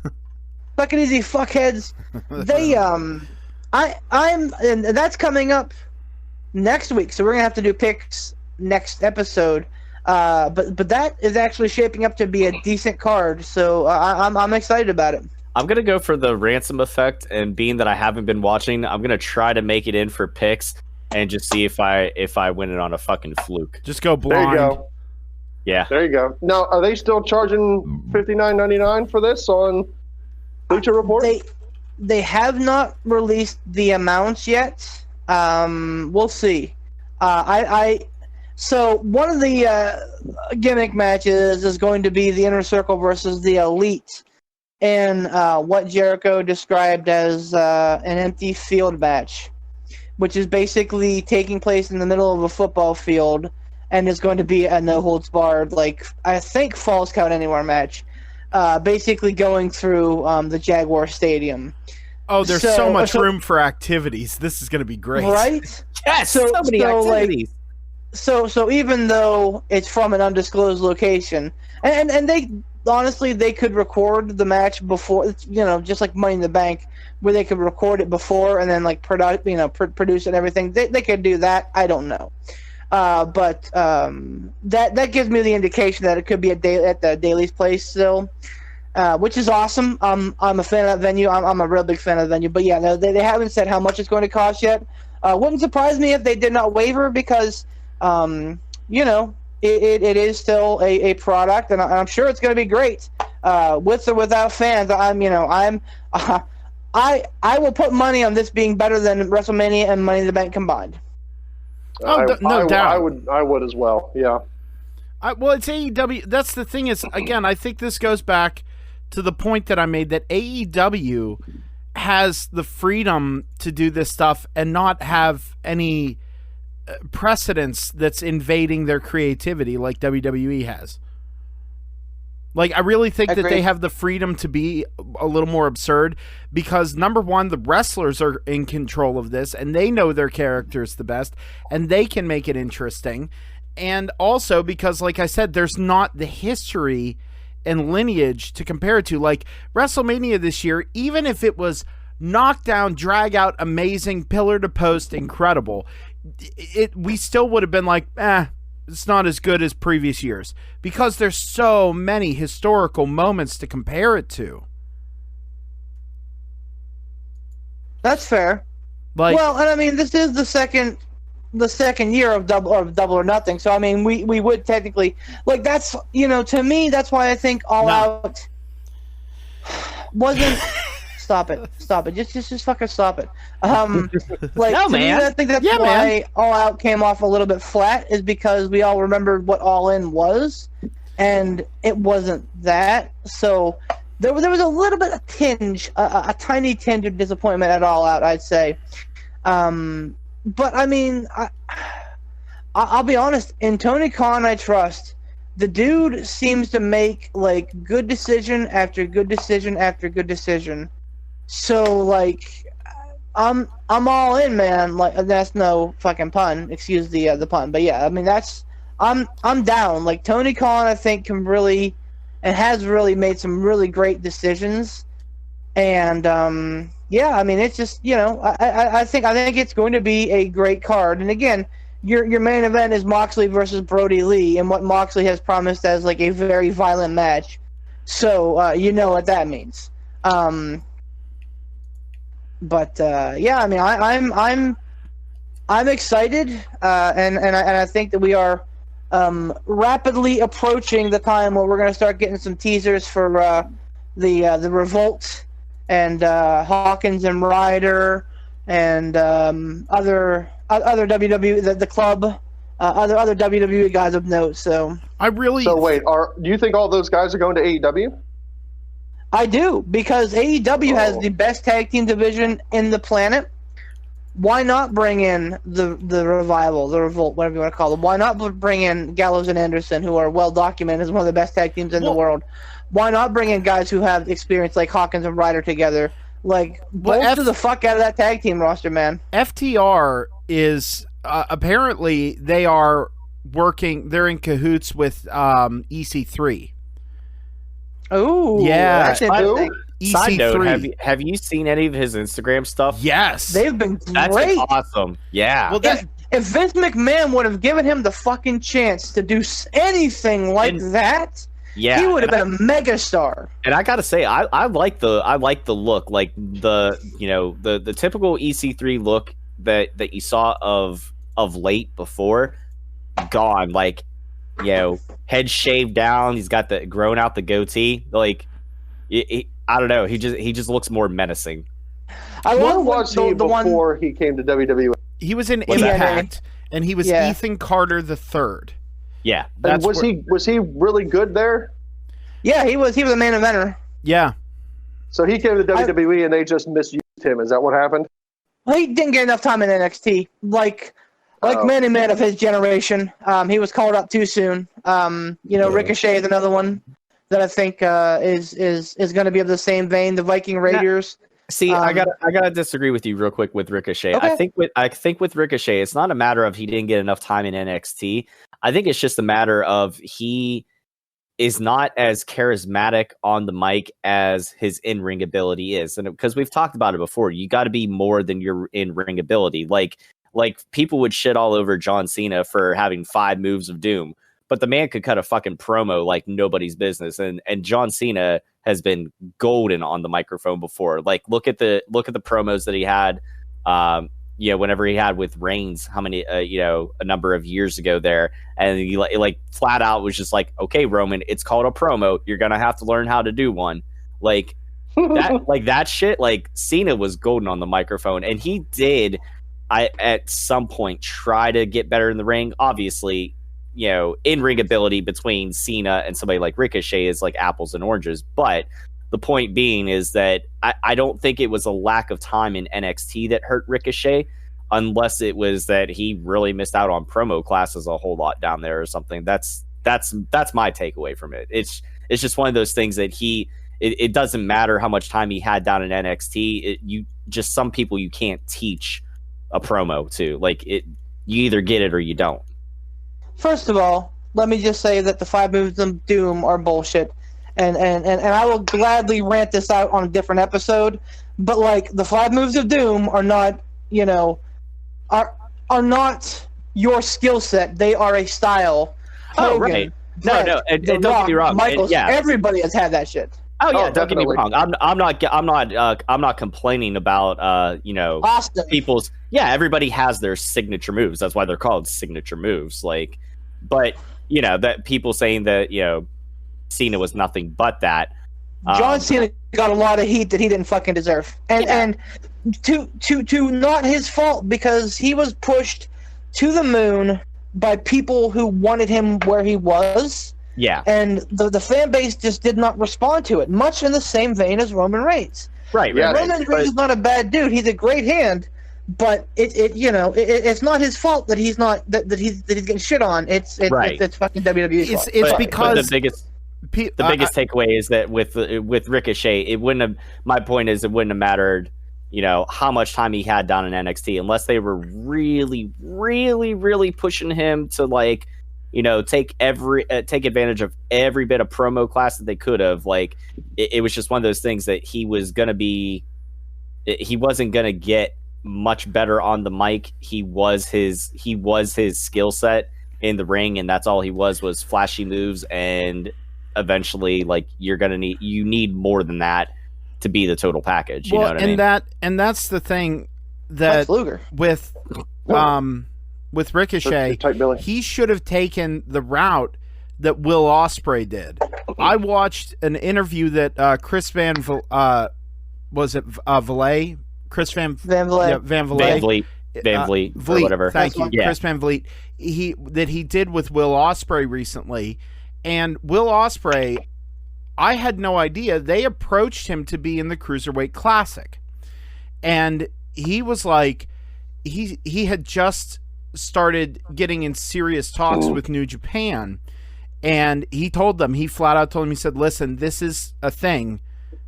Speaker 5: Suck it easy, fuckheads. They and that's coming up next week, so we're gonna have to do picks next episode. But that is actually shaping up to be a decent card, so I'm excited about it.
Speaker 4: I'm gonna go for the ransom effect, and being that I haven't been watching, I'm gonna try to make it in for picks and just see if I win it on a fucking fluke.
Speaker 1: Just go blind.
Speaker 3: There you go.
Speaker 4: Yeah.
Speaker 3: There you go. Now, are they still charging $59.99 for this on Bleacher Report?
Speaker 5: They have not released the amounts yet. We'll see. So one of the gimmick matches is going to be the Inner Circle versus the Elite, in what Jericho described as an empty field match, which is basically taking place in the middle of a football field, and is going to be a no-holds-barred, like, I think Falls Count Anywhere match, basically going through the Jaguar Stadium.
Speaker 1: Oh, there's so much room for activities. This is going to be great.
Speaker 5: Right?
Speaker 4: Yes, so many activities.
Speaker 5: So even though it's from an undisclosed location, and they honestly, they could record the match before, just like Money in the Bank, where they could record it before and then like produce it and everything. They could do that. I don't know. But that gives me the indication that it could be at the Daly's place still, which is awesome. I'm a fan of that venue. I'm a real big fan of the venue. But yeah, no, they haven't said how much it's going to cost yet. Wouldn't surprise me if they did not waver, because it is still a product, and I'm sure it's going to be great with or without fans. I will put money on this being better than WrestleMania and Money in the Bank combined.
Speaker 1: No doubt.
Speaker 3: I would as well. Yeah.
Speaker 1: Well, it's AEW. That's the thing is, again, I think this goes back to the point that I made, that AEW has the freedom to do this stuff and not have any precedence that's invading their creativity like WWE has. Like, I really think that they have the freedom to be a little more absurd, because, number one, the wrestlers are in control of this, and they know their characters the best, and they can make it interesting. And also because, like I said, there's not the history and lineage to compare it to. Like, WrestleMania this year, even if it was knockdown, drag out, amazing, pillar to post, incredible, we still would have been like, it's not as good as previous years, because there's so many historical moments to compare it to.
Speaker 5: That's fair. Well, and I mean, this is the second year of double or nothing. So I mean, we would technically, like, that's, to me, that's why I think All Out wasn't. Stop it! Just fucking stop it. Like,
Speaker 4: no,
Speaker 5: to
Speaker 4: man.
Speaker 5: me, I think that's why All Out came off a little bit flat, is because we all remembered what All In was, and it wasn't that. So there was a little bit of tinge, a tiny tinge of disappointment at All Out, I'd say. But I mean, I'll be honest. In Tony Khan, I trust. the dude seems to make like good decision after good decision after good decision. So like, I'm all in, man. Like that's no fucking pun. Excuse the pun, but yeah, I mean I'm down. Like Tony Khan, I think can really and has really made some really great decisions, and yeah, I mean it's just I think it's going to be a great card. And again, your main event is Moxley versus Brody Lee, and what Moxley has promised as like a very violent match. So you know what that means. But yeah, I mean I'm excited, and I think that we are rapidly approaching the time where we're going to start getting some teasers for the Revolt and Hawkins and Ryder and other WWE the club, other WWE guys of note. So
Speaker 3: wait, do you think all those guys are going to AEW?
Speaker 5: I do, because AEW has the best tag team division in the planet. Why not bring in the Revival, the Revolt, whatever you want to call them? Why not bring in Gallows and Anderson, who are well documented as one of the best tag teams in the world? Why not bring in guys who have experience like Hawkins and Ryder together? Like, bolster the fuck out of that tag team roster, man.
Speaker 1: FTR is apparently they are working. They're in cahoots with EC3.
Speaker 5: Oh,
Speaker 1: yeah.
Speaker 5: That's interesting.
Speaker 4: Side note, have you seen any of his Instagram stuff?
Speaker 1: Yes.
Speaker 5: They've been great.
Speaker 4: That's awesome. Yeah.
Speaker 1: Well,
Speaker 5: if Vince McMahon would have given him the fucking chance to do anything like that,
Speaker 4: yeah,
Speaker 5: he would have been a megastar.
Speaker 4: And I gotta say, I like the look, like the typical EC3 look that you saw of late before, gone. Like, head shaved down. He's got grown out the goatee. Like, I don't know. He just looks more menacing.
Speaker 3: Where was he before he came to WWE?
Speaker 1: He was in Impact, and he was Ethan Carter III.
Speaker 4: Yeah,
Speaker 3: and was he really good there?
Speaker 5: Yeah, he was a main eventer.
Speaker 1: Yeah.
Speaker 3: So he came to WWE and they just misused him. Is that what happened?
Speaker 5: Well, he didn't get enough time in NXT. Like many men of his generation, he was called up too soon. Ricochet is another one that I think is going to be of the same vein. The Viking Raiders.
Speaker 4: See, I gotta disagree with you real quick with Ricochet.
Speaker 5: Okay.
Speaker 4: I think with Ricochet, it's not a matter of he didn't get enough time in NXT. I think it's just a matter of he is not as charismatic on the mic as his in-ring ability is. And because we've talked about it before, you got to be more than your in-ring ability. Like people would shit all over John Cena for having 5 moves of doom, but the man could cut a fucking promo like nobody's business. And John Cena has been golden on the microphone before. Like, look at the promos that he had, whenever he had with Reigns, how many, a number of years ago there. And he like flat out was just like, okay, Roman, it's called a promo. You're going to have to learn how to do one. Like that shit, like Cena was golden on the microphone, and he did, at some point try to get better in the ring. Obviously, in-ring ability between Cena and somebody like Ricochet is like apples and oranges. But the point being is that I don't think it was a lack of time in NXT that hurt Ricochet, unless it was that he really missed out on promo classes a whole lot down there or something. That's my takeaway from it. It's just one of those things that it doesn't matter how much time he had down in NXT. Some people you can't teach a promo to. Like, you either get it or you don't.
Speaker 5: First of all, let me just say that the 5 moves of doom are bullshit. And I will gladly rant this out on a different episode. But like, the 5 moves of doom are not, are not your skill set. They are a style.
Speaker 4: Oh, right. No, and don't get me wrong.
Speaker 5: Michaels, everybody has had that shit.
Speaker 4: Oh yeah, don't get me wrong. I'm not complaining about
Speaker 5: Austin.
Speaker 4: people's. Yeah, everybody has their signature moves. That's why they're called signature moves. Like, but that people saying that Cena was nothing but that.
Speaker 5: John Cena got a lot of heat that he didn't fucking deserve, and to not his fault, because he was pushed to the moon by people who wanted him where he was.
Speaker 4: Yeah. And
Speaker 5: the fan base just did not respond to it, much in the same vein as Roman Reigns.
Speaker 4: Right.
Speaker 5: Roman Reigns is not a bad dude. He's a great hand, But it's not his fault that he's not that he's getting shit on. It's fucking WWE's fault.
Speaker 1: It's
Speaker 4: But
Speaker 1: because
Speaker 4: the biggest takeaway is that with Ricochet, it wouldn't have. My point is, it wouldn't have mattered, how much time he had down in NXT, unless they were really, really, really pushing him to take advantage of every bit of promo class that they could have. It was just one of those things that he wasn't gonna get much better on the mic. He was his skill set in the ring, and that's all he was flashy moves. And eventually, you need more than that to be the total package. You know what I mean?
Speaker 1: That's the thing that with Ricochet, he should have taken the route that Will Ospreay did. I watched an interview that Chris Van Vliet? Chris Van Vliet.
Speaker 4: Yeah, Van Vliet, or whatever.
Speaker 1: Thank you,
Speaker 4: Yeah.
Speaker 1: Chris Van Vliet. He did with Will Ospreay recently, and Will Ospreay, I had no idea they approached him to be in the Cruiserweight Classic, and he was like, he had just started getting in serious talks with New Japan, and he flat out told them, he said, "Listen, this is a thing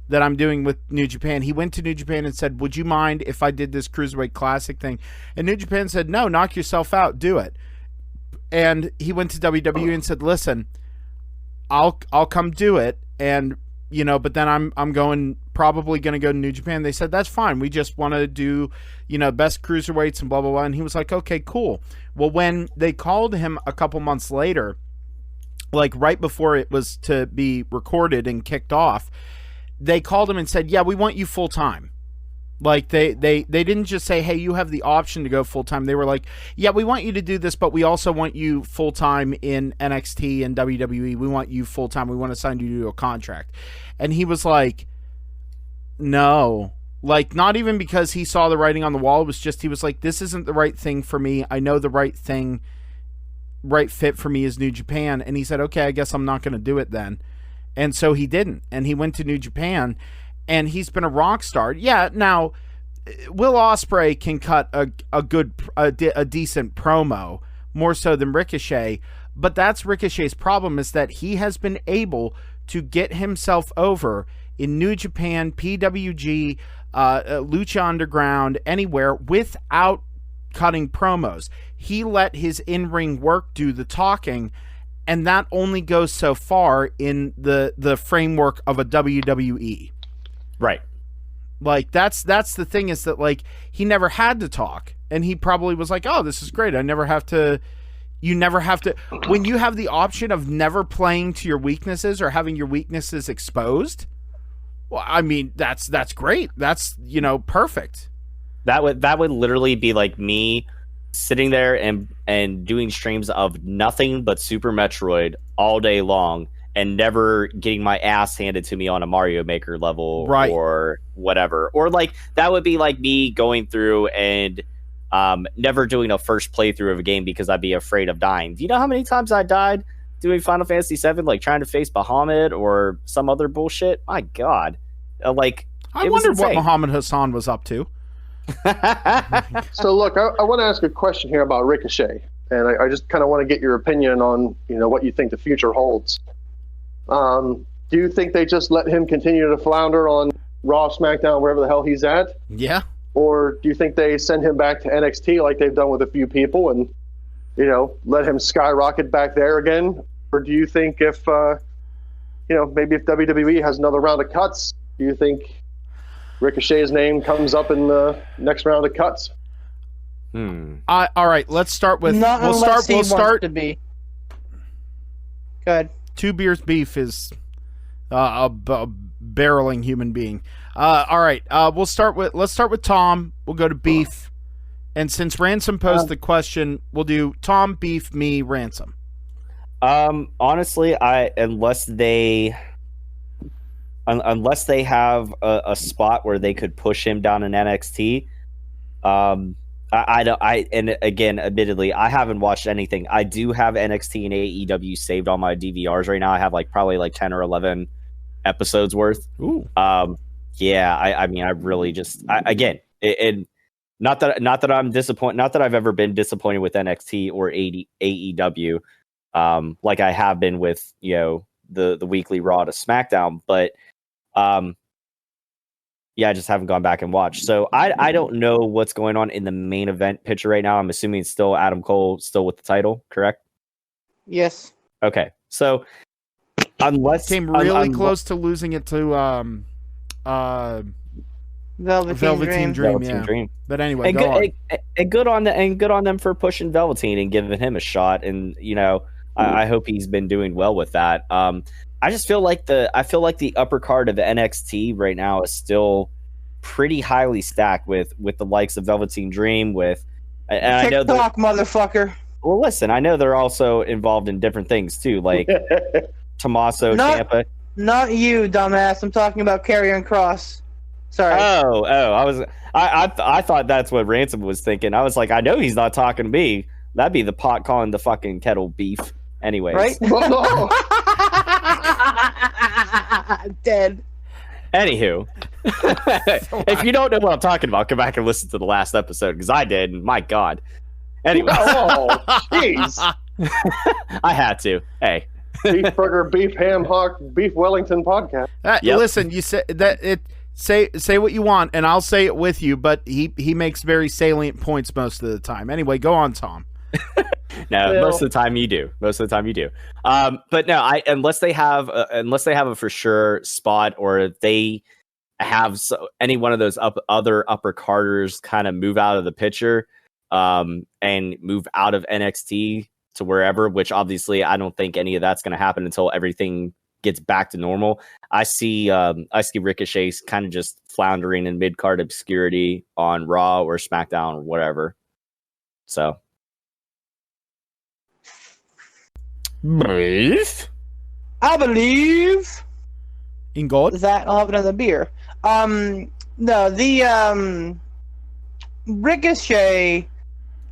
Speaker 1: that I'm doing with New Japan." He went to New Japan and said, "Would you mind if I did this Cruiserweight Classic thing?" And New Japan said, "No, knock yourself out, do it." And he went to WWE and said, "Listen, I'll come do it, and but then I'm probably going to go to New Japan." They said, "That's fine. We just want to do best cruiserweights and blah blah blah." And he was like, "Okay, cool." Well, when they called him a couple months later, right before it was to be recorded and kicked off, they called him and said, "Yeah, we want you full time." They didn't just say, "Hey, you have the option to go full time." They were like, "Yeah, we want you to do this, but we also want you full time in NXT and WWE. We want you full time. We want to sign you to a contract." And he was like, "No." Not even because he saw the writing on the wall. It was just, he was like, "This isn't the right thing for me. I know the right fit for me is New Japan." And he said, "Okay, I guess I'm not going to do it then." And so he didn't. And he went to New Japan, and he's been a rock star. Yeah, now, Will Ospreay can cut a decent promo, more so than Ricochet, but that's Ricochet's problem, is that he has been able to get himself over in New Japan, PWG, Lucha Underground, anywhere, without cutting promos. He let his in-ring work do the talking, and that only goes so far in the framework of a WWE.
Speaker 4: Right.
Speaker 1: That's the thing, is that he never had to talk, and he probably was like, "Oh, this is great. You never have to, when you have the option of never playing to your weaknesses or having your weaknesses exposed." Well, I mean, that's great. That's, perfect.
Speaker 4: That would literally be like me sitting there and doing streams of nothing but Super Metroid all day long, and never getting my ass handed to me on a Mario Maker level,
Speaker 1: right,
Speaker 4: or whatever. Or that would be like me going through and never doing a first playthrough of a game because I'd be afraid of dying. Do you know how many times I died doing Final Fantasy VII, trying to face Bahamut or some other bullshit? My God.
Speaker 1: I wondered what Muhammad Hassan was up to.
Speaker 3: So look, I want to ask a question here about Ricochet, and I just kind of want to get your opinion on what you think the future holds. Do you think they just let him continue to flounder on Raw, SmackDown, wherever the hell he's at?
Speaker 1: Yeah.
Speaker 3: Or do you think they send him back to NXT like they've done with a few people, and let him skyrocket back there again? Or do you think if maybe if WWE has another round of cuts, do you think Ricochet's name comes up in the next round of cuts?
Speaker 1: All right, let's start with.
Speaker 5: We'll start to be. Good.
Speaker 1: Two Beers Beef is a barreling human being. All right, let's start with Tom. We'll go to Beef, and since Ransom posed the question, we'll do Tom, Beef, me, Ransom.
Speaker 4: Honestly, unless they have a spot where they could push him down in NXT, and again, admittedly, I haven't watched anything. I do have NXT and AEW saved on my DVRs right now. I have probably 10 or 11 episodes worth.
Speaker 1: Ooh.
Speaker 4: Yeah, I mean, I really just, again, and Not that I'm disappointed. Not that I've ever been disappointed with NXT or AEW, like I have been with the weekly Raw to SmackDown. But yeah, I just haven't gone back and watched. So I don't know what's going on in the main event picture right now. I'm assuming it's still Adam Cole, still with the title, correct?
Speaker 5: Yes.
Speaker 4: Okay, so unless
Speaker 1: Came really close to losing it to
Speaker 5: Velveteen Dream.
Speaker 1: Yeah.
Speaker 4: Dream.
Speaker 1: But anyway,
Speaker 4: And
Speaker 1: go on.
Speaker 4: good on them for pushing Velveteen and giving him a shot. And I hope he's been doing well with that. I just feel like the upper card of NXT right now is still pretty highly stacked with the likes of Velveteen Dream. I know
Speaker 5: TikTok, motherfucker.
Speaker 4: Well, listen, I know they're also involved in different things too, like Tommaso Ciampa.
Speaker 5: Not you, dumbass. I'm talking about Karrion Kross. Sorry.
Speaker 4: Oh, I thought that's what Ransom was thinking. I was like, I know he's not talking to me. That'd be the pot calling the fucking kettle beef. Anyways.
Speaker 5: Right?
Speaker 3: Oh,
Speaker 5: Dead.
Speaker 4: Anywho, if you don't know what I'm talking about, come back and listen to the last episode because I did. And my God. Anyway,
Speaker 3: oh, jeez.
Speaker 4: I had to. Hey,
Speaker 3: Beef burger, beef ham hock, beef Wellington podcast.
Speaker 4: Yep.
Speaker 1: Listen, you say that it. Say what you want, and I'll say it with you. But he makes very salient points most of the time. Anyway, go on, Tom.
Speaker 4: No,
Speaker 3: Well,
Speaker 4: most of the time you do. But no, unless they have a for sure spot, or if they have any one of those other upper carders kind of move out of the picture, and move out of NXT to wherever. Which obviously I don't think any of that's going to happen until everything gets back to normal. I see Ricochet kind of just floundering in mid card obscurity on Raw or SmackDown or whatever. So.
Speaker 5: I believe
Speaker 1: In gold.
Speaker 5: that I'll have another beer. No, the Ricochet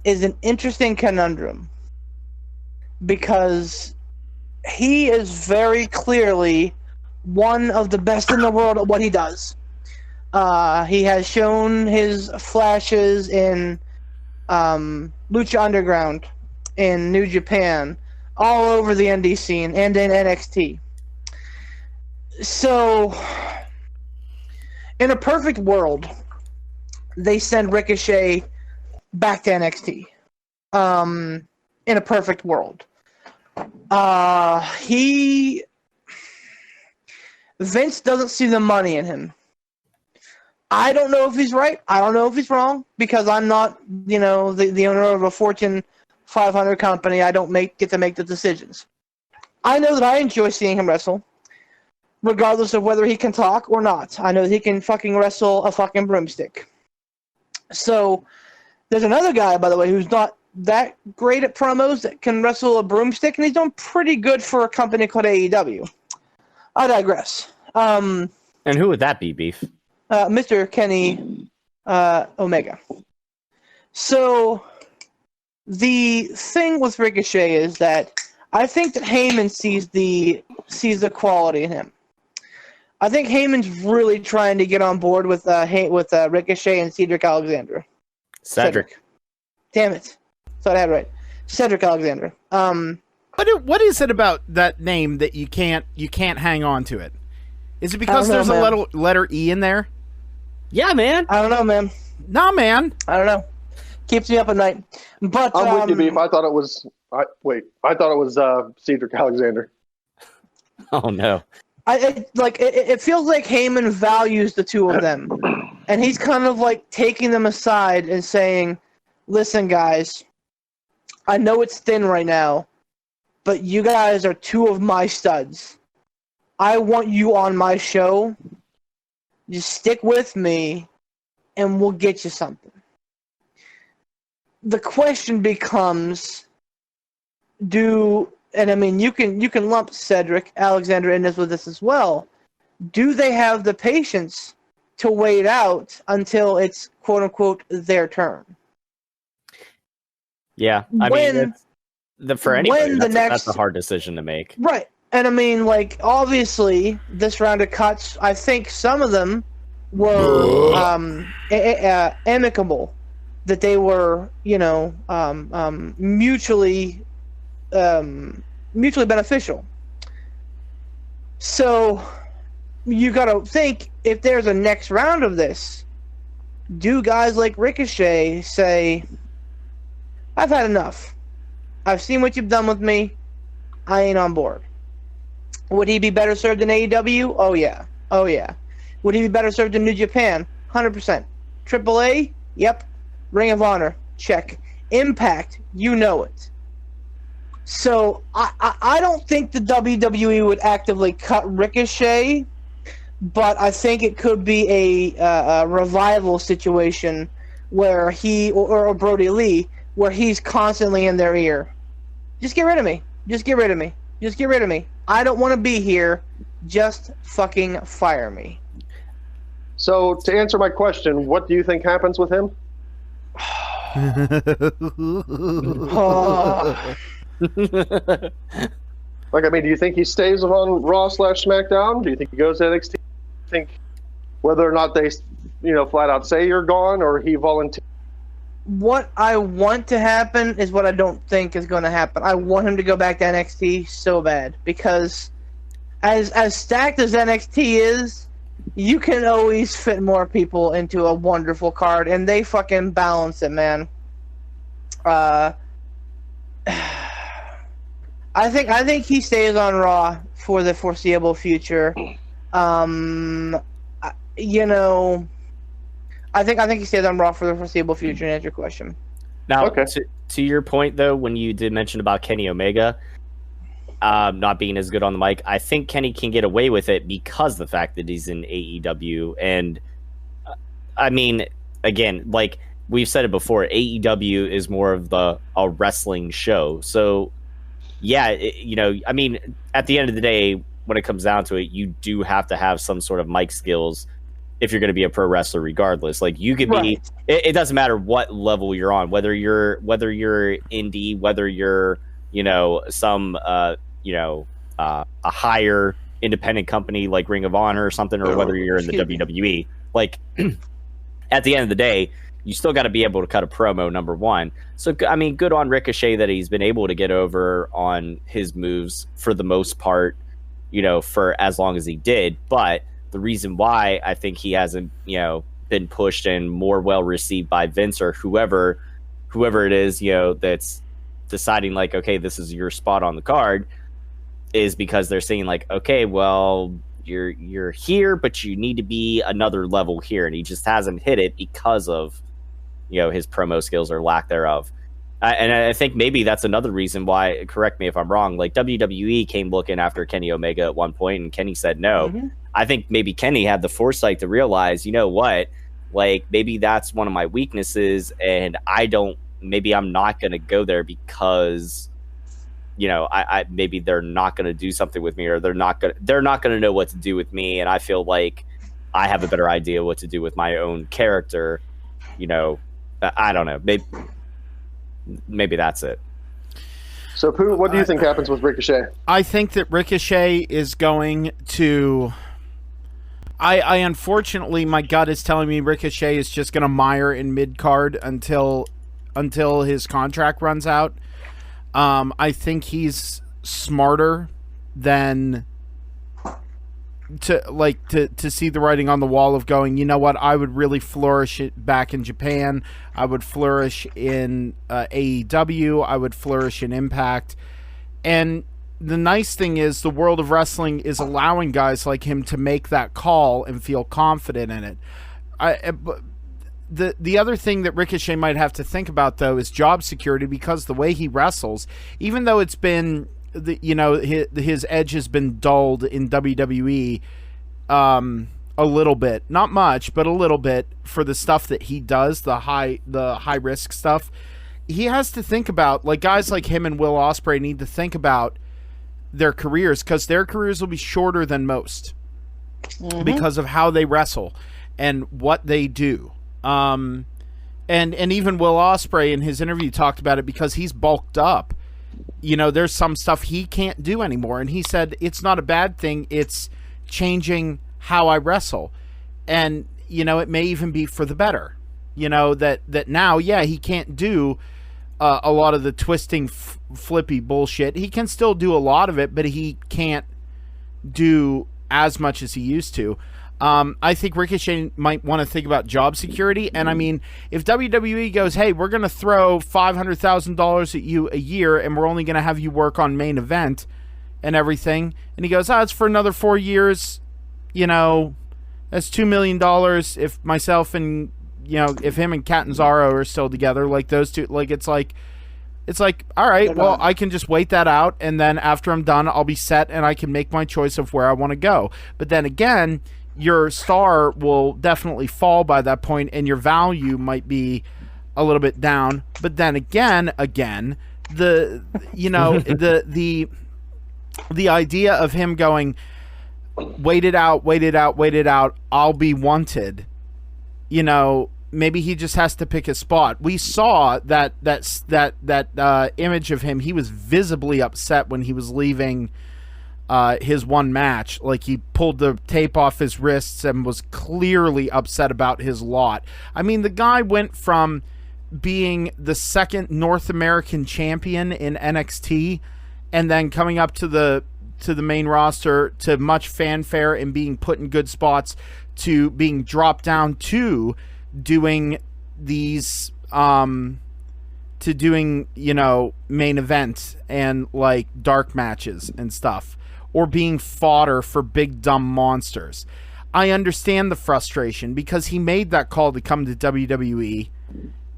Speaker 5: is an interesting conundrum because he is very clearly one of the best in the world at what he does. He has shown his flashes in Lucha Underground, in New Japan, all over the indie scene, and in NXT. So, in a perfect world, they send Ricochet back to NXT. In a perfect world. Vince doesn't see the money in him. I don't know if he's right. I don't know if he's wrong because I'm not, the owner of a Fortune 500 company. I don't get to make the decisions. I know that I enjoy seeing him wrestle, regardless of whether he can talk or not. I know that he can fucking wrestle a fucking broomstick. So, there's another guy, by the way, who's not that great at promos that can wrestle a broomstick, and he's doing pretty good for a company called AEW. I digress.
Speaker 4: And who would that be, Beef?
Speaker 5: Mr. Kenny Omega. So, the thing with Ricochet is that I think that Heyman sees the quality in him. I think Heyman's really trying to get on board with Ricochet and Cedric Alexander.
Speaker 4: Cedric.
Speaker 5: Damn it. Thought I had it right. Cedric Alexander.
Speaker 1: What is it about that name that you can't hang on to it? Is it because there's a letter E in there?
Speaker 4: Yeah, man.
Speaker 5: I don't know, man.
Speaker 1: Nah, man.
Speaker 5: I don't know. Keeps me up at night. But
Speaker 3: I'm with you, Beef. I thought it was. I thought it was Cedric Alexander.
Speaker 4: Oh no.
Speaker 5: It feels like Heyman values the two of them, and he's kind of like taking them aside and saying, "Listen, guys, I know it's thin right now, but you guys are two of my studs. I want you on my show. Just stick with me, and we'll get you something." The question becomes, and I mean, you can lump Cedric Alexander in with this as well. Do they have the patience to wait out until it's quote unquote their turn?
Speaker 4: Yeah, I mean, for anybody, that's a hard decision to make.
Speaker 5: Right, and I mean, like, obviously, this round of cuts, I think some of them were amicable that they were, mutually beneficial. So you got to think, if there's a next round of this, do guys like Ricochet say, I've had enough. I've seen what you've done with me. I ain't on board. Would he be better served in AEW? Oh, yeah. Oh, yeah. Would he be better served in New Japan? 100%. AAA? Yep. Ring of Honor? Check. Impact? You know it. So, I don't think the WWE would actively cut Ricochet, but I think it could be a revival situation where he, or Brody Lee, where he's constantly in their ear. Just get rid of me. Just get rid of me. Just get rid of me. I don't want to be here. Just fucking fire me.
Speaker 3: So, to answer my question, what do you think happens with him? Like, I mean, do you think he stays on Raw/SmackDown? Do you think he goes to NXT? Do you think whether or not they, flat out say you're gone, or he volunteers?
Speaker 5: What I want to happen is what I don't think is going to happen. I want him to go back to NXT so bad, because as stacked as NXT is, you can always fit more people into a wonderful card, and they fucking balance it, man. I think he stays on Raw for the foreseeable future. I think he stays on Raw for the foreseeable future, to answer your question.
Speaker 4: Now,
Speaker 3: Okay.
Speaker 4: to your point, though, when you did mention about Kenny Omega not being as good on the mic, I think Kenny can get away with it because of the fact that he's in AEW. And, I mean, again, like we've said it before, AEW is more of a wrestling show. So, yeah, I mean, at the end of the day, when it comes down to it, you do have to have some sort of mic skills if you're going to be a pro wrestler, regardless. Like, you could be, it doesn't matter what level you're on, whether you're indie, whether you're, some, a higher independent company like Ring of Honor or something, or whether you're in the WWE. Like, at the end of the day, you still got to be able to cut a promo, number one. So, I mean, good on Ricochet that he's been able to get over on his moves for the most part, for as long as he did. But the reason why I think he hasn't, been pushed and more well received by Vince or whoever it is, that's deciding like, okay, this is your spot on the card, is because they're saying like, okay, well, you're here, but you need to be another level here, and he just hasn't hit it because of, his promo skills or lack thereof. And I think maybe that's another reason why, correct me if I'm wrong, like WWE came looking after Kenny Omega at one point, and Kenny said no. Mm-hmm. I think maybe Kenny had the foresight to realize, you know what, like maybe that's one of my weaknesses, and maybe I'm not going to go there because, I maybe they're not going to do something with me, or they're not going to know what to do with me, and I feel like I have a better idea what to do with my own character. I don't know. Maybe that's it.
Speaker 3: So, Pooh, what do you think happens with Ricochet?
Speaker 1: I think that Ricochet is going to... I unfortunately, my gut is telling me Ricochet is just going to mire in mid-card until his contract runs out. I think he's smarter than to see the writing on the wall of going, you know what, I would really flourish it back in Japan. I would flourish in AEW. I would flourish in Impact. And the nice thing is the world of wrestling is allowing guys like him to make that call and feel confident in it. The other thing that Ricochet might have to think about, though, is job security, because the way he wrestles, even though it's been, his edge has been dulled in WWE a little bit, not much, but a little bit, for the stuff that he does, the high risk stuff. He has to think about, like, guys like him and Will Ospreay need to think about their careers, because their careers will be shorter than most because of how they wrestle and what they do. And even Will Ospreay in his interview talked about it, because he's bulked up. There's some stuff he can't do anymore, and he said it's not a bad thing. It's changing how I wrestle, and it may even be for the better. You know, that now, yeah, he can't do a lot of the twisting, flippy bullshit. He can still do a lot of it, but he can't do as much as he used to. I think Ricochet might want to think about job security. And I mean, if WWE goes, hey, we're going to throw $500,000 at you a year and we're only going to have you work on main event and everything. And he goes, it's for another 4 years. You know, that's $2 million if myself and, you know, if him and Catanzaro are still together, like those two, like, it's like, all right, well, I can just wait that out. And then after I'm done, I'll be set and I can make my choice of where I want to go. But then again, your star will definitely fall by that point and your value might be a little bit down. But then again, the you know, the idea of him going, wait it out, I'll be wanted, you know, maybe he just has to pick a spot. We saw that image of him. He was visibly upset when he was leaving his one match. Like, he pulled the tape off his wrists and was clearly upset about his lot. I mean, the guy went from being the second North American champion in NXT and then coming up to the main roster to much fanfare and being put in good spots to being dropped down to doing these to doing, you know, main events and like dark matches and stuff, or being fodder for big dumb monsters. I understand the frustration because he made that call to come to WWE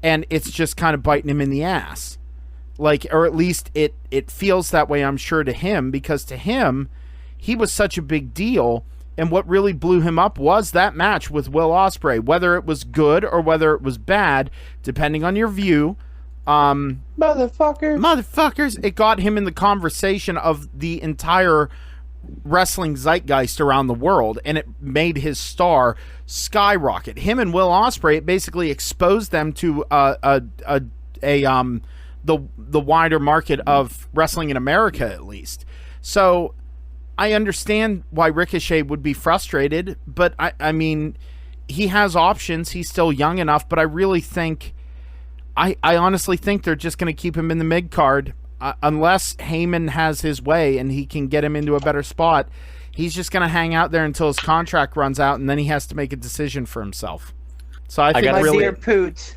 Speaker 1: and it's just kind of biting him in the ass. Like, or at least it feels that way, I'm sure, to him, because to him, he was such a big deal. And what really blew him up was that match with Will Ospreay. Whether it was good or whether it was bad, depending on your view. Motherfuckers. It got him in the conversation of the entire wrestling zeitgeist around the world. And it made his star skyrocket. Him and Will Ospreay, it basically exposed them to the wider market of wrestling in America, at least. So I understand why Ricochet would be frustrated, but I mean, he has options. He's still young enough, but I really think, I honestly think they're just going to keep him in the mid card unless Heyman has his way and he can get him into a better spot. He's just going to hang out there until his contract runs out, and then he has to make a decision for himself. So I think
Speaker 5: my
Speaker 1: really,
Speaker 5: dear Poot,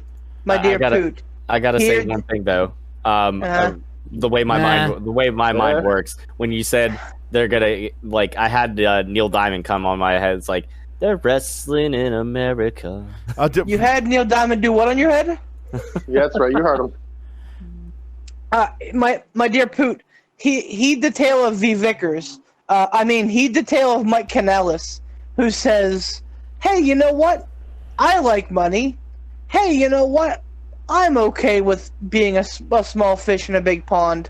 Speaker 4: I gotta say one thing though. The way my mind works. When you said they're gonna, like, I had Neil Diamond come on my head. It's like, they're wrestling in America.
Speaker 5: You had Neil Diamond do what on your head?
Speaker 3: Yeah, that's right. You heard him.
Speaker 5: My dear Poot, he the tale of V. Vickers. He the tale of Mike Kanellis, who says, hey, you know what? I like money. Hey, you know what? I'm okay with being a small fish in a big pond.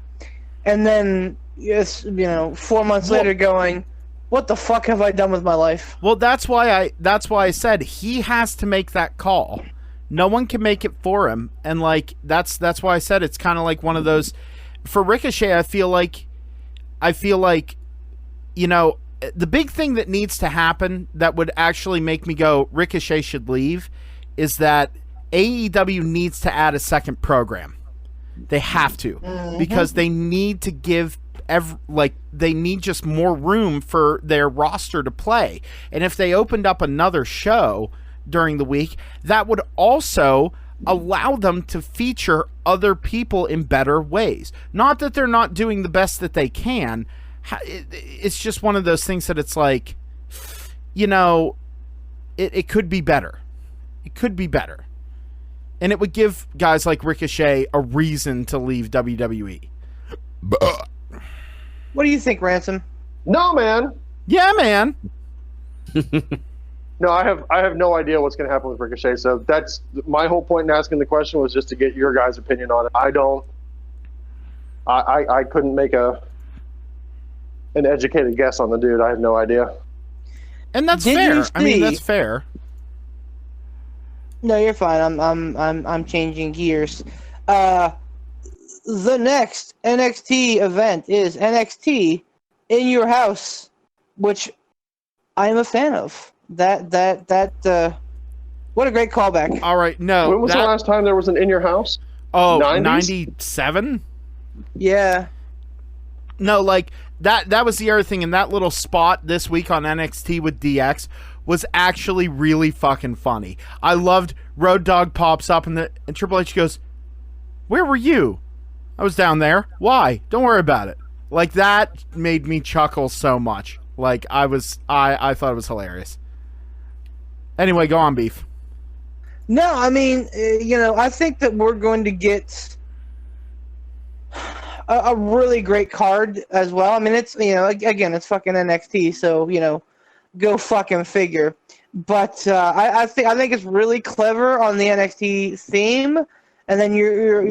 Speaker 5: And then, 4 months later going, what the fuck have I done with my life?
Speaker 1: Well, that's why I said he has to make that call. No one can make it for him. And like, that's why I said it's kind of like one of those, for Ricochet, I feel like, you know, the big thing that needs to happen that would actually make me go, Ricochet should leave, is that AEW needs to add a second program. They have to, because they need to give they need just more room for their roster to play. And if they opened up another show during the week, that would also allow them to feature other people in better ways. Not that they're not doing the best that they can. It's just one of those things that it's like, you know, it could be better. It could be better. And it would give guys like Ricochet a reason to leave WWE.
Speaker 5: What do you think, Ransom?
Speaker 3: No, man.
Speaker 1: Yeah, man.
Speaker 3: No, I have no idea what's going to happen with Ricochet. So that's my whole point in asking the question, was just to get your guys' opinion on it. I couldn't make an educated guess on the dude. I have no idea.
Speaker 1: And that's fair. I mean, that's fair.
Speaker 5: No, you're fine. I'm changing gears. The next NXT event is NXT in Your House, which I am a fan of. That What a great callback.
Speaker 1: All right, no.
Speaker 3: When was the last time there was an In Your House?
Speaker 1: Oh,
Speaker 3: 90s?
Speaker 1: 97?
Speaker 5: Yeah.
Speaker 1: No, like that was the other thing. In that little spot this week on NXT with DX was actually really fucking funny. I loved Road Dogg pops up and Triple H goes, "Where were you?" "I was down there." "Why?" "Don't worry about it." Like, that made me chuckle so much. Like, I thought it was hilarious. Anyway, go on, Beef.
Speaker 5: No, I mean, I think that we're going to get a really great card as well. I mean, it's, again, it's fucking NXT, so, go fucking figure. But I think it's really clever on the NXT theme, and then your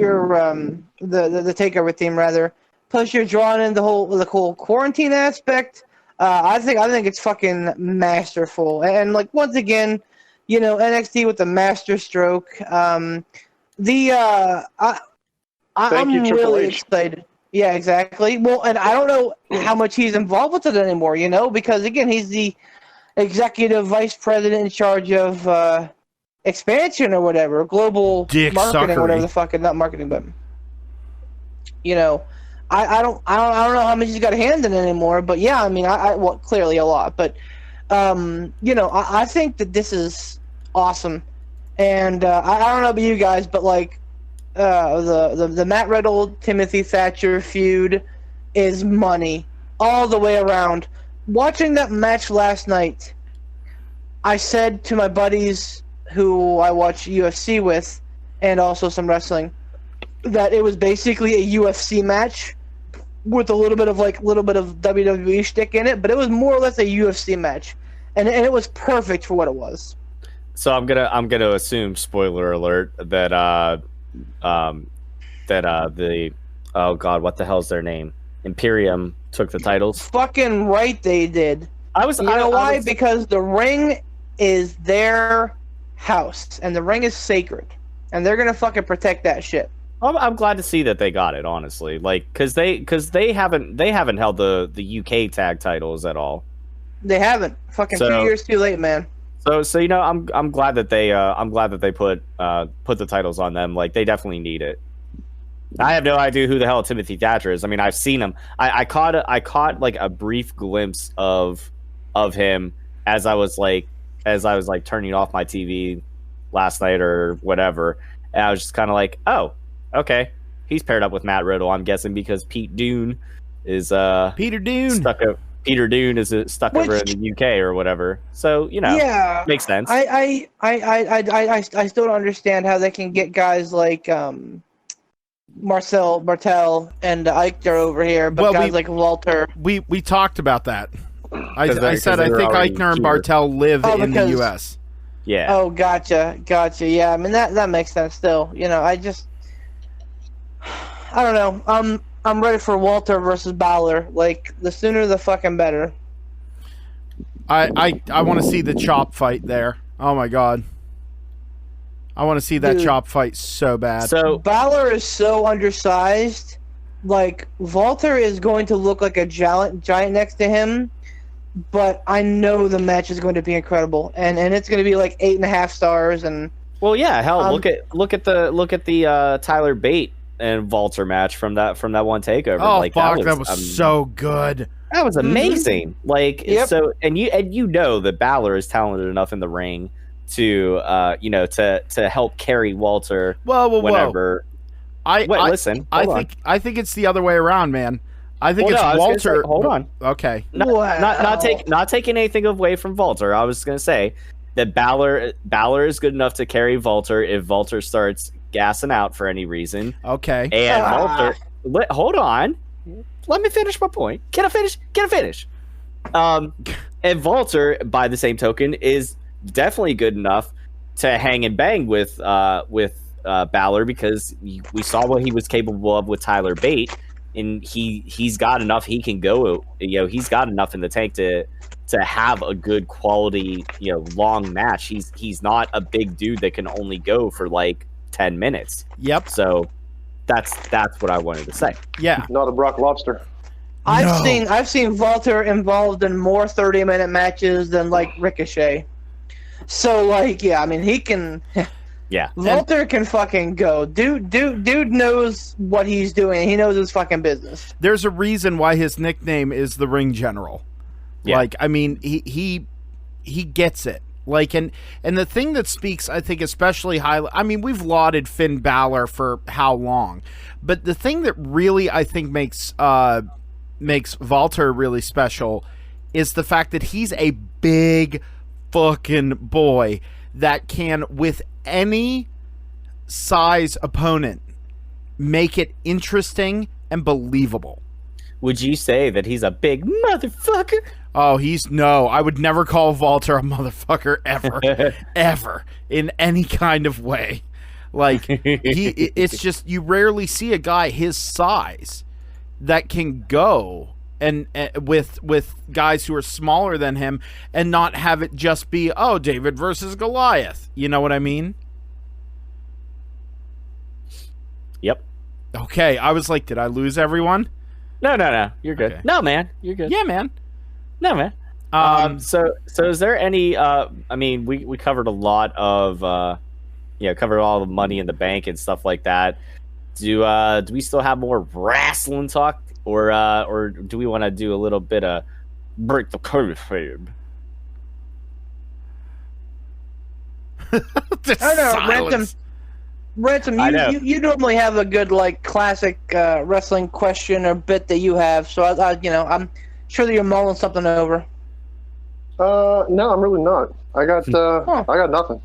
Speaker 5: the takeover theme rather. Plus, you're drawing in the whole quarantine aspect. I think it's fucking masterful. And like, once again, NXT with the master stroke. I'm really excited. Yeah, exactly. Well, and I don't know how much he's involved with it anymore, because again, he's the executive vice president in charge of expansion or whatever, global
Speaker 1: Dick
Speaker 5: marketing,
Speaker 1: suckery.
Speaker 5: whatever the fuck, not marketing, but I don't know how much he's got a hand in it anymore, but yeah, I mean, well, clearly a lot, but I think that this is awesome, and I don't know about you guys, but like the Matt Riddle Timothy Thatcher feud is money all the way around. Watching that match last night, I said to my buddies who I watch UFC with, and also some wrestling, that it was basically a UFC match with a little bit of WWE shtick in it, but it was more or less a UFC match, and it was perfect for what it was.
Speaker 4: So I'm gonna assume, spoiler alert, that the oh god, what the hell's their name? Imperium took the titles.
Speaker 5: Fucking right, they did. You know why? Because the ring is their house, and the ring is sacred, and they're gonna fucking protect that shit.
Speaker 4: I'm glad to see that they got it, honestly. Like, because they haven't held the UK tag titles at all.
Speaker 5: They haven't. Fucking 2 years too late, man.
Speaker 4: So I'm glad that they put the titles on them. Like, they definitely need it. I have no idea who the hell Timothy Thatcher is. I mean, I've seen him. I caught like a brief glimpse of him as I was turning off my TV last night or whatever, and I was just kind of like, oh, okay, he's paired up with Matt Riddle, I'm guessing, because Peter Dune is stuck over in the UK or whatever. So
Speaker 5: yeah,
Speaker 4: makes sense.
Speaker 5: I still don't understand how they can get guys like Marcel Bartel and Eichner over here, but guys like Walter.
Speaker 1: We talked about that. I said I think Eichner and Bartel live in the US.
Speaker 4: Yeah.
Speaker 5: Oh, gotcha. Yeah, I mean that makes sense. Still, I don't know. I'm ready for Walter versus Balor. Like, the sooner the fucking better.
Speaker 1: I want to see the chop fight there. Oh my god. I want to see that chop fight so bad.
Speaker 4: So
Speaker 5: Balor is so undersized. Like, Walter is going to look like a giant next to him, but I know the match is going to be incredible, and it's going to be like 8.5 stars. And
Speaker 4: well, yeah, hell, look at the Tyler Bate and Walter match from that one takeover.
Speaker 1: Oh,
Speaker 4: like,
Speaker 1: fuck, that was so good.
Speaker 4: That was amazing.
Speaker 5: Mm-hmm.
Speaker 4: Like,
Speaker 5: yep.
Speaker 4: So, and you know that Balor is talented enough in the ring to to help carry Walter. Whenever. Listen.
Speaker 1: I think it's the other way around, man. I think it's Walter.
Speaker 4: Hold on.
Speaker 1: Okay.
Speaker 4: Not taking anything away from Walter. I was going to say that Balor is good enough to carry Walter if Walter starts gassing out for any reason.
Speaker 1: Okay.
Speaker 4: And Walter, hold on. Let me finish my point. Can I finish? And Walter, by the same token, is definitely good enough to hang and bang with Balor, because we saw what he was capable of with Tyler Bate, and he's got enough. He can go. He's got enough in the tank to have a good quality, long match. He's not a big dude that can only go for like 10 minutes.
Speaker 1: Yep.
Speaker 4: So that's what I wanted to say.
Speaker 1: Yeah.
Speaker 3: Not a Brock Lobster.
Speaker 5: I've seen Walter involved in more 30-minute matches than like Ricochet. So like, yeah, I mean, he can.
Speaker 4: Yeah.
Speaker 5: Walter can fucking go. Dude knows what he's doing. He knows his fucking business.
Speaker 1: There's a reason why his nickname is the Ring General.
Speaker 4: Yeah.
Speaker 1: Like, I mean, he gets it. Like, and the thing that speaks, I think, especially highly, I mean, we've lauded Finn Balor for how long, but the thing that really, I think, makes Walter really special is the fact that he's a big fucking boy that can, with any size opponent, make it interesting and believable.
Speaker 4: Would you say that he's a big motherfucker?
Speaker 1: Oh, no, I would never call Walter a motherfucker ever, ever, in any kind of way. Like, it's just, you rarely see a guy his size that can go and with guys who are smaller than him and not have it just be, oh, David versus Goliath. You know what I mean?
Speaker 4: Yep.
Speaker 1: Okay, I was like, did I lose everyone?
Speaker 4: No. You're good.
Speaker 1: Okay.
Speaker 4: No, man. You're good.
Speaker 1: Yeah, man.
Speaker 4: No, man. So is there any? I mean, we covered a lot of, covered all the money in the bank and stuff like that. Do we still have more wrestling talk, or do we want to do a little bit of break the kayfabe?
Speaker 5: I don't know, Ransom. You normally have a good like classic wrestling question or bit that you have, so I'm sure that you're mulling something over.
Speaker 3: No, I'm really not. I got nothing.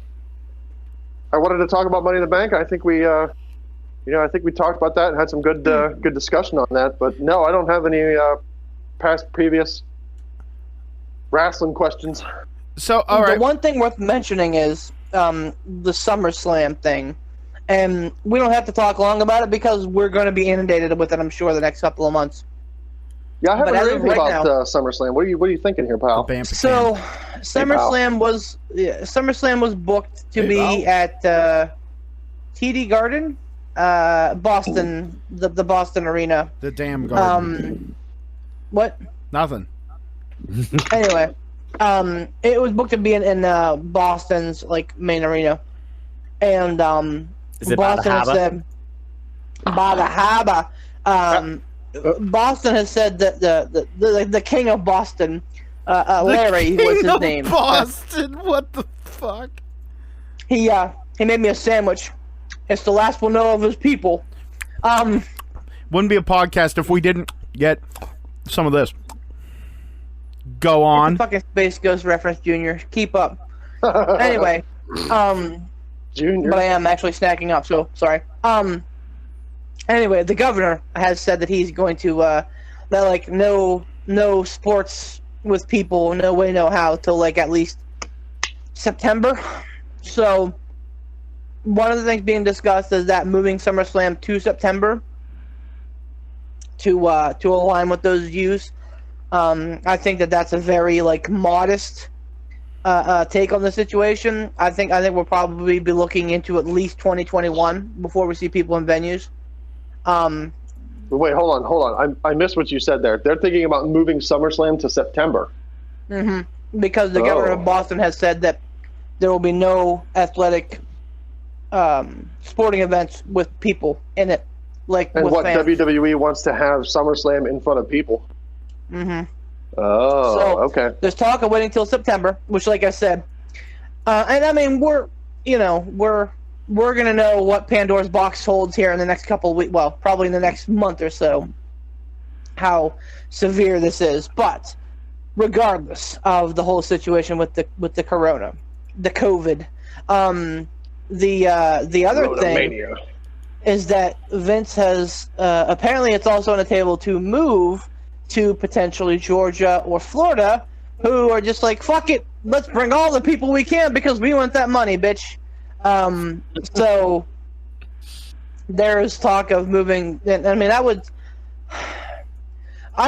Speaker 3: I wanted to talk about Money in the Bank. I think we talked about that and had some good discussion on that. But no, I don't have any previous wrestling questions.
Speaker 1: So, all right.
Speaker 5: The one thing worth mentioning is the SummerSlam thing. And we don't have to talk long about it because we're going to be inundated with it, I'm sure, the next couple of months.
Speaker 3: Yeah, I haven't heard anything about SummerSlam. What are you thinking here, pal?
Speaker 1: So,
Speaker 5: SummerSlam was booked to be at TD Garden, Boston, the Boston Arena.
Speaker 1: The damn Garden.
Speaker 5: What?
Speaker 1: Nothing.
Speaker 5: Anyway, it was booked to be in Boston's like main arena, and
Speaker 4: Is it
Speaker 5: Boston
Speaker 4: by the
Speaker 5: has said by the harbor. Boston has said that the king of Boston, Larry was his name.
Speaker 1: Boston, what the fuck?
Speaker 5: He made me a sandwich. It's the last we'll know of his people.
Speaker 1: Wouldn't be a podcast if we didn't get some of this. Go on.
Speaker 5: Fucking Space Ghost reference, Junior. Keep up. Anyway,
Speaker 3: Junior.
Speaker 5: but I am actually snacking up, so sorry. Anyway, the governor has said that he's going to that like no sports with people, no way, no how till like at least September. So one of the things being discussed is that moving SummerSlam to September to align with those views. I think that's a very like modest take on the situation. I think we'll probably be looking into at least 2021 before we see people in venues.
Speaker 3: Wait, hold on. I missed what you said there. They're thinking about moving SummerSlam to September.
Speaker 5: Mm-hmm. Because the governor of Boston has said that there will be no athletic sporting events with people in it.
Speaker 3: And
Speaker 5: with
Speaker 3: what
Speaker 5: fans.
Speaker 3: WWE wants to have SummerSlam in front of people.
Speaker 5: Mm-hmm.
Speaker 3: Oh,
Speaker 5: So,
Speaker 3: okay.
Speaker 5: There's talk of waiting till September, which, like I said, and I mean we're gonna know what Pandora's box holds here in the next couple of weeks. Well, probably in the next month or so, how severe this is. But regardless of the whole situation with the corona, the COVID, the other thing is that Vince has apparently it's also on the table to move to potentially Georgia or Florida, who are just like, fuck it, let's bring all the people we can because we want that money, bitch. So there's talk of moving. I mean, I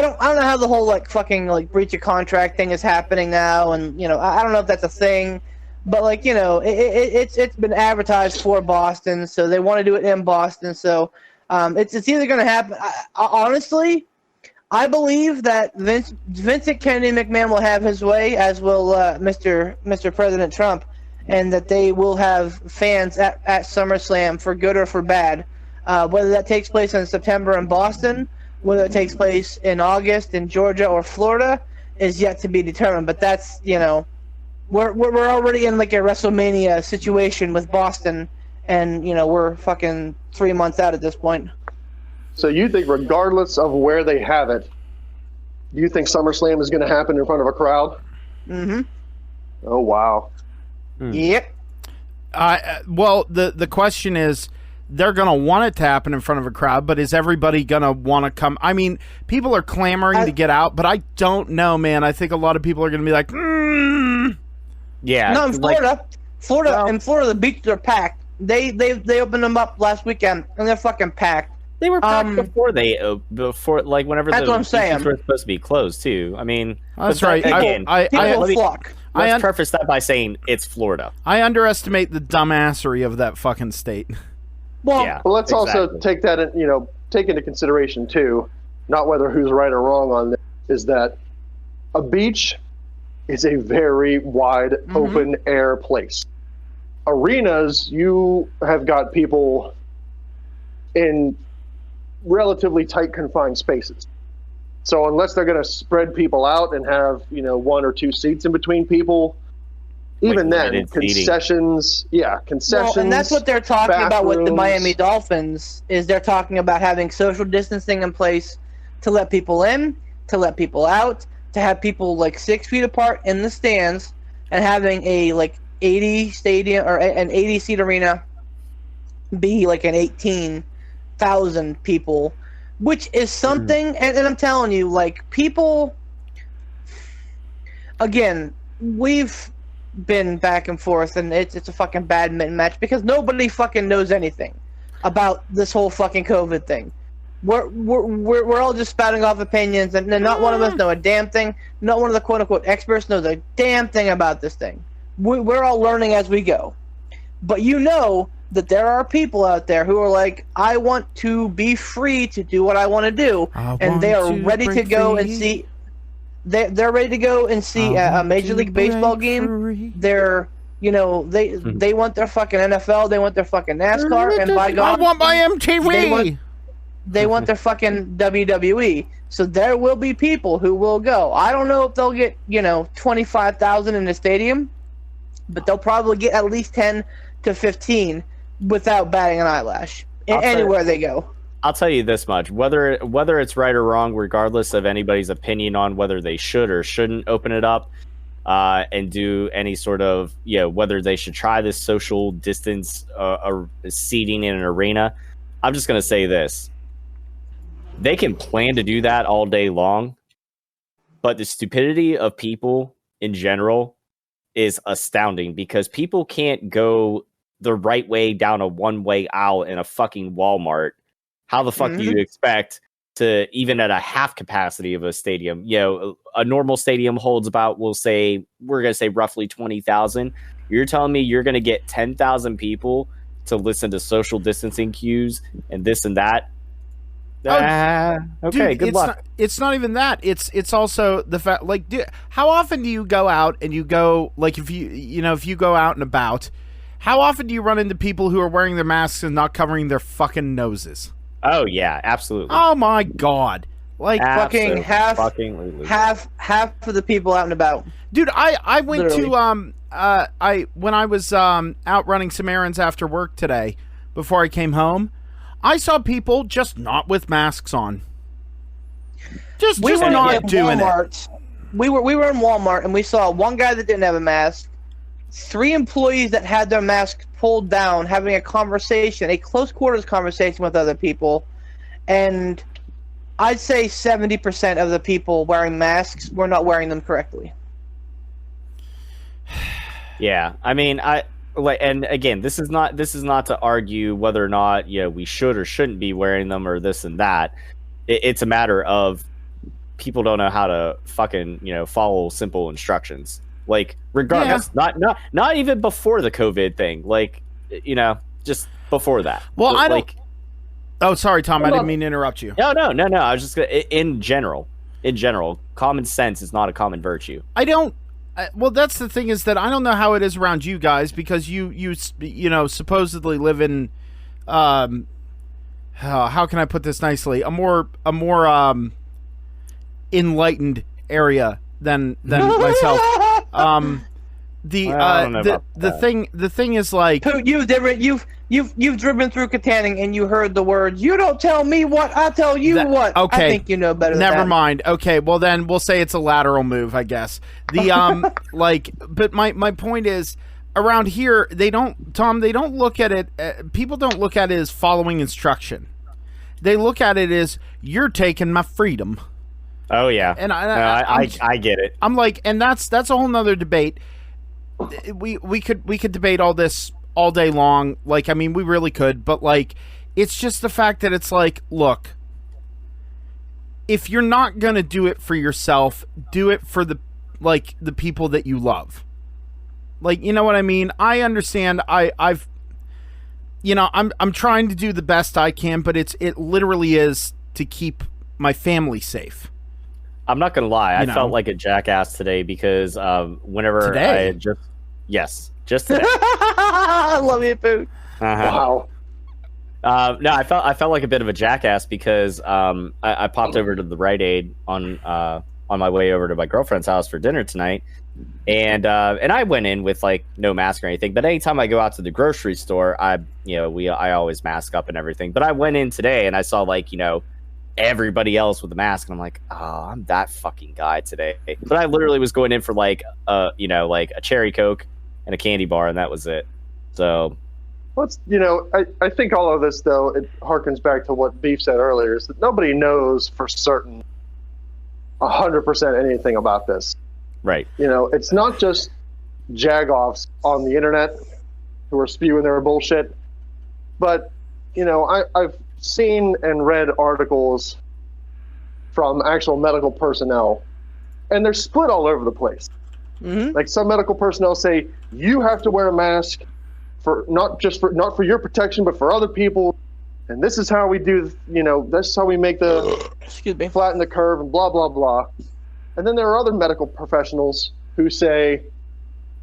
Speaker 5: don't know how the whole like fucking like breach of contract thing is happening now, and I don't know if that's a thing, but like it's been advertised for Boston, so they want to do it in Boston, so it's either going to happen. Honestly, I believe that Vincent Kennedy McMahon will have his way, as will Mr. President Trump. and that they will have fans at SummerSlam for good or for bad. Whether that takes place in September in Boston, whether it takes place in August in Georgia or Florida, is yet to be determined. But that's, we're already in like a WrestleMania situation with Boston, and we're fucking 3 months out at this point.
Speaker 3: So you think regardless of where they have it, you think SummerSlam is going to happen in front of a crowd?
Speaker 5: Mm-hmm.
Speaker 3: Oh, wow.
Speaker 5: Yep.
Speaker 1: Well, the question is, they're going to want it to happen in front of a crowd, but is everybody going to want to come? I mean, people are clamoring to get out, but I don't know, man. I think a lot of people are going to be like,
Speaker 4: Yeah.
Speaker 5: No, in Florida, the beaches are packed. They opened them up last weekend, and they're fucking packed.
Speaker 4: They were packed before like whenever
Speaker 5: that's
Speaker 4: the
Speaker 5: what I'm saying.
Speaker 4: beaches were supposed to be closed too. I mean,
Speaker 1: that's right.
Speaker 4: Again,
Speaker 5: People will flock.
Speaker 4: Let's preface that by saying it's Florida.
Speaker 1: I underestimate the dumbassery of that fucking state.
Speaker 5: Well,
Speaker 4: Yeah,
Speaker 3: Well, let's
Speaker 4: exactly.
Speaker 3: also take that, take into consideration too, not whether who's right or wrong on this, is that a beach is a very wide, open air place. Arenas, you have got people in relatively tight, confined spaces. So unless they're going to spread people out and have, 1 or 2 seats in between people, even
Speaker 4: Like
Speaker 3: then,
Speaker 4: limited seating.
Speaker 3: concessions.
Speaker 5: Well, and that's what they're talking about with the
Speaker 3: bathrooms.
Speaker 5: Miami Dolphins, is they're talking about having social distancing in place to let people in, to let people out, to have people like 6 feet apart in the stands, and having a like 80 stadium or an 80 seat arena be like an 18,000 people, which is something. And I'm telling you, like, people, again, we've been back and forth, and it's a fucking badminton match because nobody fucking knows anything about this whole fucking COVID thing. We're all just spouting off opinions, and not one of us know a damn thing. Not one of the quote unquote experts knows a damn thing about this thing. We're all learning as we go. But that there are people out there who are like, I want to be free to do what I want to do, and they are ready to go and see. They're ready to go and see a Major League Baseball game. They're, they want their fucking NFL. They want their fucking NASCAR. And by God,
Speaker 1: I want my MTV.
Speaker 5: They want their fucking WWE. So there will be people who will go. I don't know if they'll get, 25,000 in the stadium, but they'll probably get at least 10 to 15 without batting an eyelash anywhere they go.
Speaker 4: I'll tell you this much: whether it's right or wrong, regardless of anybody's opinion on whether they should or shouldn't open it up and do any sort of whether they should try this social distance seating in an arena, I'm just going to say this: they can plan to do that all day long, but the stupidity of people in general is astounding because people can't go the right way down a one-way aisle in a fucking Walmart. How the fuck do you expect to, even at a half capacity of a stadium, a normal stadium holds about, we're going to say roughly 20,000. You're telling me you're going to get 10,000 people to listen to social distancing cues and this and that? Okay,
Speaker 1: Dude,
Speaker 4: good luck.
Speaker 1: It's not even that. It's also the fact, like, how often do you go out and you go, like, if you go out and about, how often do you run into people who are wearing their masks and not covering their fucking noses?
Speaker 4: Oh yeah, absolutely.
Speaker 1: Oh my God! Like
Speaker 5: fucking half of the people out and about.
Speaker 1: Dude, I went
Speaker 5: Literally.
Speaker 1: to when I was out running some errands after work today, before I came home, I saw people just not with masks on. Just not doing it.
Speaker 5: We were in Walmart and we saw one guy that didn't have a mask, 3 employees that had their masks pulled down, having a conversation, a close quarters conversation with other people, and I'd say 70% of the people wearing masks were not wearing them correctly.
Speaker 4: Yeah, I mean, and again, this is not to argue whether or not we should or shouldn't be wearing them or this and that. It's a matter of people don't know how to fucking follow simple instructions. Like, regardless, not even before the COVID thing. Like, just before that.
Speaker 1: Well,
Speaker 4: I don't.
Speaker 1: Oh, sorry, Tom. I didn't mean to interrupt you.
Speaker 4: No. I was just gonna. In general, common sense is not a common virtue.
Speaker 1: I don't well, that's the thing is that I don't know how it is around you guys because you supposedly live in, how can I put this nicely? A more enlightened area than myself. The thing is like
Speaker 5: you've driven through Katanning and you heard the words, "You don't tell me what, I tell you what."
Speaker 1: Okay,
Speaker 5: I think you know better than that.
Speaker 1: Never mind. Okay, well then we'll say it's a lateral move, I guess. The but my point is around here they don't look at it. People don't look at it as following instruction. They look at it as you're taking my freedom.
Speaker 4: Oh yeah,
Speaker 1: and
Speaker 4: I get it.
Speaker 1: I'm like, and that's a whole nother debate. We could debate all this all day long. Like, I mean, we really could, but like, it's just the fact that it's like, look, if you're not gonna do it for yourself, do it for the people that you love. Like, you know what I mean? I understand. I'm trying to do the best I can, but it literally is to keep my family safe.
Speaker 4: I'm not gonna lie, I felt like a jackass today because whenever
Speaker 1: today?
Speaker 4: I had just today.
Speaker 5: I love you, Pooh.
Speaker 3: Wow.
Speaker 4: No, I felt like a bit of a jackass because I popped over to the Rite Aid on my way over to my girlfriend's house for dinner tonight, and I went in with like no mask or anything. But anytime I go out to the grocery store, I always mask up and everything. But I went in today and I saw everybody else with a mask, and I'm like, oh, I'm that fucking guy today. But I literally was going in for like a cherry Coke and a candy bar, and that was it. So,
Speaker 3: I think all of this though, it harkens back to what Beef said earlier, is that nobody knows for certain 100% anything about this.
Speaker 4: Right.
Speaker 3: It's not just jagoffs on the internet who are spewing their bullshit, but I've seen and read articles from actual medical personnel, and they're split all over the place.
Speaker 5: Mm-hmm.
Speaker 3: Like, some medical personnel say you have to wear a mask for not for your protection, but for other people, and this is how we do. That's how we make the flatten the curve and blah blah blah. And then there are other medical professionals who say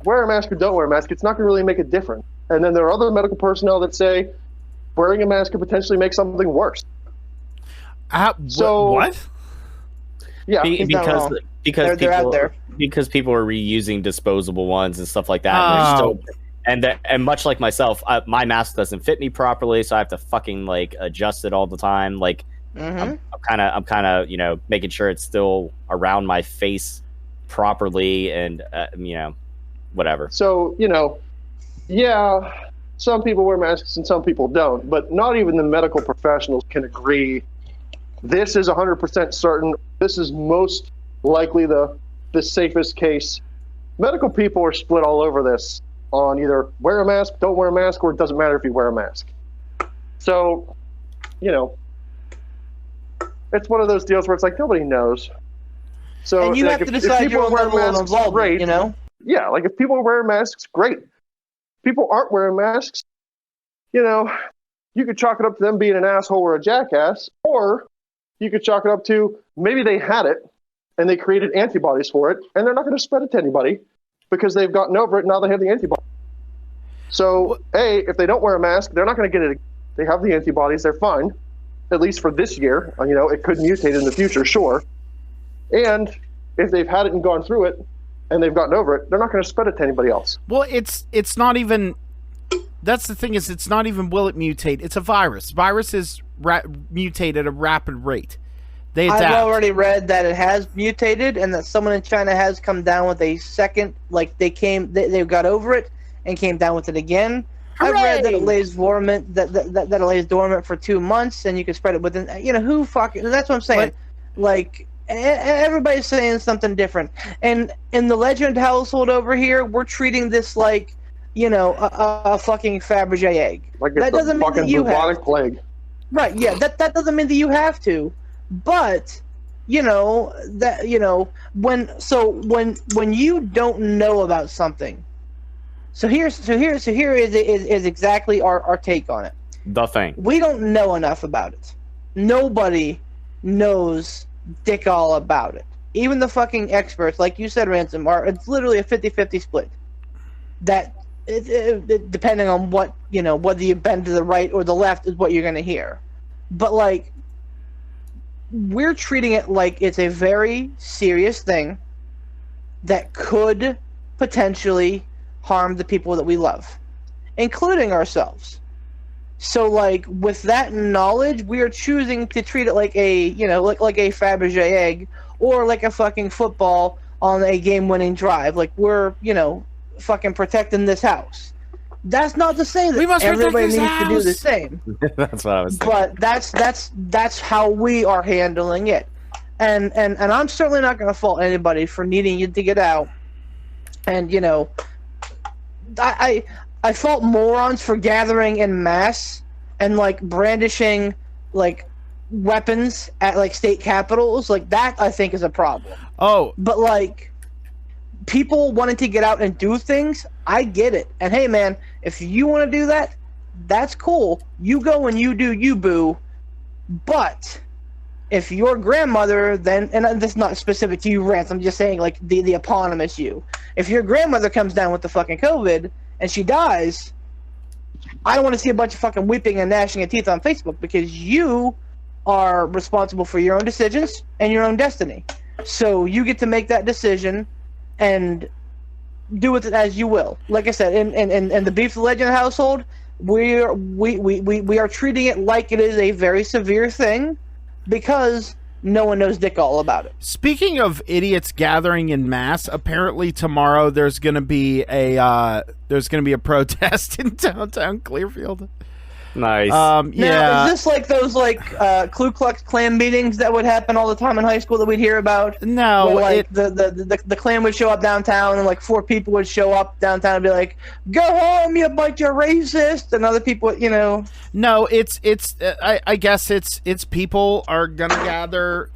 Speaker 3: wear a mask or don't wear a mask, it's not going to really make a difference. And then there are other medical personnel that say wearing a mask could potentially make something worse.
Speaker 1: So
Speaker 3: what? Yeah,
Speaker 4: because
Speaker 5: they're out there.
Speaker 4: Because people are reusing disposable ones and stuff like that. And much like myself, my mask doesn't fit me properly, so I have to fucking adjust it all the time. I'm kind of making sure it's still around my face properly, and whatever.
Speaker 3: So yeah. Some people wear masks and some people don't, but not even the medical professionals can agree this is 100% certain. This is most likely the safest case. Medical people are split all over this on either wear a mask, don't wear a mask, or it doesn't matter if you wear a mask. So, it's one of those deals where it's like nobody knows. So,
Speaker 5: and you have to decide your own level of involvement,
Speaker 3: great. Yeah, like if people wear masks, great. People aren't wearing masks, you could chalk it up to them being an asshole or a jackass, or you could chalk it up to maybe they had it and they created antibodies for it, and they're not going to spread it to anybody because they've gotten over it and now they have the antibodies. So, if they don't wear a mask, they're not going to get it. They have the antibodies, they're fine, at least for this year. It could mutate in the future, sure. And if they've had it and gone through it, and they've gotten over it, they're not going to spread it to anybody else.
Speaker 1: Well, it's not even... That's the thing is, it's not even will it mutate. It's a virus. Viruses mutate at a rapid rate. They adapt.
Speaker 5: I've already read that it has mutated and that someone in China has come down with a second... they got over it and came down with it again.
Speaker 1: Hooray!
Speaker 5: I've read that it lays dormant, that it lays dormant for 2 months, and you can spread it within... who fucking... That's what I'm saying. Everybody's saying something different, and in the Legend household over here, we're treating this like a fucking Fabergé egg.
Speaker 3: Like it's
Speaker 5: that doesn't mean that you have to.
Speaker 3: Plague.
Speaker 5: Right? Yeah, that doesn't mean that you have to, but when you don't know about something, so here is exactly our take on it.
Speaker 4: The thing,
Speaker 5: we don't know enough about it. Nobody knows dick all about it. even the fucking experts, like you said, Ransom, it's literally a 50-50 split. That depending on what, whether you bend to the right or the left is what you're going to hear. But like, we're treating it like it's a very serious thing that could potentially harm the people that we love, including ourselves. So like, with that knowledge, we are choosing to treat it like a, like a Fabergé egg, or like a fucking football on a game-winning drive. Like, we're, fucking protecting this house. That's not to say that everybody needs to do the same.
Speaker 4: That's what I was thinking.
Speaker 5: But that's how we are handling it. And I'm certainly not going to fault anybody for needing you to get out. And, I fault morons for gathering in mass and, like, brandishing, like, weapons at, like, state capitals. Like, that, I think, is a problem.
Speaker 1: Oh.
Speaker 5: But, like, people wanting to get out and do things, I get it. And, hey, man, if you want to do that, that's cool. You go and you do you, boo. But if your grandmother then, and this is not specific to you, Rance, I'm just saying, like, the eponymous you. If your grandmother comes down with the fucking COVID and she dies, I don't want to see a bunch of fucking weeping and gnashing of teeth on Facebook, because you are responsible for your own decisions and your own destiny. So you get to make that decision and do with it as you will. Like I said, in the Beef the Legend household, we are treating it like it is a very severe thing, because no one knows dick all about it.
Speaker 1: Speaking of idiots gathering in mass, apparently tomorrow there's going to be a protest in downtown Clearfield.
Speaker 4: Nice.
Speaker 5: Now,
Speaker 1: Yeah.
Speaker 5: is this like those Ku Klux Klan meetings that would happen all the time in high school that we'd hear about?
Speaker 1: No,
Speaker 5: where, like, the Klan would show up downtown, and like 4 people would show up downtown and be like, "Go home, you bunch of racists," and other people,
Speaker 1: No, I guess it's people are gonna gather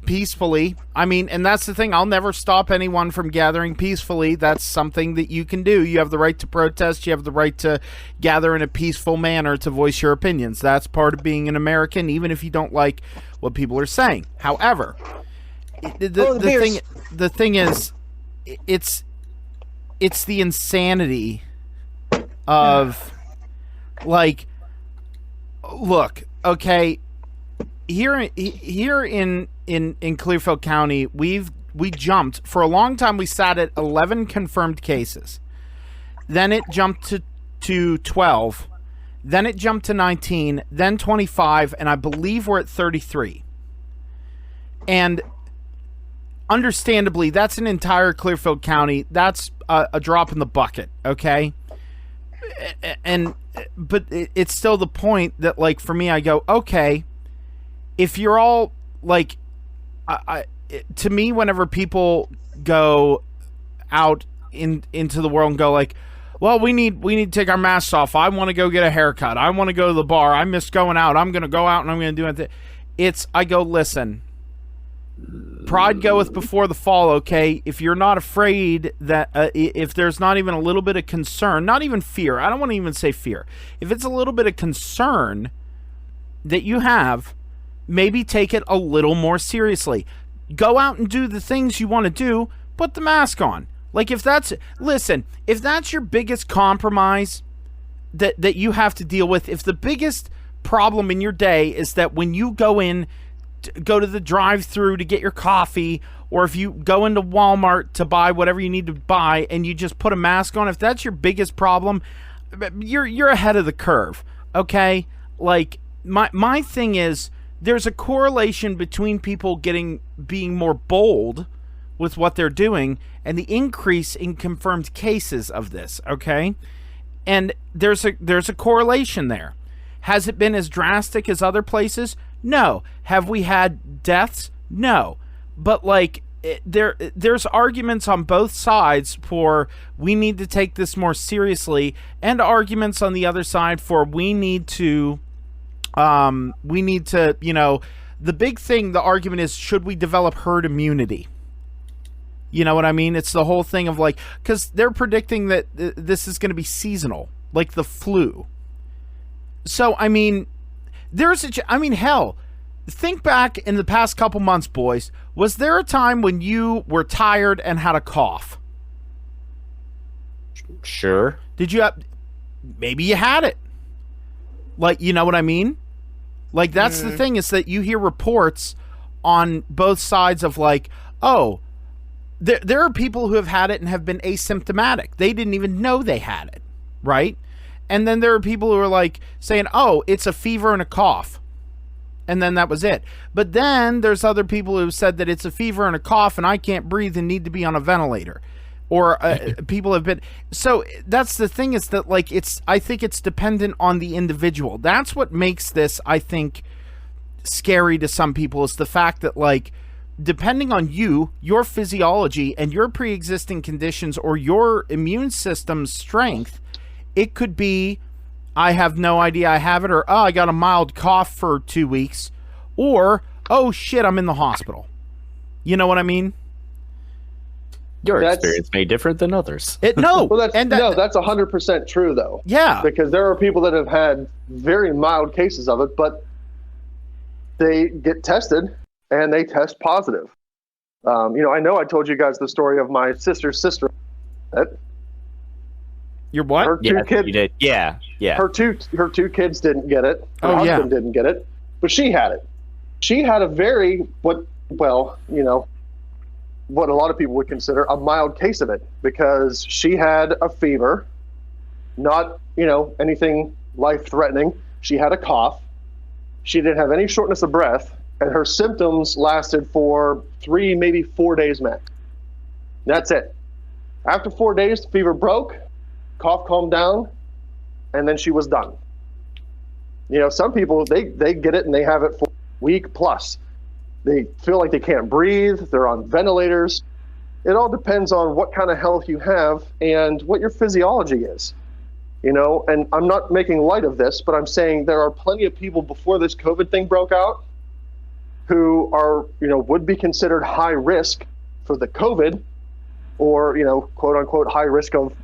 Speaker 1: peacefully. I mean, and that's the thing. I'll never stop anyone from gathering peacefully. That's something that you can do. You have the right to protest. You have the right to gather in a peaceful manner to voice your opinions. That's part of being an American, even if you don't like what people are saying. However, the thing is, it's the insanity of, like, look, okay, here in Clearfield County, we jumped for a long time. We sat at 11 confirmed cases. Then it jumped to 12. Then it jumped to 19. Then 25, and I believe we're at 33. And understandably, that's an entire Clearfield County. That's a drop in the bucket. Okay, but it's still the point that, like, for me, I go, okay, if you're all, like, to me, whenever people go out into the world and go, like, well, we need to take our masks off. I want to go get a haircut. I want to go to the bar. I miss going out. I'm going to go out and I'm going to do it. I go, listen, pride goeth before the fall, okay? If you're not afraid that, if there's not even a little bit of concern, not even fear, I don't want to even say fear. If it's a little bit of concern that you have, maybe take it a little more seriously. Go out and do the things you want to do. Put the mask on. Like, if that's your biggest compromise that you have to deal with, if the biggest problem in your day is that when you go to the drive-thru to get your coffee, or if you go into Walmart to buy whatever you need to buy and you just put a mask on, if that's your biggest problem, you're ahead of the curve, okay? Like, my thing is, there's a correlation between people being more bold with what they're doing and the increase in confirmed cases of this, okay? And there's a correlation there. Has it been as drastic as other places? No. Have we had deaths? No. But, like, there's arguments on both sides for we need to take this more seriously, and arguments on the other side for we need to, the big thing, the argument is, should we develop herd immunity? You know what I mean? It's the whole thing of, like, because they're predicting that this is going to be seasonal, like the flu. So, I mean, hell, think back in the past couple months, boys. Was there a time when you were tired and had a cough?
Speaker 4: Sure.
Speaker 1: Did you have, maybe you had it. Like, you know what I mean? Like, that's the thing, is that you hear reports on both sides of like, oh, there are people who have had it and have been asymptomatic. They didn't even know they had it, right? And then there are people who are like saying, oh, it's a fever and a cough. And then that was it. But then there's other people who said that it's a fever and a cough and I can't breathe and need to be on a ventilator. Or people have been. So that's the thing, is that like I think it's dependent on the individual. That's what makes this, I think, scary to some people, is the fact that like, depending on you, your physiology and your pre-existing conditions or your immune system's strength, it could be, I have no idea I have it, or, oh, I got a mild cough for 2 weeks, or, oh shit, I'm in the hospital. You know what I mean?
Speaker 4: Your experience may be different than others.
Speaker 1: No.
Speaker 3: Well, that's 100% true, though.
Speaker 1: Yeah.
Speaker 3: Because there are people that have had very mild cases of it, but they get tested and they test positive. I know I told you guys the story of my sister's sister.
Speaker 1: Your what?
Speaker 3: Her two kids,
Speaker 4: you did. Yeah.
Speaker 3: Her two kids didn't get it. Her husband didn't get it, but she had it. She had a what a lot of people would consider a mild case of it, because she had a fever, not, anything life-threatening. She had a cough. She didn't have any shortness of breath, and her symptoms lasted for 3, maybe 4 days max. That's it. After 4 days, the fever broke, cough calmed down, and then she was done. Some people, they get it and they have it for a week plus. They feel like they can't breathe. They're on ventilators. It all depends on what kind of health you have and what your physiology is. And I'm not making light of this, but I'm saying there are plenty of people before this COVID thing broke out who are, would be considered high risk for the COVID, or, quote unquote, high risk of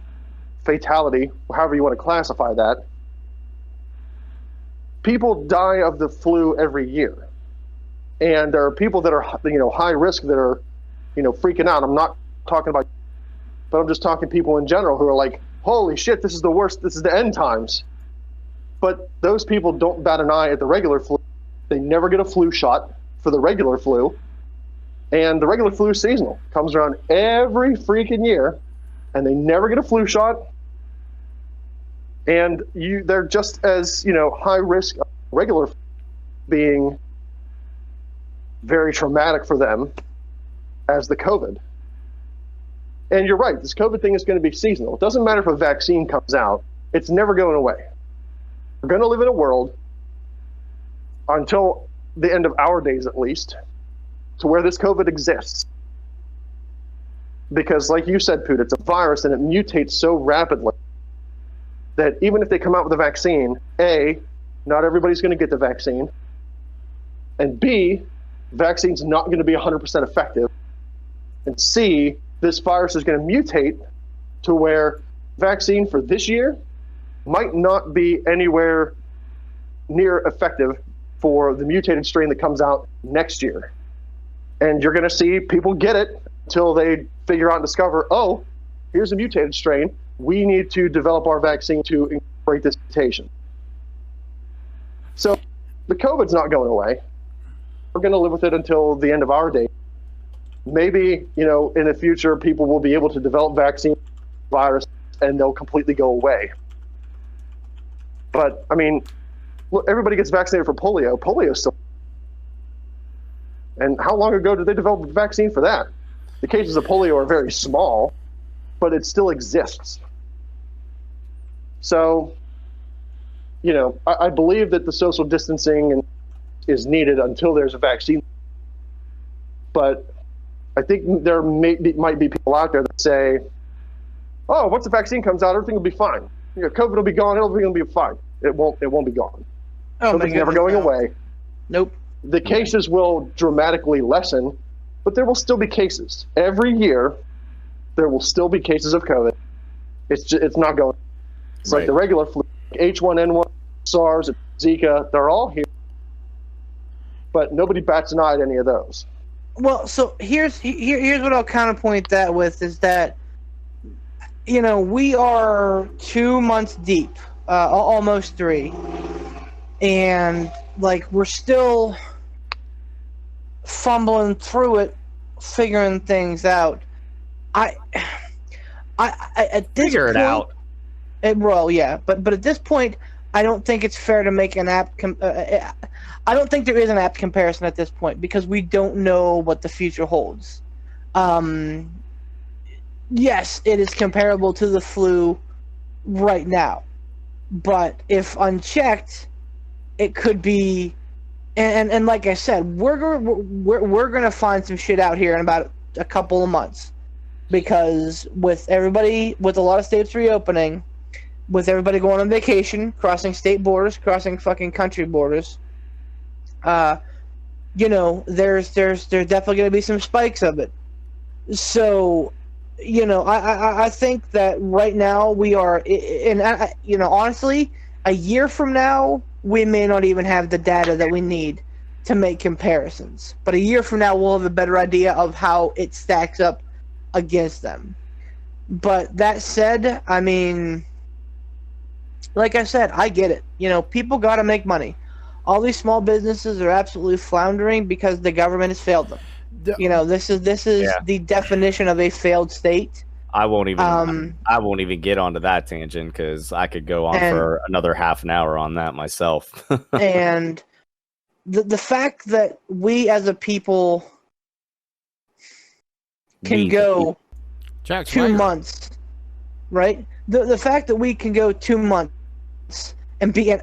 Speaker 3: fatality, however you want to classify that. People die of the flu every year. And there are people that are, high risk that are, freaking out. I'm not talking about, but I'm just talking people in general who are like, holy shit, this is the worst. This is the end times. But those people don't bat an eye at the regular flu. They never get a flu shot for the regular flu. And the regular flu is seasonal. Comes around every freaking year, and they never get a flu shot. And they're just as, high risk of regular flu being very traumatic for them as the COVID. And you're right, this COVID thing is going to be seasonal. It doesn't matter if a vaccine comes out, it's never going away. We're going to live in a world, until the end of our days at least, to where this COVID exists. Because like you said, Poot, it's a virus and it mutates so rapidly that even if they come out with a vaccine, A, not everybody's going to get the vaccine, and B, vaccine's not going to be 100% effective, and C, this virus is going to mutate to where vaccine for this year might not be anywhere near effective for the mutated strain that comes out next year. And you're going to see people get it until they figure out and discover, oh, here's a mutated strain. We need to develop our vaccine to incorporate this mutation. So the COVID's not going away. We're going to live with it until the end of our day. Maybe, in the future, people will be able to develop vaccine virus and they'll completely go away. But, look, everybody gets vaccinated for polio. Polio still. And how long ago did they develop a vaccine for that? The cases of polio are very small, but it still exists. So, I believe that the social distancing is needed until there's a vaccine. But I think there might be people out there that say, oh, once the vaccine comes out, everything will be fine. COVID will be gone, everything will be fine. It won't be gone.
Speaker 5: Oh,
Speaker 3: COVID's never going away.
Speaker 5: Nope.
Speaker 3: The cases will dramatically lessen, but there will still be cases. Every year, there will still be cases of COVID. It's not going. It's like the regular flu, H1N1, SARS, Zika, they're all here. but nobody bats an eye at any of those.
Speaker 5: Well, so here's what I'll counterpoint that with is that, you know, we are 2 months deep, almost 3, and like we're still fumbling through it, figuring things out. I at this
Speaker 4: Figure it
Speaker 5: point,
Speaker 4: out.
Speaker 5: Well, yeah, but at this point, I don't think it's fair to make an app. I don't think there is an apt comparison at this point because we don't know what the future holds. Yes, it is comparable to the flu right now, but if unchecked, it could be. And like I said, we're gonna find some shit out here in about a couple of months, because with a lot of states reopening, with everybody going on vacation, crossing state borders, crossing fucking country borders, you know, there's definitely going to be some spikes of it. So, you know, I think that right now we are, and you know, honestly, a year from now we may not even have the data that we need to make comparisons. But a year from now we'll have a better idea of how it stacks up against them. But that said, I mean, like I said, I get it. You know, people got to make money. All these small businesses are absolutely floundering because the government has failed them. You know, this is the definition of a failed state.
Speaker 4: I won't even get onto that tangent because I could go on for another half an hour on that myself.
Speaker 5: And the fact that we as a people can go 2 months, right? The fact that we can go 2 months and be in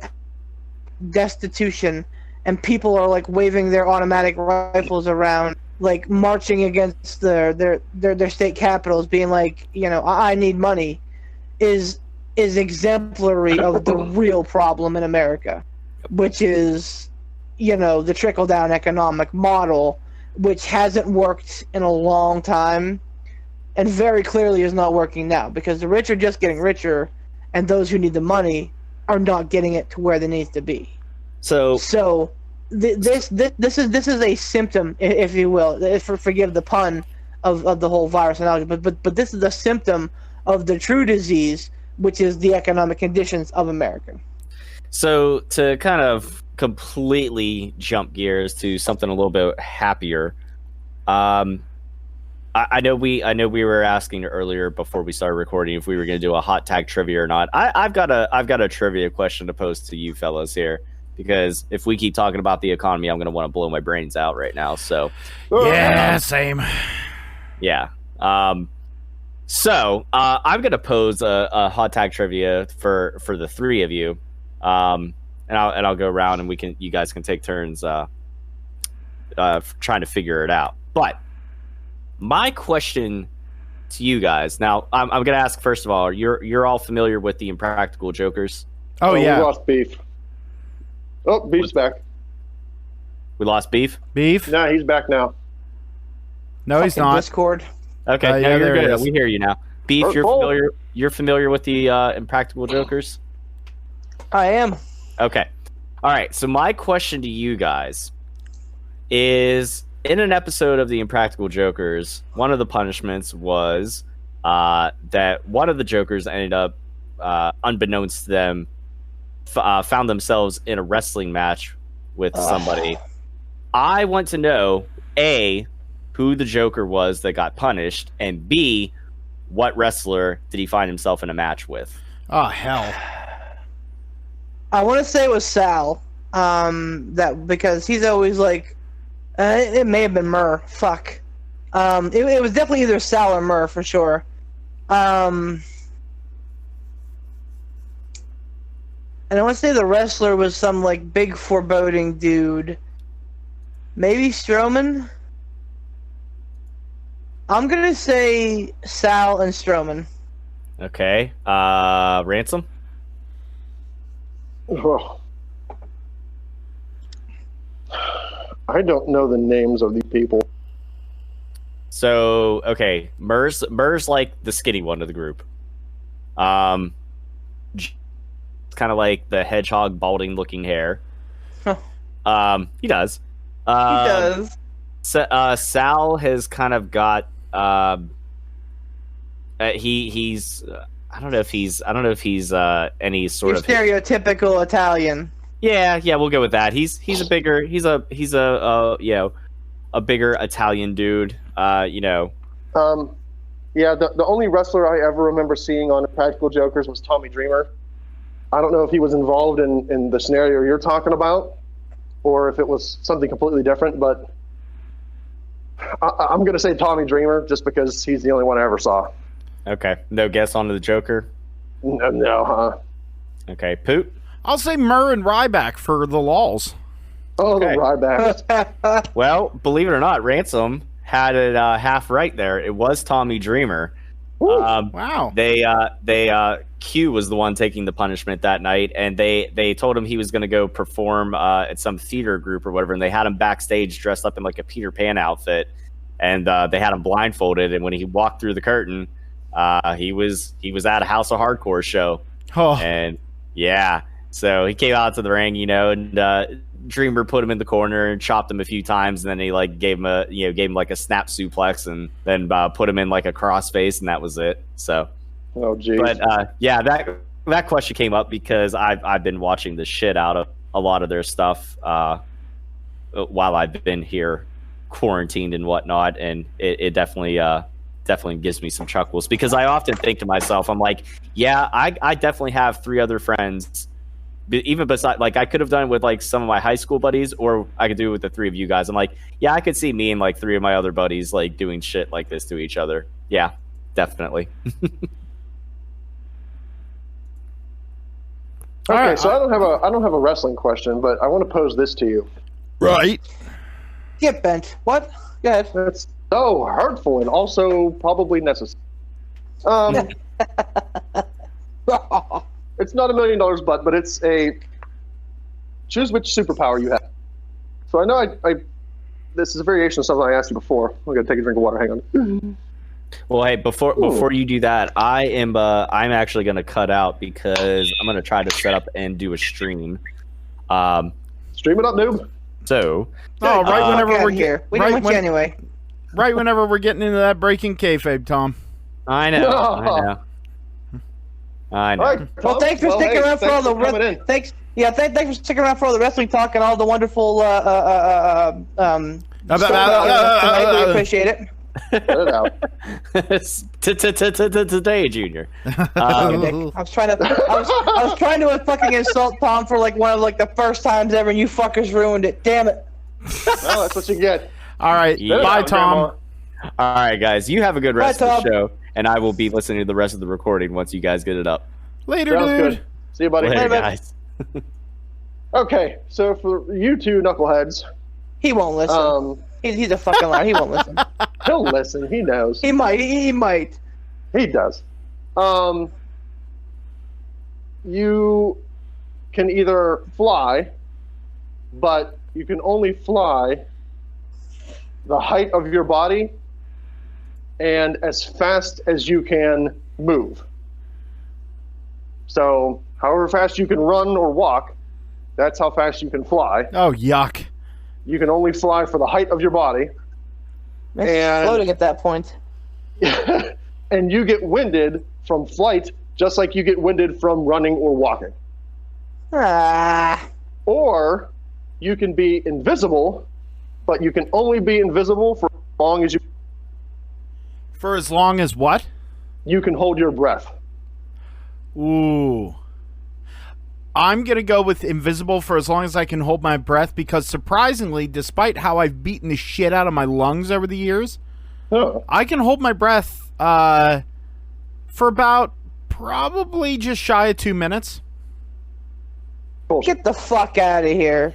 Speaker 5: destitution, and people are like waving their automatic rifles around, like marching against their state capitals, being like, you know, I need money, is exemplary of the real problem in America, which is, you know, the trickle-down economic model, which hasn't worked in a long time, and very clearly is not working now, because the rich are just getting richer, and those who need the money are not getting it to where they need to be. So this is a symptom, if you will, forgive the pun of the whole virus analogy, but this is a symptom of the true disease, which is the economic conditions of America.
Speaker 4: So to kind of completely jump gears to something a little bit happier, I know we were asking earlier before we started recording if we were going to do a hot tag trivia or not. I've got a trivia question to pose to you fellas here, because if we keep talking about the economy, I'm going to want to blow my brains out right now. So
Speaker 1: yeah, same.
Speaker 4: Yeah. So I'm going to pose a hot tag trivia for the three of you, and I'll go around and you guys can take turns trying to figure it out. But my question to you guys now, I'm going to ask first of all, you're all familiar with the Impractical Jokers?
Speaker 1: Oh yeah.
Speaker 3: We lost Beef. Oh, Beef's back.
Speaker 4: We lost Beef?
Speaker 1: Beef?
Speaker 3: Nah, he's back now.
Speaker 1: No, he's not.
Speaker 5: Discord.
Speaker 4: Okay,
Speaker 1: yeah,
Speaker 4: you're
Speaker 1: there he
Speaker 4: good.
Speaker 1: is.
Speaker 4: We hear you now. Beef, you're familiar with the Impractical Jokers?
Speaker 5: I am.
Speaker 4: Okay. All right. So my question to you guys is, in an episode of the Impractical Jokers, one of the punishments was that one of the Jokers ended up, unbeknownst to them, found themselves in a wrestling match with somebody. I want to know, A, who the Joker was that got punished, and B, what wrestler did he find himself in a match with?
Speaker 1: Oh hell.
Speaker 5: I want to say it was Sal, because he's always like, it may have been Murr. Fuck. It was definitely either Sal or Murr for sure. And I want to say the wrestler was some like big foreboding dude. Maybe Strowman? I'm gonna say Sal and Strowman.
Speaker 4: Okay. Ransom?
Speaker 3: Oh. I don't know the names of these people.
Speaker 4: So, okay, Murr's like the skinny one of the group. It's kind of like the hedgehog, balding looking hair.
Speaker 5: Huh.
Speaker 4: He does.
Speaker 5: does.
Speaker 4: Sal has kind of got he's I don't know if he's any sort
Speaker 5: Your
Speaker 4: of
Speaker 5: stereotypical Italian.
Speaker 4: yeah, we'll go with that. He's a bigger a bigger Italian dude.
Speaker 3: Yeah, the only wrestler I ever remember seeing on Practical Jokers was Tommy Dreamer. I don't know if he was involved in the scenario you're talking about, or if it was something completely different, but I'm going to say Tommy Dreamer just because he's the only one I ever saw.
Speaker 4: Okay, no guess on the Joker?
Speaker 3: No, huh?
Speaker 4: Okay, Poot?
Speaker 1: I'll say Murr and Ryback for the lols.
Speaker 3: Oh,
Speaker 4: Okay.
Speaker 3: the Ryback.
Speaker 4: Well, believe it or not, Ransom had it half right there. It was Tommy Dreamer.
Speaker 1: Wow.
Speaker 4: Q was the one taking the punishment that night, and they told him he was going to go perform at some theater group or whatever, and they had him backstage dressed up in like a Peter Pan outfit, and they had him blindfolded, and when he walked through the curtain, he was at a House of Hardcore show, and yeah, so he came out to the ring, and Dreamer put him in the corner and chopped him a few times, and then he like gave him like a snap suplex, and then put him in like a crossface, and that was it. So,
Speaker 3: Oh, geez.
Speaker 4: but yeah, that question came up because I've been watching the shit out of a lot of their stuff while I've been here quarantined and whatnot, and it definitely gives me some chuckles because I often think to myself, I'm like, yeah, I definitely have 3 other friends. Even besides, like, I could have done it with like some of my high school buddies, or I could do it with the 3 of you guys. I'm like, yeah, I could see me and like 3 of my other buddies like doing shit like this to each other. Yeah, definitely.
Speaker 3: Okay, so I don't have a wrestling question, but I want to pose this to you.
Speaker 1: Right.
Speaker 5: Get bent. What? Go ahead.
Speaker 3: That's so hurtful and also probably necessary. It's not $1 million, but it's a choose which superpower you have. So I know I this is a variation of something I asked you before. I'm gonna take a drink of water. Hang on.
Speaker 4: Well, hey, before you do that, I'm actually gonna cut out because I'm gonna try to set up and do a stream.
Speaker 3: Stream it up, noob.
Speaker 4: So,
Speaker 1: Right whenever we're
Speaker 5: here. We don't want you anyway.
Speaker 1: Right whenever we're getting into that breaking kayfabe, Tom.
Speaker 4: I know.
Speaker 3: All right,
Speaker 5: Well,
Speaker 3: Tom.
Speaker 5: thanks for sticking around for all the
Speaker 3: coming in.
Speaker 5: thanks for sticking around for all the wrestling talk and all the wonderful stuff tonight. We appreciate it.
Speaker 3: Cut it out.
Speaker 4: Today, Junior.
Speaker 5: I was trying to fucking insult Tom for like one of like the first times ever, and you fuckers ruined it. Damn it.
Speaker 3: Well, that's what you get.
Speaker 1: All right.
Speaker 4: Yeah.
Speaker 1: Bye, Tom.
Speaker 4: All right, guys. You have a good rest
Speaker 5: Bye,
Speaker 4: of the show, and I will be listening to the rest of the recording once you guys get it up.
Speaker 1: Later,
Speaker 3: Sounds
Speaker 1: dude.
Speaker 3: good. See you, buddy.
Speaker 4: Later,
Speaker 5: bye.
Speaker 4: guys.
Speaker 3: Okay, so for you 2 knuckleheads,
Speaker 5: He won't listen. He's a fucking liar. He won't listen.
Speaker 3: he'll listen. He knows.
Speaker 5: He might. He might.
Speaker 3: He does. You can either fly, but you can only fly the height of your body and as fast as you can move. So, however fast you can run or walk, that's how fast you can fly.
Speaker 1: Oh, yuck.
Speaker 3: You can only fly for the height of your body.
Speaker 5: It's
Speaker 3: And-
Speaker 5: floating at that point.
Speaker 3: And you get winded from flight just like you get winded from running or walking.
Speaker 5: Ah.
Speaker 3: Or you can be invisible, but you can only be invisible for as long as
Speaker 1: For as long as what?
Speaker 3: you can hold your breath.
Speaker 1: Ooh. I'm going to go with invisible for as long as I can hold my breath because surprisingly, despite how I've beaten the shit out of my lungs over the years,
Speaker 3: Huh.
Speaker 1: I can hold my breath for about probably just shy of 2 minutes.
Speaker 3: Bullshit.
Speaker 5: Get the fuck out of here.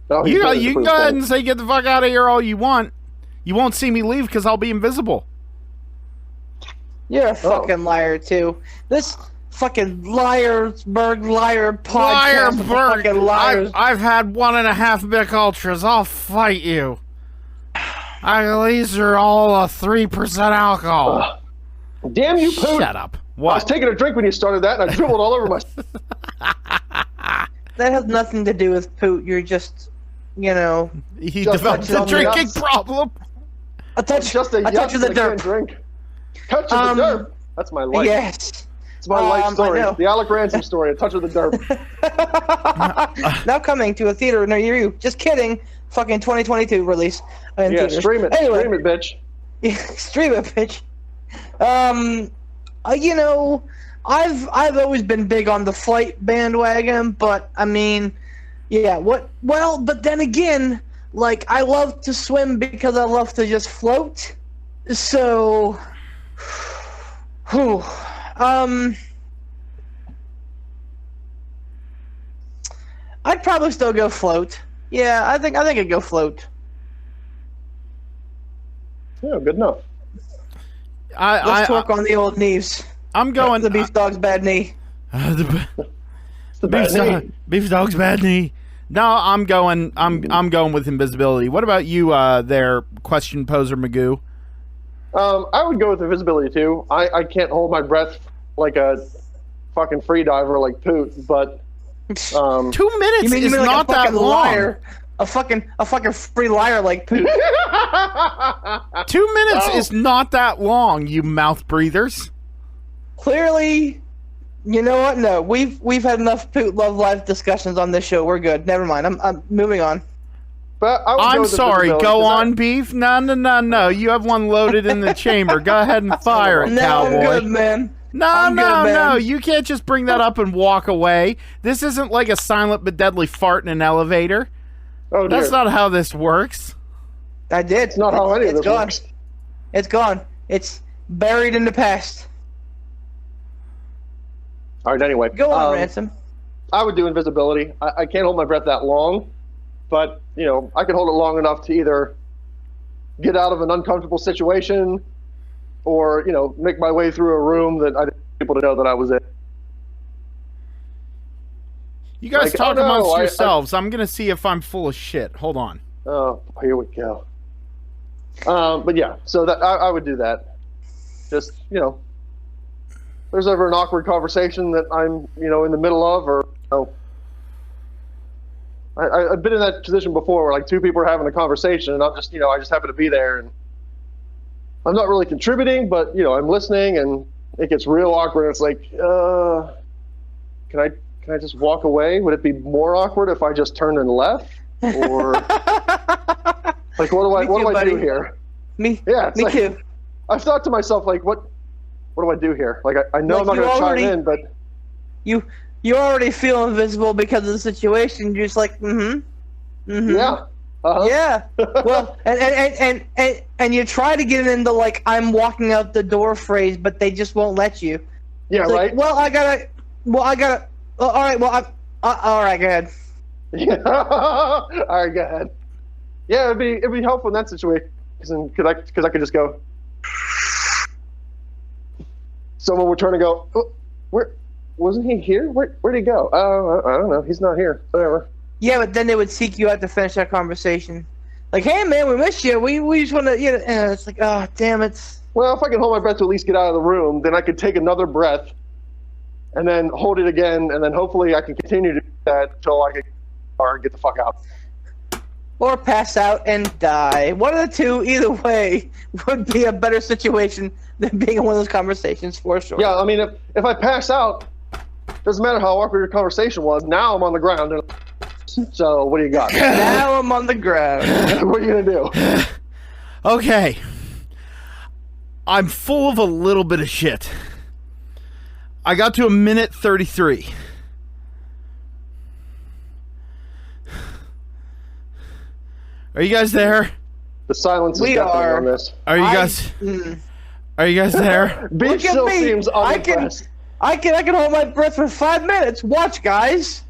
Speaker 3: No, he's
Speaker 1: You
Speaker 3: doing it to
Speaker 1: can
Speaker 3: prove
Speaker 1: go ahead
Speaker 3: point.
Speaker 1: and say get the fuck out of here all you want. You won't see me leave because I'll be invisible.
Speaker 5: You're a fucking liar too. This fucking Liarsburg liar podcast. with the fucking liars.
Speaker 1: I've had 1.5 Bic Ultras. I'll fight you. These are all 3% alcohol.
Speaker 3: Damn you, Poot.
Speaker 1: Shut up.
Speaker 3: I was
Speaker 1: What?
Speaker 3: taking a drink when you started that, and I dribbled all over my...
Speaker 5: that has nothing to do with Poot. You're just,
Speaker 1: He
Speaker 3: Just
Speaker 1: developed a
Speaker 3: touch on the
Speaker 1: drinking
Speaker 3: ups.
Speaker 1: problem.
Speaker 5: a touch,
Speaker 3: It's just a
Speaker 5: touch of the
Speaker 3: that I can't
Speaker 5: dirt.
Speaker 3: drink. Touch of the dirt. That's my life.
Speaker 5: Yes.
Speaker 3: It's my life
Speaker 5: I
Speaker 3: story.
Speaker 5: know.
Speaker 3: The Alec Ransom story. A touch of the dirt.
Speaker 5: Now coming to a theater near you. Just kidding. Fucking 2022 release. In
Speaker 3: Yeah,
Speaker 5: theaters.
Speaker 3: stream it.
Speaker 5: Anyway,
Speaker 3: Stream it, bitch.
Speaker 5: stream it, bitch. I've always been big on the flight bandwagon, but I mean, yeah. But then again, like I love to swim because I love to just float. So, I'd probably still go float. Yeah, I think I'd go float.
Speaker 3: Yeah, good enough.
Speaker 5: Let's talk on the old knees.
Speaker 1: I'm going.
Speaker 5: The beef dog's bad knee.
Speaker 1: The
Speaker 3: It's the bad name.
Speaker 1: beef dog's bad knee. No, I'm going with invisibility. What about you, there, question poser Magoo?
Speaker 3: I would go with invisibility too. I can't hold my breath like a fucking free diver like Poot, but
Speaker 1: 2 minutes
Speaker 5: You mean
Speaker 1: is
Speaker 5: like
Speaker 1: not
Speaker 5: a
Speaker 1: that
Speaker 5: fucking
Speaker 1: long.
Speaker 5: liar? A fucking free liar like Poot.
Speaker 1: 2 minutes
Speaker 3: Oh.
Speaker 1: is not that long, you mouth breathers.
Speaker 5: Clearly, you know what? No, we've had enough Poot Love Life discussions on this show. We're good. Never mind. I'm moving on.
Speaker 3: But I would go
Speaker 1: I'm
Speaker 3: with
Speaker 1: sorry.
Speaker 3: invisibility,
Speaker 1: Go
Speaker 3: 'cause
Speaker 1: on, beef. No. You have one loaded in the chamber. Go ahead and fire it,
Speaker 5: No,
Speaker 1: cowboy.
Speaker 5: I'm good, man.
Speaker 1: No,
Speaker 5: I'm good,
Speaker 1: no.
Speaker 5: man.
Speaker 1: You can't just bring that up and walk away. This isn't like a silent but deadly fart in an elevator.
Speaker 3: Oh, dear.
Speaker 1: That's not how this works.
Speaker 5: I did.
Speaker 3: It's not how any of
Speaker 5: It's
Speaker 3: this
Speaker 5: gone.
Speaker 3: works.
Speaker 5: It's gone. It's buried in the past.
Speaker 3: All right, anyway.
Speaker 5: Go on, Ransom.
Speaker 3: I would do invisibility. I can't hold my breath that long, but, I can hold it long enough to either get out of an uncomfortable situation or, make my way through a room that I didn't want people to know that I was in.
Speaker 1: You guys
Speaker 3: Like,
Speaker 1: talk
Speaker 3: oh, no,
Speaker 1: amongst
Speaker 3: I-
Speaker 1: yourselves. I'm going to see if I'm full of shit. Hold on.
Speaker 3: Oh, here we go. But yeah, so that I would do that. Just, there's ever an awkward conversation that I'm, in the middle of, or, I've been in that position before where like two people are having a conversation and I'm just, I just happen to be there and I'm not really contributing, but, I'm listening and it gets real awkward. It's like, can I just walk away? Would it be more awkward if I just turned and left? Or like, what do I do
Speaker 5: buddy.
Speaker 3: here?
Speaker 5: Me.
Speaker 3: Yeah, it's
Speaker 5: Me
Speaker 3: like-
Speaker 5: too.
Speaker 3: I've thought to myself, like, what do I do here? Like, I know
Speaker 5: Like,
Speaker 3: I'm not
Speaker 5: you
Speaker 3: going to
Speaker 5: already-
Speaker 3: chime in, but
Speaker 5: You already feel invisible because of the situation. You're just like,
Speaker 3: yeah. Uh-huh.
Speaker 5: Yeah. Well, and you try to get into like I'm walking out the door phrase, but they just won't let you.
Speaker 3: Yeah,
Speaker 5: It's
Speaker 3: right?
Speaker 5: like, all right. All right. Go ahead.
Speaker 3: Yeah. All right, go ahead. Yeah, it'd be helpful in that situation because I could just go. Someone would turn and go, oh, where wasn't he here? Where'd he go? Oh, I don't know. He's not here. Whatever.
Speaker 5: Yeah, but then they would seek you out to finish that conversation. Like, hey man, we missed you. We just want to, and it's like, oh damn it.
Speaker 3: Well, if I can hold my breath to at least get out of the room, then I could take another breath and then hold it again, and then hopefully I can continue to do that until I can get the fuck out.
Speaker 5: Or pass out and die. One of the two, either way, would be a better situation than being in one of those conversations for sure.
Speaker 3: Yeah, I mean, if I pass out, doesn't matter how awkward your conversation was. Now I'm on the ground. So what do you got?
Speaker 5: Now I'm on the ground.
Speaker 3: What are you gonna do?
Speaker 1: Okay. I'm full of a little bit of shit. I got to a minute 33. Are you guys there?
Speaker 3: The silence is
Speaker 5: We
Speaker 3: deafening
Speaker 5: are.
Speaker 3: on this.
Speaker 1: Are you guys? Are you guys there?
Speaker 3: Beef
Speaker 5: Look at
Speaker 3: still
Speaker 5: me.
Speaker 3: seems
Speaker 5: I can
Speaker 3: unimpressed.
Speaker 5: hold my breath for 5 minutes. Watch, guys.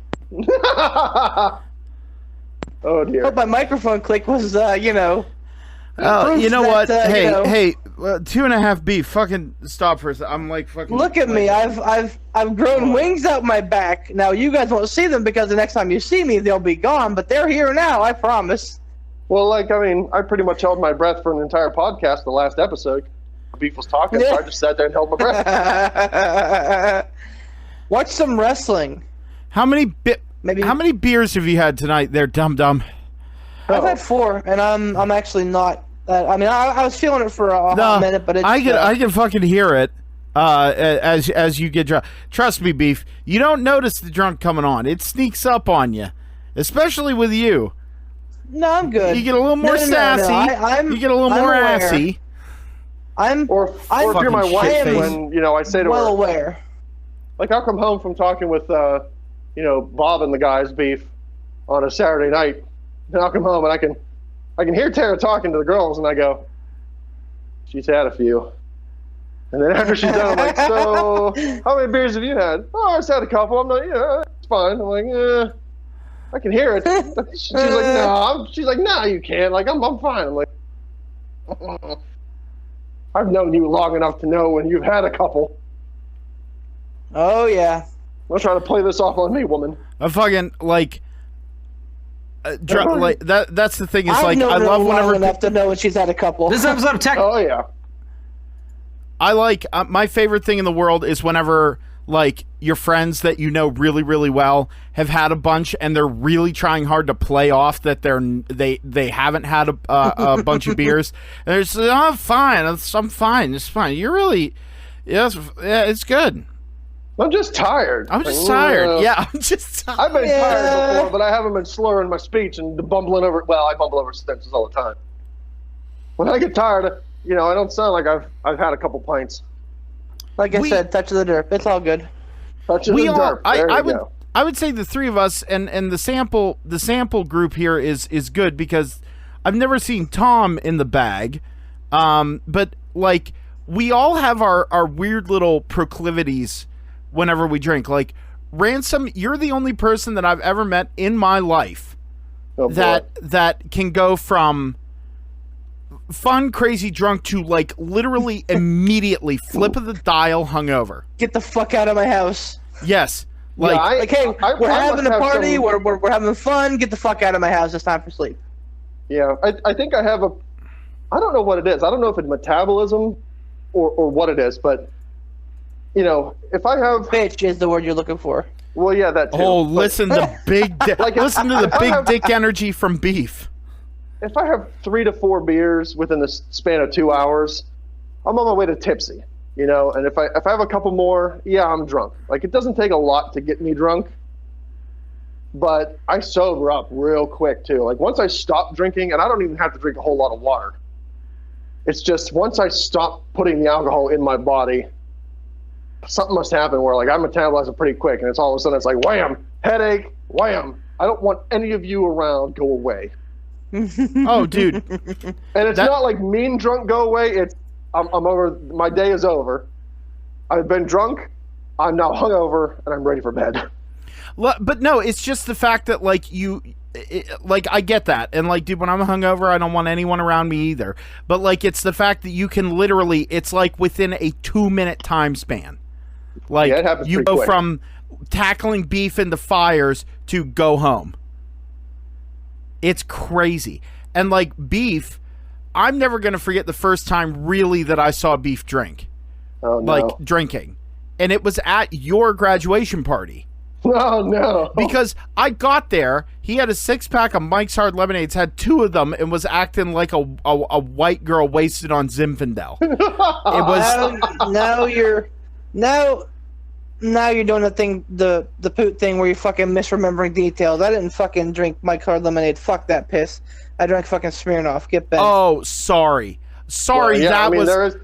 Speaker 3: Oh dear.
Speaker 5: Hope my microphone click was,
Speaker 1: Oh,
Speaker 5: proves
Speaker 1: you know
Speaker 5: that,
Speaker 1: what? Hey,
Speaker 5: you know-
Speaker 1: hey, 2.5 beef. Fucking stop for a second. I'm like fucking.
Speaker 5: look at me. I've grown wings out my back. Now you guys won't see them because the next time you see me, they'll be gone. But they're here now. I promise.
Speaker 3: Well, I pretty much held my breath for an entire podcast. The last episode, Beef was talking, so I just sat there and held my breath.
Speaker 5: Watch some wrestling.
Speaker 1: How many bit?
Speaker 5: Maybe
Speaker 1: How many beers have you had tonight there, dum-dum?
Speaker 5: I've had 4, and I'm actually not. I mean, I was feeling it for a hot minute, but it's.
Speaker 1: I can fucking hear it as you get drunk. Trust me, Beef. You don't notice the drunk coming on. It sneaks up on you, especially with you.
Speaker 5: No, I'm good.
Speaker 1: You get a little more sassy. You get a little more
Speaker 5: aware.
Speaker 1: Assy.
Speaker 3: Or if you're my wife,
Speaker 1: shit-faced.
Speaker 3: when I say to
Speaker 5: well
Speaker 3: her,
Speaker 5: aware.
Speaker 3: like I'll come home from talking with Bob and the guys, Beef, on a Saturday night, and I'll come home and I can hear Tara talking to the girls, and I go, she's had a few. And then after she's done, I'm like, so how many beers have you had? Oh, I just had a couple. I'm like, yeah, it's fine. I'm like, I can hear it. She's like, no. She's like, no, you can't. Like, I'm fine. I'm like, I've known you long enough to know when you've had a couple.
Speaker 5: Oh yeah.
Speaker 3: Don't try to play this off on me, woman.
Speaker 1: I fucking like that's the thing. Is
Speaker 5: I've
Speaker 1: like
Speaker 5: known
Speaker 1: I
Speaker 5: her
Speaker 1: love
Speaker 5: long
Speaker 1: whenever
Speaker 5: enough to know when she's had a couple.
Speaker 6: This episode of Tech.
Speaker 3: Oh yeah.
Speaker 1: I like my favorite thing in the world is whenever like your friends that you know really really well have had a bunch and they're really trying hard to play off that they haven't had a bunch of beers. And they're just, oh, I'm fine. I'm fine. It's fine. You're really it's good.
Speaker 3: I'm just tired.
Speaker 1: I'm just tired. Yeah, I'm just tired.
Speaker 3: I've been tired before, but I haven't been slurring my speech and bumbling over. Well, I bumble over sentences all the time. When I get tired, I don't sound like I've had a couple pints.
Speaker 5: Like I said, touch of the derp. It's all good.
Speaker 3: Touch of the derp.
Speaker 1: I would say the three of us and the sample group here is good because I've never seen Tom in the bag, but like we all have our weird little proclivities whenever we drink. Like Ransom, you're the only person that I've ever met in my life that can go from fun, crazy, drunk to like literally immediately flip of the dial hungover.
Speaker 5: Get the fuck out of my house.
Speaker 1: Yes.
Speaker 5: Hey, we're having a party, we're having fun, get the fuck out of my house, it's time for sleep.
Speaker 3: Yeah, I think I have I don't know what it is. I don't know if it's metabolism or what it is, but if I have...
Speaker 5: Bitch is the word you're looking for.
Speaker 3: Well, yeah, that too.
Speaker 1: Oh, listen to big listen to the big dick energy from Beef.
Speaker 3: If I have 3 to 4 beers within the span of 2 hours, I'm on my way to tipsy, and if I have a couple more, yeah, I'm drunk. Like, it doesn't take a lot to get me drunk, but I sober up real quick too. Like, once I stop drinking, and I don't even have to drink a whole lot of water, it's just once I stop putting the alcohol in my body, something must happen where like I metabolize it pretty quick, and it's all of a sudden it's like wham, headache, wham. I don't want any of you around. Go away.
Speaker 1: Oh, dude.
Speaker 3: And it's not like mean drunk go away. It's I'm over. My day is over. I've been drunk. I'm now hungover, and I'm ready for bed.
Speaker 1: But no, it's just the fact that like I get that, and like, dude, when I'm hungover, I don't want anyone around me either. But like, it's the fact that you can literally, it's like within a 2-minute time span. Like,
Speaker 3: it happens
Speaker 1: you
Speaker 3: pretty
Speaker 1: go
Speaker 3: quick.
Speaker 1: from tackling Beef into fires to go home. It's crazy. And like Beef, I'm never going to forget the first time really that I saw Beef drink.
Speaker 3: Oh, no.
Speaker 1: Like, drinking. And it was at your graduation party.
Speaker 3: Oh, no.
Speaker 1: Because I got there, he had a 6-pack of Mike's Hard Lemonades, had 2 of them, and was acting like a white girl wasted on Zinfandel. It was...
Speaker 5: Now you're doing the poot thing where you're fucking misremembering details. I didn't fucking drink Mike's Hard Lemonade. Fuck that piss. I drank fucking Smirnoff. Get bent.
Speaker 1: Oh, sorry.
Speaker 3: Well, yeah,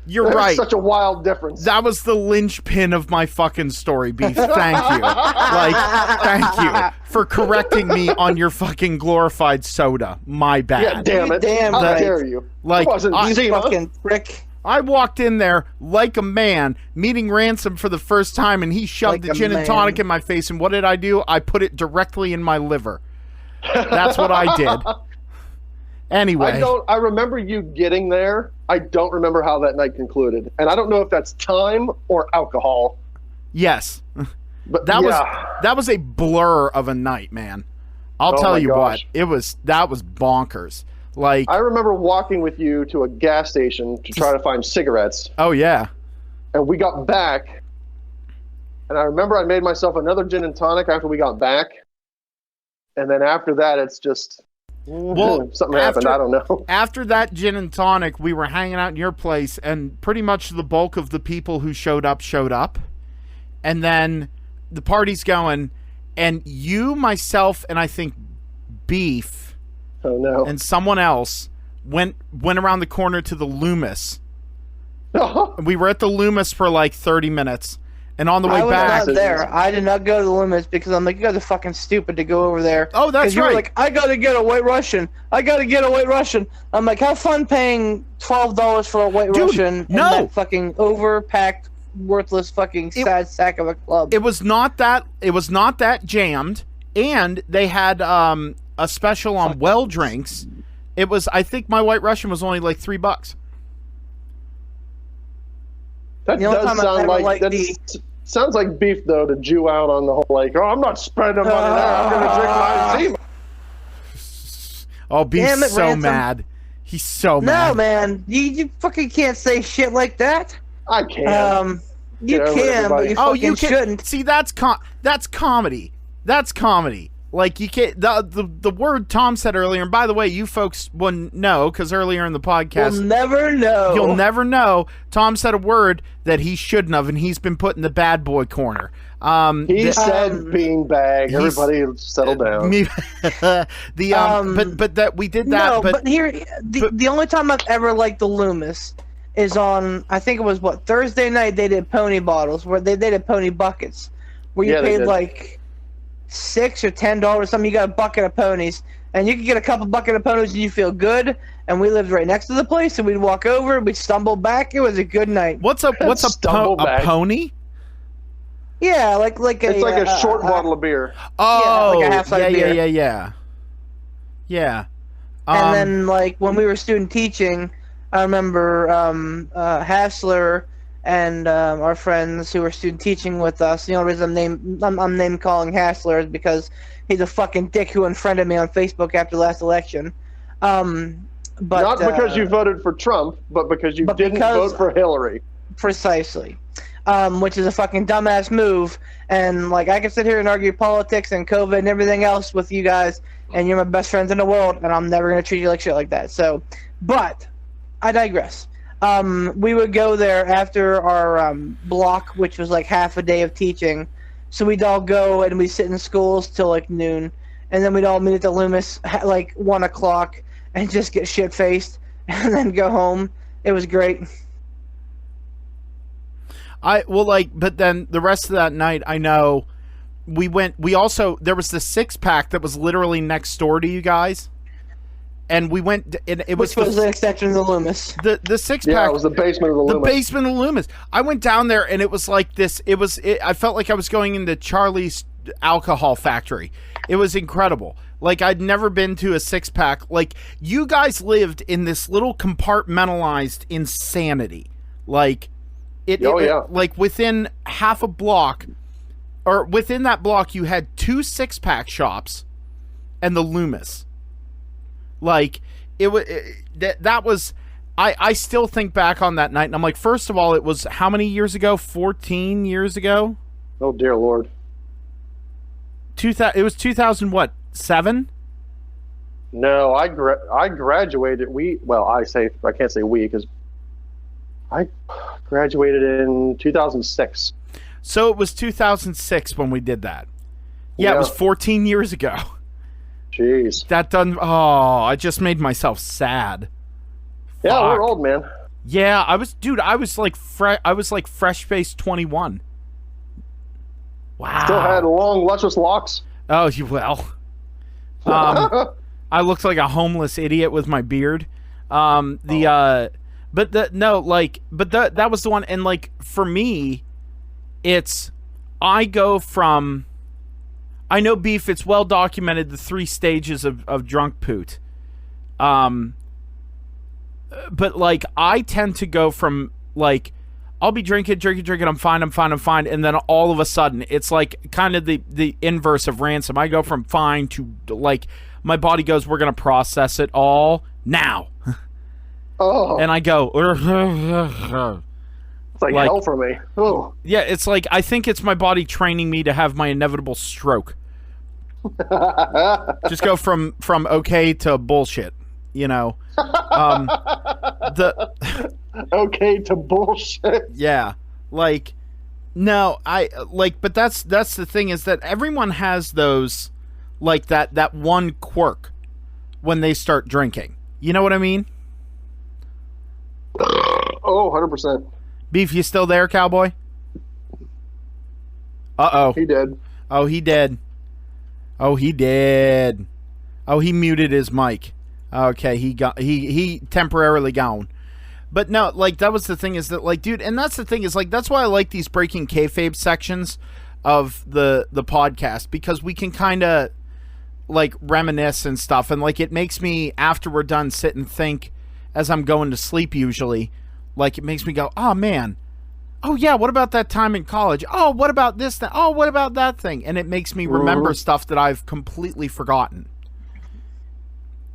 Speaker 1: You're right.
Speaker 3: Such a wild difference.
Speaker 1: That was the linchpin of my fucking story, Beef. Thank you. Thank you for correcting me on your fucking glorified soda. My bad.
Speaker 3: Yeah, damn it.
Speaker 5: Damn
Speaker 3: How
Speaker 5: right.
Speaker 3: dare you?
Speaker 1: Like,
Speaker 3: it wasn't Zima.
Speaker 5: Fucking prick.
Speaker 1: I walked in there like a man, meeting Ransom for the first time, and he shoved
Speaker 5: Like
Speaker 1: the
Speaker 5: a
Speaker 1: gin and
Speaker 5: man.
Speaker 1: tonic in my face. And what did I do? I put it directly in my liver. That's what I did. Anyway.
Speaker 3: I remember you getting there. I don't remember how that night concluded. And I don't know if that's time or alcohol.
Speaker 1: Yes.
Speaker 3: But
Speaker 1: that was a blur of a night, man. I'll
Speaker 3: Oh
Speaker 1: tell
Speaker 3: my
Speaker 1: you
Speaker 3: gosh.
Speaker 1: what. That was bonkers. Like,
Speaker 3: I remember walking with you to a gas station to try to find cigarettes.
Speaker 1: oh yeah.
Speaker 3: And we got back. And I remember I made myself another gin and tonic after we got back. and then after that, it's just something happened. I don't know.
Speaker 1: After that gin and tonic, we were hanging out in your place, and pretty much the bulk of the people who showed up, and then the party's going, and you, myself, and I think Beef,
Speaker 3: Oh no!
Speaker 1: and someone else went around the corner to the Loomis. We were at the Loomis for like 30 minutes. And on the way
Speaker 5: I was
Speaker 1: back,
Speaker 5: not there. I did not go to the Loomis because I'm like, you guys are fucking stupid to go over there.
Speaker 1: Oh, that's
Speaker 5: you were
Speaker 1: right.
Speaker 5: like, I gotta get a White Russian. I'm like, have fun paying $12 for a White
Speaker 1: Dude,
Speaker 5: Russian in
Speaker 1: no.
Speaker 5: that fucking overpacked, worthless, fucking sad sack of a club.
Speaker 1: it was not that jammed, and they had a special on well drinks. It was, I think my White Russian was only like $3.
Speaker 3: That
Speaker 5: The only
Speaker 3: does
Speaker 5: time I've
Speaker 3: sound
Speaker 5: ever
Speaker 3: like
Speaker 5: liked
Speaker 3: that. Sounds like Beef though to Jew out on the whole like. Oh, I'm not spending money there. I'm gonna drink my Zima.
Speaker 1: Oh, Beef's
Speaker 5: Damn it,
Speaker 1: so
Speaker 5: Ransom.
Speaker 1: mad. He's so
Speaker 5: No,
Speaker 1: mad.
Speaker 5: man, you fucking can't say shit like that.
Speaker 3: I can't.
Speaker 5: You
Speaker 3: Get over it,
Speaker 5: can, but
Speaker 3: everybody.
Speaker 5: you
Speaker 1: Oh,
Speaker 5: fucking
Speaker 1: you can
Speaker 5: shouldn't.
Speaker 1: see that's comedy. That's comedy. Like you can't the word Tom said earlier. And by the way, you folks wouldn't know because earlier in the podcast,
Speaker 5: You'll never know.
Speaker 1: you'll never know. Tom said a word that he shouldn't have, and he's been put in the bad boy corner.
Speaker 3: He said beanbag.
Speaker 1: he's-
Speaker 3: Everybody settle down.
Speaker 1: Me, but that we did that.
Speaker 5: No,
Speaker 1: but
Speaker 5: but here, the only time I've ever liked the Loomis is on, I think it was Thursday night. They did pony bottles where they did pony buckets where you
Speaker 3: Yeah, they
Speaker 5: paid
Speaker 3: did.
Speaker 5: like $6 or $10 something. You got a bucket of ponies, and you could get a couple bucket of ponies and you feel good. And we lived right next to the place, and we'd walk over, we'd stumble back. It was a good night.
Speaker 1: what's a
Speaker 3: Stumble back.
Speaker 1: pony?
Speaker 5: Yeah, like
Speaker 3: It's like a short bottle of beer.
Speaker 1: Oh,
Speaker 5: like a half-size beer.
Speaker 1: Yeah.
Speaker 5: And then, like, when we were student teaching, I remember Hassler and our friends who were student teaching with us. The only reason I'm name calling Hassler is because he's a fucking dick who unfriended me on Facebook after the last election. But
Speaker 3: Not because you voted for Trump, but because you didn't
Speaker 5: because-
Speaker 3: vote for Hillary.
Speaker 5: Precisely. Which is a fucking dumbass move. And, like, I can sit here and argue politics and COVID and everything else with you guys, and you're my best friends in the world, and I'm never going to treat you like shit like that. So, but I digress. We would go there after our block, which was like half a day of teaching. So we'd all go and we'd sit in schools till like noon, and then we'd all meet at the Loomis at like 1 o'clock and just get shit faced and then go home. It was great.
Speaker 1: But then the rest of that night, I know we also, there was the 6-pack that was literally next door to you guys. And we went, and it
Speaker 5: Which was an extension of the Loomis.
Speaker 1: the 6-pack.
Speaker 3: Yeah, it was the basement of the
Speaker 1: The
Speaker 3: Loomis.
Speaker 1: basement of the Loomis. I went down there, and it was like this. I felt like I was going into Charlie's alcohol factory. It was incredible. Like, I'd never been to a 6-pack. Like, you guys lived in this little compartmentalized insanity. Like, like within half a block, or within that block, you had 2 6-pack shops and the Loomis. Like, it was that was. I still think back on that night, and I'm like, first of all, it was how many years ago? 14 years ago.
Speaker 3: Oh dear Lord.
Speaker 1: It was 2000 what? 7?
Speaker 3: No, I graduated. I can't say we because I graduated in 2006.
Speaker 1: So it was 2006 when we did that. Yeah, it was 14 years ago.
Speaker 3: Jeez.
Speaker 1: That done. Oh, I just made myself sad.
Speaker 3: Yeah,
Speaker 1: Fuck.
Speaker 3: we're old, man.
Speaker 1: Yeah, I was like fresh faced 21. Wow.
Speaker 3: Still had long, luscious locks.
Speaker 1: Oh, you well. I looked like a homeless idiot with my beard. That was the one. And like for me, I go from. I know Beef. It's well documented the 3 stages of drunk poot. But like I tend to go from like I'll be drinking. I'm fine. And then all of a sudden, it's like kind of the inverse of Ransom. I go from fine to like my body goes, we're going to process it all now.
Speaker 3: Oh.
Speaker 1: And I go,
Speaker 3: It's like hell for me. Oh.
Speaker 1: Yeah, it's like I think it's my body training me to have my inevitable stroke. Just go from okay to bullshit. You know,
Speaker 3: Okay to bullshit.
Speaker 1: Yeah, like no, but that's the thing is that everyone has those, like that one quirk when they start drinking. You know what I mean?
Speaker 3: Oh, 100%.
Speaker 1: Beef, you still there, cowboy? Uh-oh.
Speaker 3: He did.
Speaker 1: Oh, he did. Oh, he did. Oh, he muted his mic. Okay, he temporarily gone. But no, like, that was the thing is that, like, dude, and that's the thing is, like, that's why I like these Breaking Kayfabe sections of the podcast, because we can kind of, like, reminisce and stuff, and, like, it makes me, after we're done, sit and think as I'm going to sleep usually. Like, it makes me go, oh, man. Oh, yeah, what about that time in college? Oh, what about this thing? Oh, what about that thing? And it makes me remember stuff that I've completely forgotten.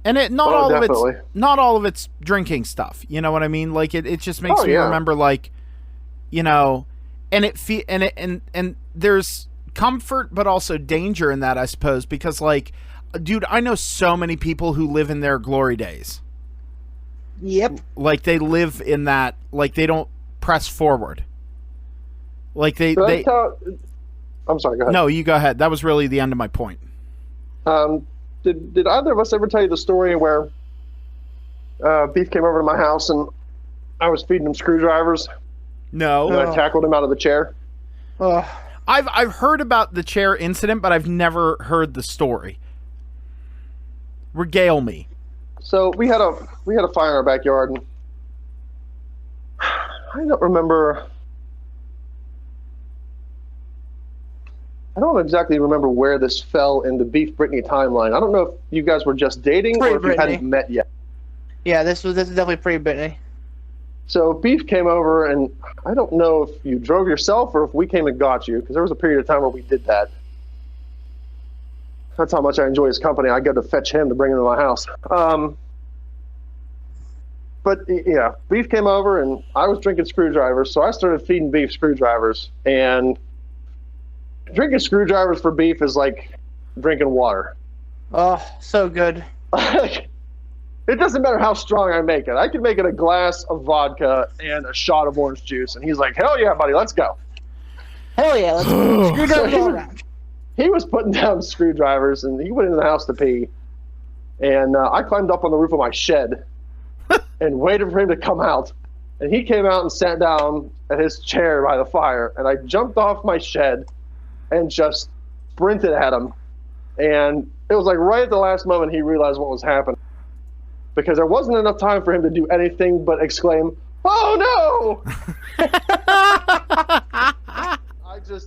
Speaker 1: And not all of it's drinking stuff. You know what I mean? Like, it just makes me remember, like, you know, and there's comfort but also danger in that, I suppose, because, like, dude, I know so many people who live in their glory days.
Speaker 5: Yep.
Speaker 1: Like, they live in that, like, they don't press forward. Like, I'm sorry,
Speaker 3: go ahead.
Speaker 1: No, you go ahead. That was really the end of my point.
Speaker 3: Did either of us ever tell you the story where Beef came over to my house and I was feeding him screwdrivers?
Speaker 1: No.
Speaker 3: And I tackled him out of the chair.
Speaker 1: I've heard about the chair incident, but I've never heard the story. Regale me. So
Speaker 3: we had a fire in our backyard, and I don't remember. I don't exactly remember where this fell in the Beef Brittany timeline. I don't know if you guys were just dating or if you hadn't met yet.
Speaker 5: Yeah, this is definitely pre-Brittany.
Speaker 3: So Beef came over, and I don't know if you drove yourself or if we came and got you, because there was a period of time where we did that. That's how much I enjoy his company. I go to fetch him to bring him to my house. But yeah, Beef came over, and I was drinking screwdrivers, so I started feeding Beef screwdrivers, and drinking screwdrivers for Beef is like drinking water.
Speaker 5: Oh, so good.
Speaker 3: It doesn't matter how strong I make it. I can make it a glass of vodka and a shot of orange juice. And he's like, hell yeah, buddy, let's go.
Speaker 5: Hell yeah, let's go. Screwdrivers all around.
Speaker 3: He was putting down screwdrivers, and he went into the house to pee. And I climbed up on the roof of my shed and waited for him to come out. And he came out and sat down at his chair by the fire. And I jumped off my shed and just sprinted at him. And it was like right at the last moment he realized what was happening, because there wasn't enough time for him to do anything but exclaim, "Oh no!"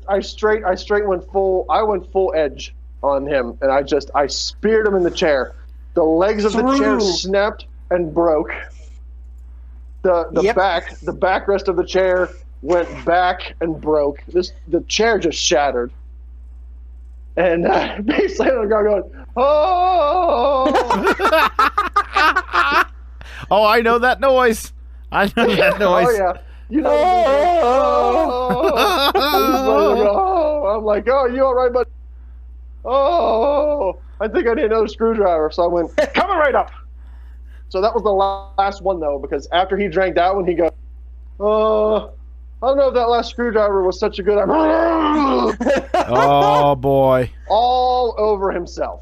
Speaker 3: I straight went full edge on him, and I speared him in the chair. The legs of the chair snapped and broke. The backrest of the chair went back and broke. The chair just shattered. And Beef landed on the ground going, "Oh!"
Speaker 1: Oh, I know that noise. I know that noise.
Speaker 3: Oh yeah. You know. Oh! I'm like, "Oh, you all right, bud?" "Oh, I think I need another screwdriver." So I went, "Coming right up." So that was the last one, though, because after he drank that one, he goes, I don't know if that last screwdriver was such a good idea.
Speaker 1: Oh boy!
Speaker 3: All over himself.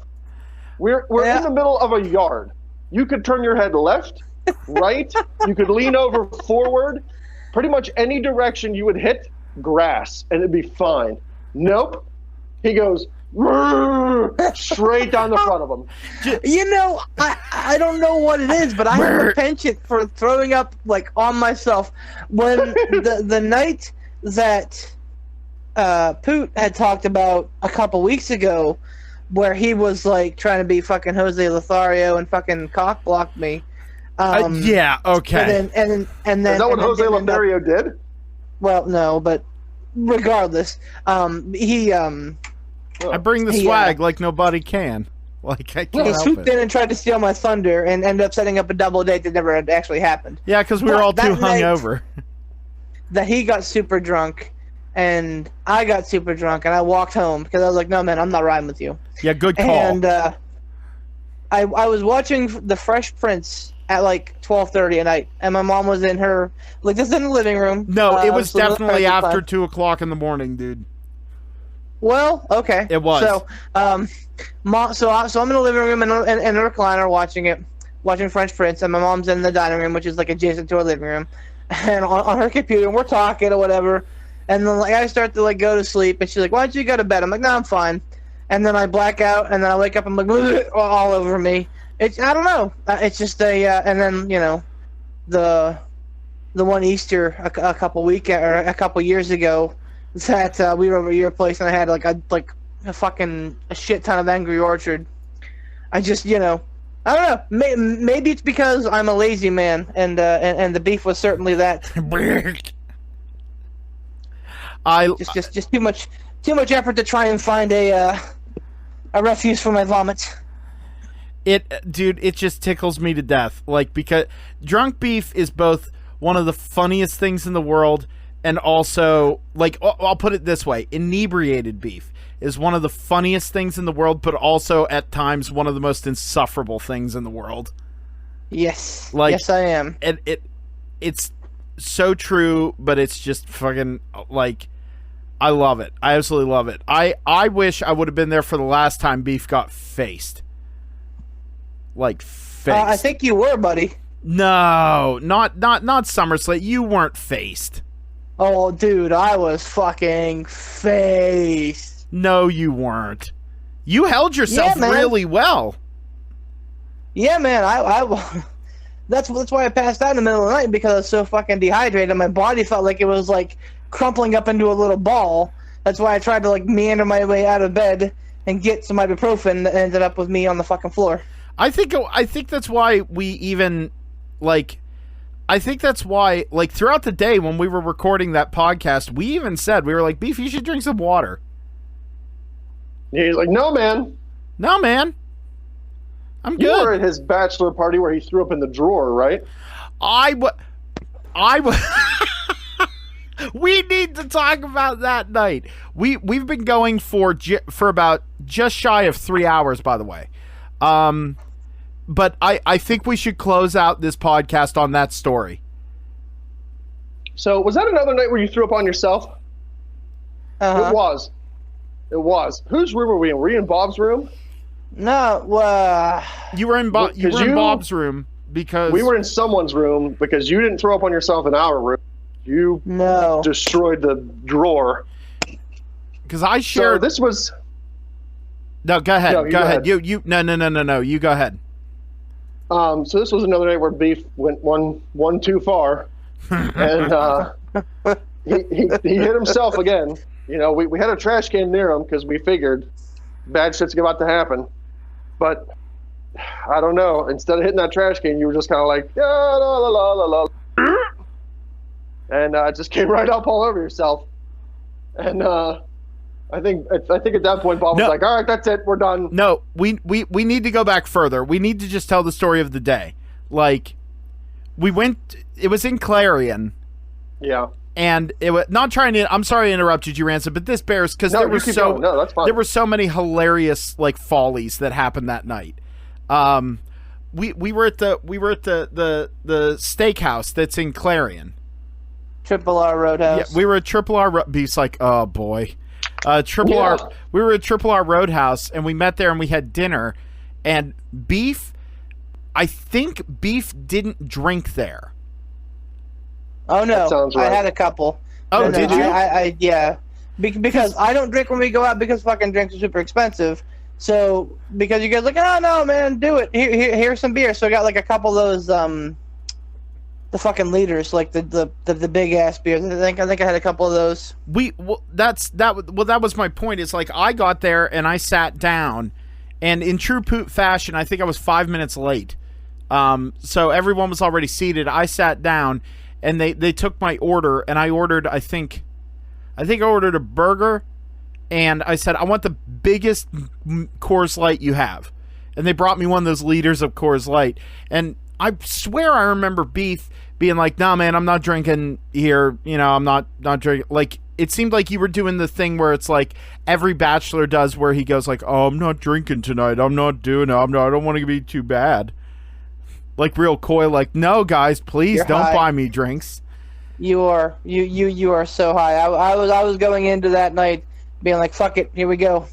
Speaker 3: We're in the middle of a yard. You could turn your head left, right. You could lean over forward. Pretty much any direction you would hit grass, and it'd be fine. Nope. He goes straight down the front of him.
Speaker 5: You know, I don't know what it is, but I have a penchant for throwing up, like, on myself. When the night that Poot had talked about a couple weeks ago, where he was, like, trying to be fucking Jose Lothario and fucking cock-blocked me.
Speaker 1: Yeah, okay.
Speaker 5: And then
Speaker 3: is that what Jose Lothario did?
Speaker 5: Well, no, but regardless,
Speaker 1: I bring the swag like nobody can. Like, I can't
Speaker 5: he
Speaker 1: help
Speaker 5: swooped
Speaker 1: it.
Speaker 5: in and tried to steal my thunder and ended up setting up a double date that never had actually happened.
Speaker 1: Yeah, because we were all too hungover.
Speaker 5: That he got super drunk, and I got super drunk, and I walked home because I was like, no, man, I'm not riding with you.
Speaker 1: Yeah, good call.
Speaker 5: And I was watching The Fresh Prince at like 12:30 at night, and my mom was in her, like, this is in the living room.
Speaker 1: No, it was
Speaker 5: so
Speaker 1: definitely
Speaker 5: that's
Speaker 1: after
Speaker 5: fine.
Speaker 1: 2 o'clock in the morning, dude.
Speaker 5: Well, okay.
Speaker 1: It was.
Speaker 5: So, so I'm in the living room in a recliner watching French Prince, and my mom's in the dining room, which is like adjacent to our living room, and on her computer, and we're talking or whatever, and then like I start to like go to sleep, and she's like, "Why don't you go to bed?" I'm like, "No, I'm fine," and then I black out, and then I wake up, I'm like, all over me. It's I don't know. It's just and then the one Easter a couple years ago that we were over at your place, and I had a fucking shit ton of Angry Orchard. I just I don't know. Maybe it's because I'm a lazy man, and the beef was certainly that. Just too much effort to try and find a refuse for my vomit.
Speaker 1: Dude, it just tickles me to death. Like, because drunk beef is both one of the funniest things in the world, and also, like, I'll put it this way: inebriated beef is one of the funniest things in the world, but also at times one of the most insufferable things in the world.
Speaker 5: Yes,
Speaker 1: like,
Speaker 5: yes, I am.
Speaker 1: And it's so true, but it's just fucking like, I love it. I absolutely love it. I wish I would have been there for the last time beef got faced. Like, faced.
Speaker 5: I think you were, buddy.
Speaker 1: No, not SummerSlam. You weren't faced.
Speaker 5: Oh, dude, I was fucking faced.
Speaker 1: No, you weren't. You held yourself really well.
Speaker 5: Yeah, man. I that's why I passed out in the middle of the night, because I was so fucking dehydrated. My body felt like it was like crumpling up into a little ball. That's why I tried to like meander my way out of bed and get some ibuprofen that ended up with me on the fucking floor.
Speaker 1: I think that's why we even, like, I think that's why, like, throughout the day when we were recording that podcast, we even said, we were like, Beef, you should drink some water.
Speaker 3: Yeah, he's like, no, man.
Speaker 1: No, man. I'm good.
Speaker 3: You were at his bachelor party where he threw up in the drawer, right?
Speaker 1: We need to talk about that night. We've been going for about just shy of 3 hours, by the way. But I think we should close out this podcast on that story.
Speaker 3: So, was that another night where you threw up on yourself?
Speaker 5: Uh-huh.
Speaker 3: It was. Whose room were we in? Were you in Bob's room?
Speaker 5: No,
Speaker 1: You were in Bob's room because
Speaker 3: we were in someone's room because you didn't throw up on yourself in our room. You destroyed the drawer.
Speaker 1: Because I shared.
Speaker 3: So this was.
Speaker 1: No, go ahead.
Speaker 3: No,
Speaker 1: go ahead. No. You go ahead.
Speaker 3: So this was another night where Beef went one too far, and he hit himself again. You know, we had a trash can near him because we figured bad shit's about to happen. But I don't know. Instead of hitting that trash can, you were just kind of like, yeah, la la la la la, and it just came right up all over yourself. And I think at that point Bob was like, all right, that's it, we're done.
Speaker 1: No, we need to go back further. We need to just tell the story of the day. Like, it was in Clarion.
Speaker 3: Yeah.
Speaker 1: And it was not trying to. I'm sorry I interrupted you, Ransom, but this bears because there
Speaker 3: that's fine.
Speaker 1: There were so many hilarious like follies that happened that night. We were at the steakhouse that's in Clarion.
Speaker 5: Triple R Roadhouse.
Speaker 1: Yeah, we were at Triple R. Beef's like, oh boy, Triple R. We were at Triple R Roadhouse and we met there and we had dinner. And Beef, I think Beef didn't drink there.
Speaker 5: Oh no,
Speaker 3: sounds right.
Speaker 5: I had a couple.
Speaker 1: Oh, did you?
Speaker 5: Yeah, because I don't drink when we go out because fucking drinks are super expensive. So because you guys are like, oh no, man, do it. Here's some beer. So I got like a couple of those the fucking liters, like the big ass beers. I think I had a couple of those.
Speaker 1: That was my point. It's like I got there and I sat down, and in true Poot fashion, I think I was 5 minutes late. So everyone was already seated. I sat down. And they took my order, and I ordered, I think I ordered a burger, and I said, I want the biggest Coors Light you have. And they brought me one of those liters of Coors Light. And I swear I remember Beef being like, nah, man, I'm not drinking here. You know, I'm not drinking. Like, it seemed like you were doing the thing where it's like every bachelor does, where he goes like, "Oh, I'm not drinking tonight. I'm not doing it. I don't want to be too bad." Like real coy, like, "No, guys, please
Speaker 5: You're
Speaker 1: don't
Speaker 5: high.
Speaker 1: buy me drinks."
Speaker 5: You are so high. I was going into that night being like, fuck it, here we go.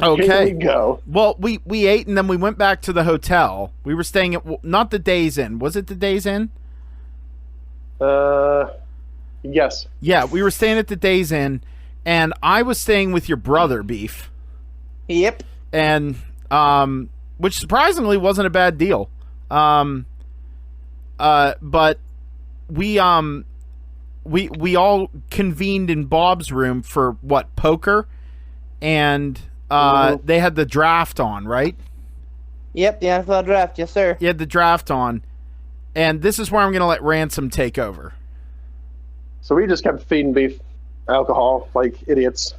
Speaker 1: Okay.
Speaker 3: Here we go.
Speaker 1: Well, we ate and then we went back to the hotel. We were staying at not the Days Inn. Was it the Days Inn?
Speaker 3: Yes.
Speaker 1: Yeah, we were staying at the Days Inn, and I was staying with your brother, Beef,
Speaker 5: Yep.
Speaker 1: and which surprisingly wasn't a bad deal. But we all convened in Bob's room for what, poker, and they had the draft on, right?
Speaker 5: Yep, the NFL draft, yes sir.
Speaker 1: You had the draft on, and this is where I'm going to let Ransom take over.
Speaker 3: So we just kept feeding Beef alcohol like idiots.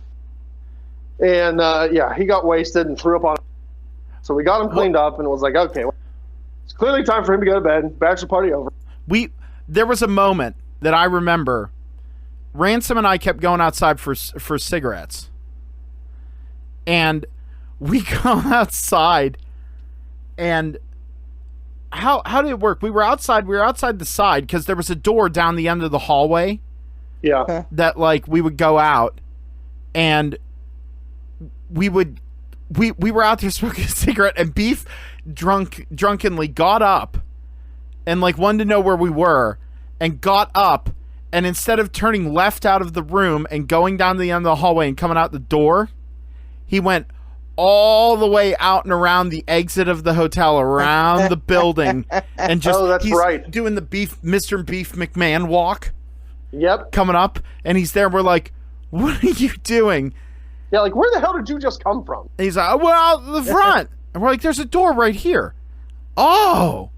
Speaker 3: And he got wasted and threw up on. So we got him cleaned up and was like, okay, well, it's clearly time for him to go to bed. Bachelor party over.
Speaker 1: There was a moment that I remember. Ransom and I kept going outside for cigarettes, and we go outside. And how did it work? We were outside the side because there was a door down the end of the hallway.
Speaker 3: Yeah.
Speaker 1: That like we would go out, and we were out there smoking a cigarette, and Beef drunkenly got up and like wanted to know where we were, and got up, and instead of turning left out of the room and going down the end of the hallway and coming out the door, he went all the way out and around the exit of the hotel, around the building, and just
Speaker 3: he's right.
Speaker 1: doing the Mr. Beef McMahon walk.
Speaker 3: Yep.
Speaker 1: Coming up, and he's there. And we're like, "What are you doing?"
Speaker 3: Yeah, like, where the hell did you just come from?
Speaker 1: And he's like, "Oh, well, the front." And we're like, "There's a door right here." Oh.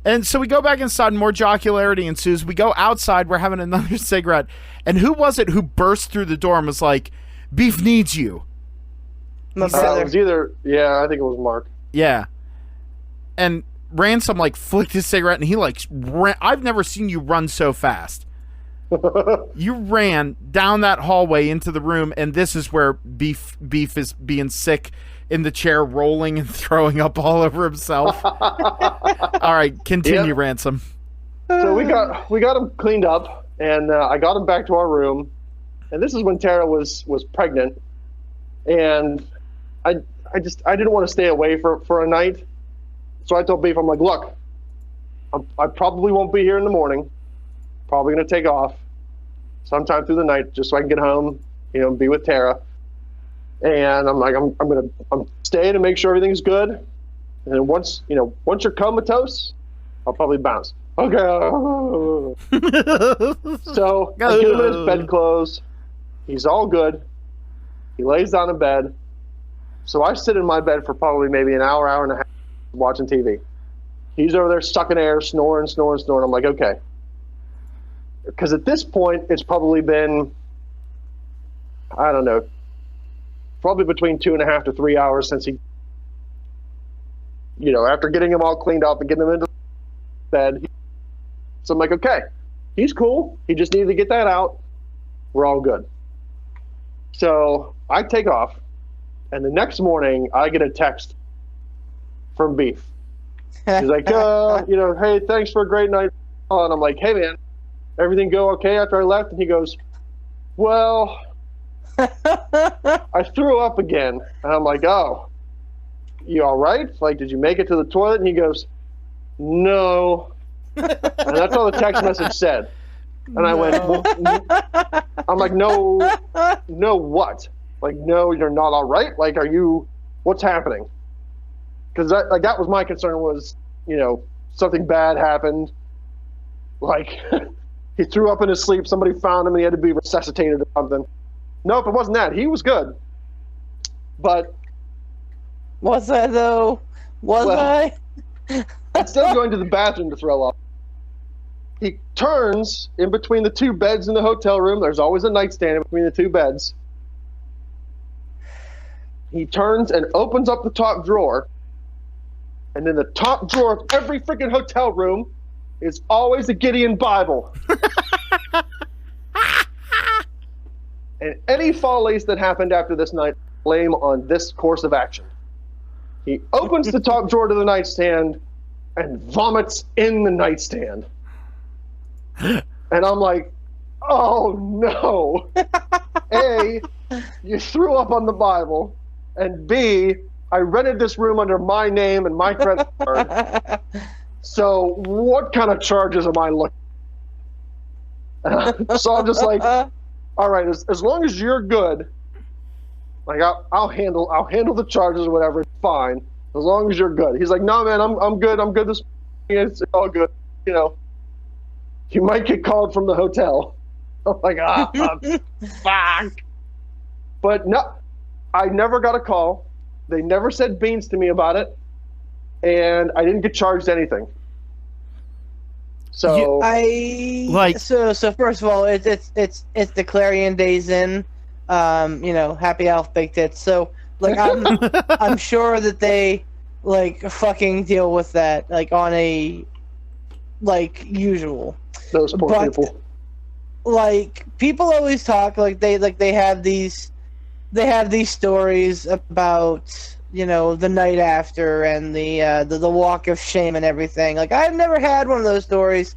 Speaker 1: And so we go back inside, and more jocularity ensues. We go outside. We're having another cigarette. And who was it who burst through the door and was like, "Beef needs you"?
Speaker 5: My
Speaker 3: It
Speaker 5: brother.
Speaker 3: was either, I think it was Mark.
Speaker 1: Yeah. And Ransom like flicked his cigarette, and he like ran. I've never seen you run so fast. You ran down that hallway into the room, and this is where Beef is being sick in the chair, rolling and throwing up all over himself. All right, continue,
Speaker 3: Yep.
Speaker 1: Ransom.
Speaker 3: So we got him cleaned up, and I got him back to our room. And this is when Tara was pregnant, and I didn't want to stay away for a night. So I told Beef, I'm like, look, I probably won't be here in the morning. Probably going to take off sometime through the night just so I can get home, be with Tara. And I'm like, I'm staying to make sure everything's good. And then once you're comatose, I'll probably bounce. Okay. So I get him in his bedclothes. He's all good. He lays down in bed. So I sit in my bed for probably maybe an hour and a half watching TV. He's over there sucking air, snoring. I'm like, okay. Because at this point, it's probably been, I don't know, probably between 2.5 to 3 hours since he, after getting him all cleaned up and getting him into bed. So I'm like, okay, he's cool. He just needed to get that out. We're all good. So I take off, and the next morning I get a text from Beef. He's like, hey, thanks for a great night. And I'm like, hey, man, everything go okay after I left? And he goes, well, I threw up again. And I'm like, oh, you all right? Like, did you make it to the toilet? And he goes, no. And that's all the text message said. And I went, I'm like, no, what? Like, no, you're not all right? Like, what's happening? Because that was my concern was, something bad happened. Like, he threw up in his sleep. Somebody found him and he had to be resuscitated or something. Nope, it wasn't that. He was good. But.
Speaker 5: Was that though? I?
Speaker 3: Instead of going to the bathroom to throw up, he turns in between the two beds in the hotel room. There's always a nightstand in between the two beds. He turns and opens up the top drawer. And in the top drawer of every freaking hotel room is always a Gideon Bible. And any follies that happened after this night, blame on this course of action. He opens the top drawer to the nightstand and vomits in the nightstand. And I'm like, oh no. A, you threw up on the Bible. And B, I rented this room under my name and my credit card. So what kind of charges am I looking at? So I'm just like, all right, as long as you're good, like I'll handle the charges or whatever. It's fine as long as you're good. He's like, no, man, I'm good. I'm good. It's all good. You know, you might get called from the hotel. I'm like, fuck. But no, I never got a call. They never said beans to me about it, and I didn't get charged anything. So
Speaker 5: so first of all, it's the Clarion Days in, Happy Alf Baked Tits. So like I'm sure that they like fucking deal with that like on a like usual.
Speaker 3: Those poor people.
Speaker 5: Like people always talk like they have these stories about the night after and the walk of shame and everything. Like I've never had one of those stories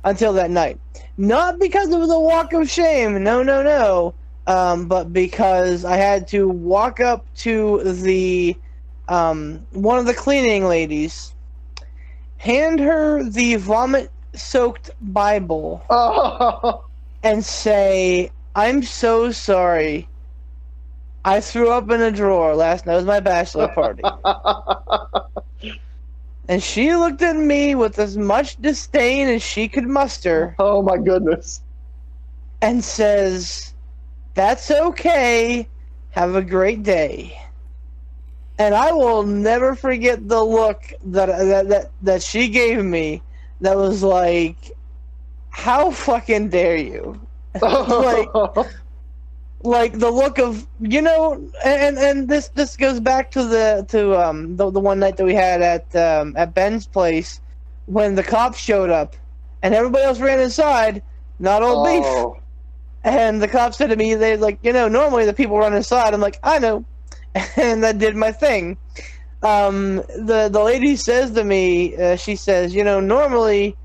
Speaker 5: until that night. Not because it was a walk of shame, no. But because I had to walk up to the one of the cleaning ladies, hand her the vomit-soaked Bible, and say, "I'm so sorry. I threw up in a drawer last night. It was my bachelor party." And she looked at me with as much disdain as she could muster.
Speaker 3: Oh my goodness.
Speaker 5: And says, "That's okay. Have a great day." And I will never forget the look that she gave me. That was like, how fucking dare you? Like the look of and this goes back to the one night that we had at Ben's place when the cops showed up and everybody else ran inside, not old beef. And the cops said to me, they like, normally the people run inside. I'm like, I know. And I did my thing. The lady says to me, she says, normally,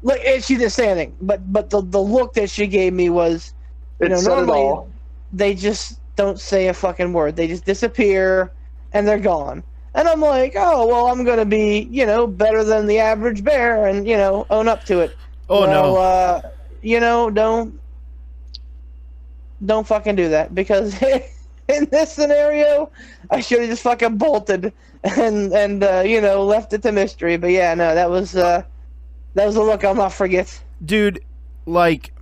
Speaker 5: like, she didn't say anything, but the look that she gave me was, normally they just don't say a fucking word. They just disappear and they're gone. And I'm like, oh, well, I'm going to be, better than the average bear and, own up to it.
Speaker 1: Oh,
Speaker 5: well, no. Don't fucking do that, because in this scenario, I should have just fucking bolted and left it to mystery. But yeah, no, that was a look I'll not forget.
Speaker 1: Dude, like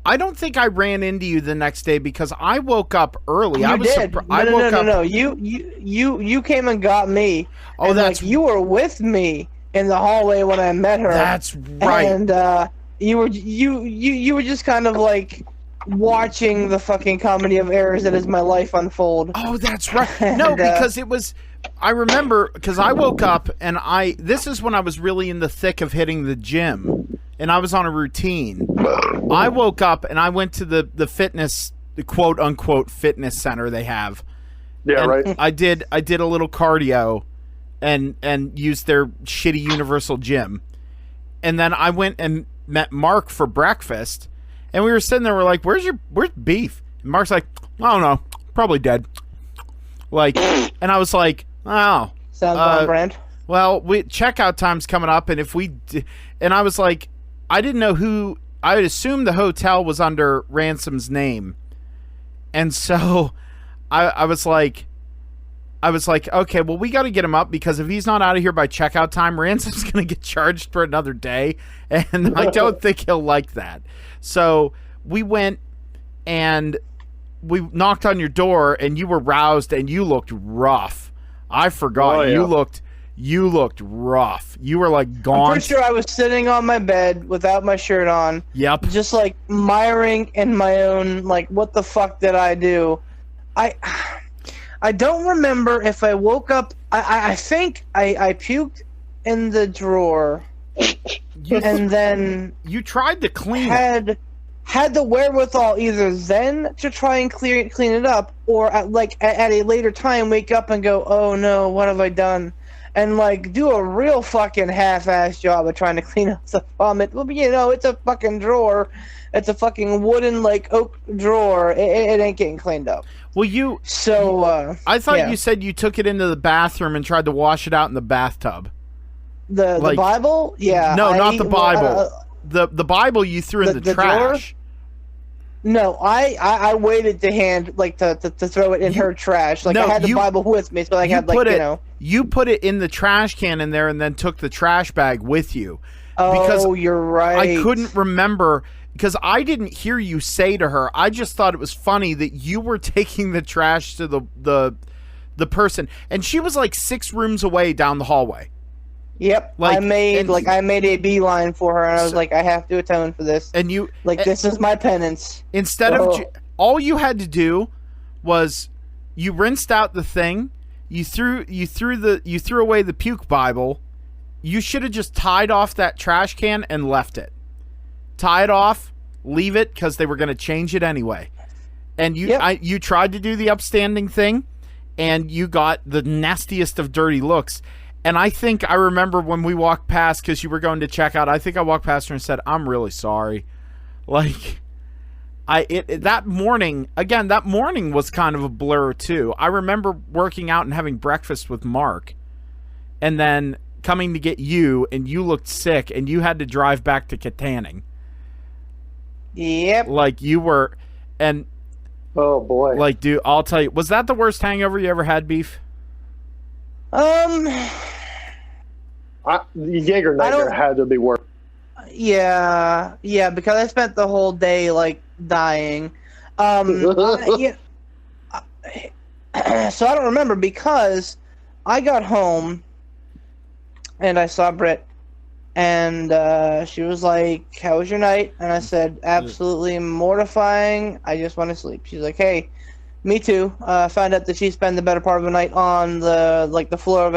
Speaker 1: I don't think I ran into you the next day because I woke up early.
Speaker 5: You did. No. You came and got me.
Speaker 1: Oh,
Speaker 5: and
Speaker 1: that's
Speaker 5: you were with me in the hallway when I met her.
Speaker 1: That's right.
Speaker 5: And you were just kind of like watching the fucking comedy of errors that is my life unfold.
Speaker 1: Oh, that's right. No, because it was. I remember because I woke up and this is when I was really in the thick of hitting the gym. And I was on a routine. I woke up and I went to the fitness, the quote unquote fitness center they have.
Speaker 3: Yeah,
Speaker 1: and
Speaker 3: right.
Speaker 1: I did a little cardio and used their shitty universal gym. And then I went and met Mark for breakfast. And we were sitting there, we're like, where's beef? And Mark's like, I don't know, probably dead. Like, and I was like, oh.
Speaker 5: Sounds on brand.
Speaker 1: Well, checkout time's coming up, and and I was like, I didn't know who. I would assume the hotel was under Ransom's name, and so I was like, okay, well, we got to get him up because if he's not out of here by checkout time, Ransom's gonna get charged for another day, and I don't think he'll like that. So we went and we knocked on your door, and you were roused, and you looked rough. I forgot.
Speaker 3: Oh, yeah.
Speaker 1: You looked rough. You were like gaunt.
Speaker 5: I'm pretty sure I was sitting on my bed without my shirt on.
Speaker 1: Yep.
Speaker 5: Just like miring in my own, like, what the fuck did I do? I don't remember if I woke up. I think I puked in the drawer. And then
Speaker 1: you tried to clean
Speaker 5: had had the wherewithal either then to try and clean it up, or at a later time wake up and go, oh no, what have I done? And like do a real fucking half-ass job of trying to clean up the vomit. Well, you know, it's a fucking drawer. It's a fucking wooden like oak drawer. It ain't getting cleaned up.
Speaker 1: Well, I thought
Speaker 5: yeah.
Speaker 1: you said you took it into the bathroom and tried to wash it out in the bathtub.
Speaker 5: The Bible? Yeah.
Speaker 1: No, not the Bible. The Bible you threw in the trash.
Speaker 5: Drawer? No, I waited to hand to throw it in her trash. Like, I had the Bible with me, so I had
Speaker 1: You put it in the trash can in there and then took the trash bag with you.
Speaker 5: Oh, you're right.
Speaker 1: I couldn't remember because I didn't hear you say to her. I just thought it was funny that you were taking the trash to the person, and she was like 6 rooms away down the hallway.
Speaker 5: Yep, I made a beeline for her, and I was like, I have to atone for this.
Speaker 1: And you
Speaker 5: this is my penance.
Speaker 1: Instead of all you had to do was you rinsed out the thing, you threw away the puke Bible. You should have just tied off that trash can and left it. Tie it off, leave it, because they were going to change it anyway. And you tried to do the upstanding thing, and you got the nastiest of dirty looks. And I think I remember when we walked past, because you were going to check out, I think I walked past her and said, I'm really sorry. Like, that morning was kind of a blur too. I remember working out and having breakfast with Mark, and then coming to get you, and you looked sick, and you had to drive back to Katanning.
Speaker 5: Yep.
Speaker 1: Like, you were, and...
Speaker 3: Oh, boy.
Speaker 1: Like, dude, I'll tell you, was that the worst hangover you ever had, Beef?
Speaker 3: The Jaeger nightmare had to be worse.
Speaker 5: Yeah, because I spent the whole day like dying. So I don't remember, because I got home and I saw Britt, and she was like, "How was your night?" And I said, "Absolutely mortifying. I just want to sleep." She's like, "Hey, me too." Found out that she spent the better part of the night on the floor of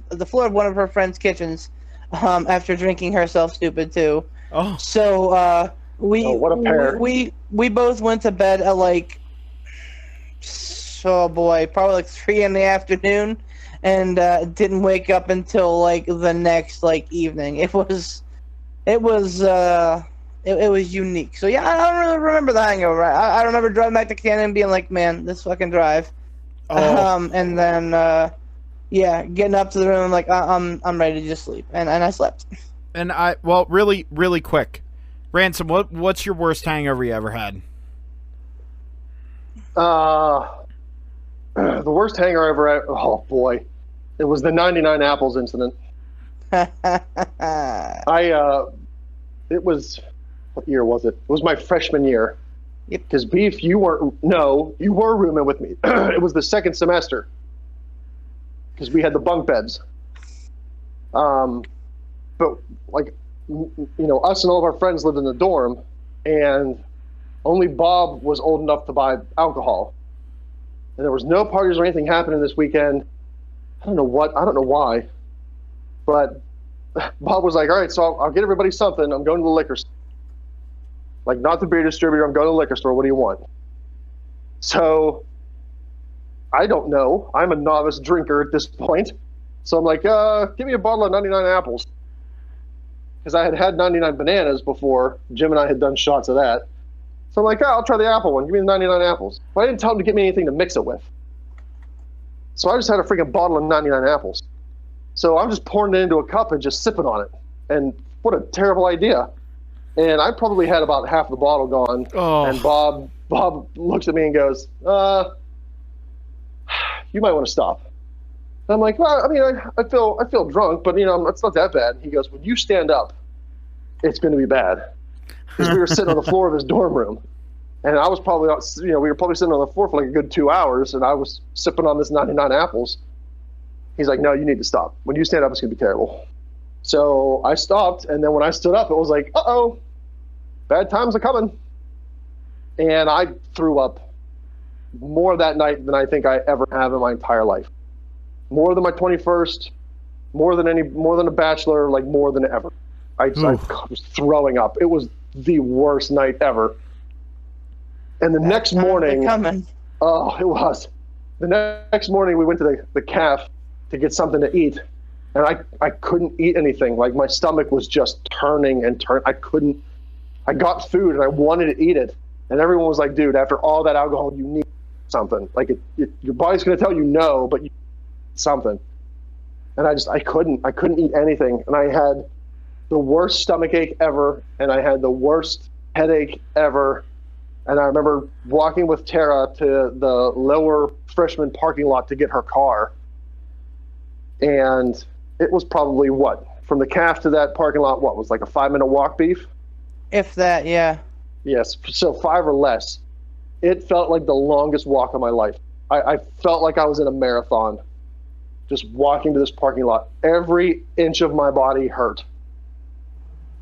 Speaker 5: the floor of one of her friends' kitchens, after drinking herself stupid too.
Speaker 1: Oh,
Speaker 5: so
Speaker 3: what a pair.
Speaker 5: We both went to bed at probably like 3 in the afternoon, and didn't wake up until like the next evening. It was unique. So yeah, I don't really remember the hangover. I remember driving back to Canada and being like, man, this fucking drive.
Speaker 1: Oh.
Speaker 5: And then getting up to the room like I'm ready to just sleep, and I slept.
Speaker 1: And really, really quick, Ransom, what's your worst hangover you ever had?
Speaker 3: The worst hangover I ever had, oh boy, it was the 99 apples incident. It was, what year was it? It was my freshman year.
Speaker 5: Yep.
Speaker 3: Because Beef, you were rooming with me. It was the second semester. Because we had the bunk beds. But us and all of our friends lived in the dorm, and only Bob was old enough to buy alcohol. And there was no parties or anything happening this weekend. I don't know why. But Bob was like, all right, so I'll get everybody something. I'm going to the liquor store. Like, not the beer distributor. I'm going to the liquor store. What do you want? So, I don't know. I'm a novice drinker at this point. So I'm like, give me a bottle of 99 apples. Because I had 99 bananas before. Jim and I had done shots of that. So I'm like, I'll try the apple one. Give me the 99 apples. But I didn't tell him to get me anything to mix it with. So I just had a freaking bottle of 99 apples. So I'm just pouring it into a cup and just sipping on it. And what a terrible idea. And I probably had about half the bottle gone.
Speaker 1: Oh.
Speaker 3: And Bob looks at me and goes, you might want to stop. And I'm like, well, I mean, I feel drunk, but it's not that bad. And he goes, when you stand up, it's going to be bad. Because we were sitting on the floor of his dorm room. And I was probably, we were probably sitting on the floor for like a good 2 hours, and I was sipping on this 99 apples. He's like, no, you need to stop. When you stand up, it's going to be terrible. So I stopped, and then when I stood up, it was like, uh-oh, bad times are coming. And I threw up more that night than I think I ever have in my entire life. More than my 21st, more than a bachelor, like more than ever. I was throwing up. It was the worst night ever. And the next morning, oh, it was. The next morning, we went to the caf to get something to eat, and I couldn't eat anything. Like, my stomach was just turning and turning. I got food, and I wanted to eat it. And everyone was like, dude, after all that alcohol, you need something. Like, your body's going to tell you no, but you need something. And I couldn't eat anything. And I had the worst stomach ache ever, and I had the worst headache ever. And I remember walking with Tara to the lower freshman parking lot to get her car. And it was probably, from the caf to that parking lot, was like a 5-minute walk, Beef?
Speaker 5: If that, yeah.
Speaker 3: Yes, so 5 or less. It felt like the longest walk of my life. I felt like I was in a marathon, just walking to this parking lot. Every inch of my body hurt.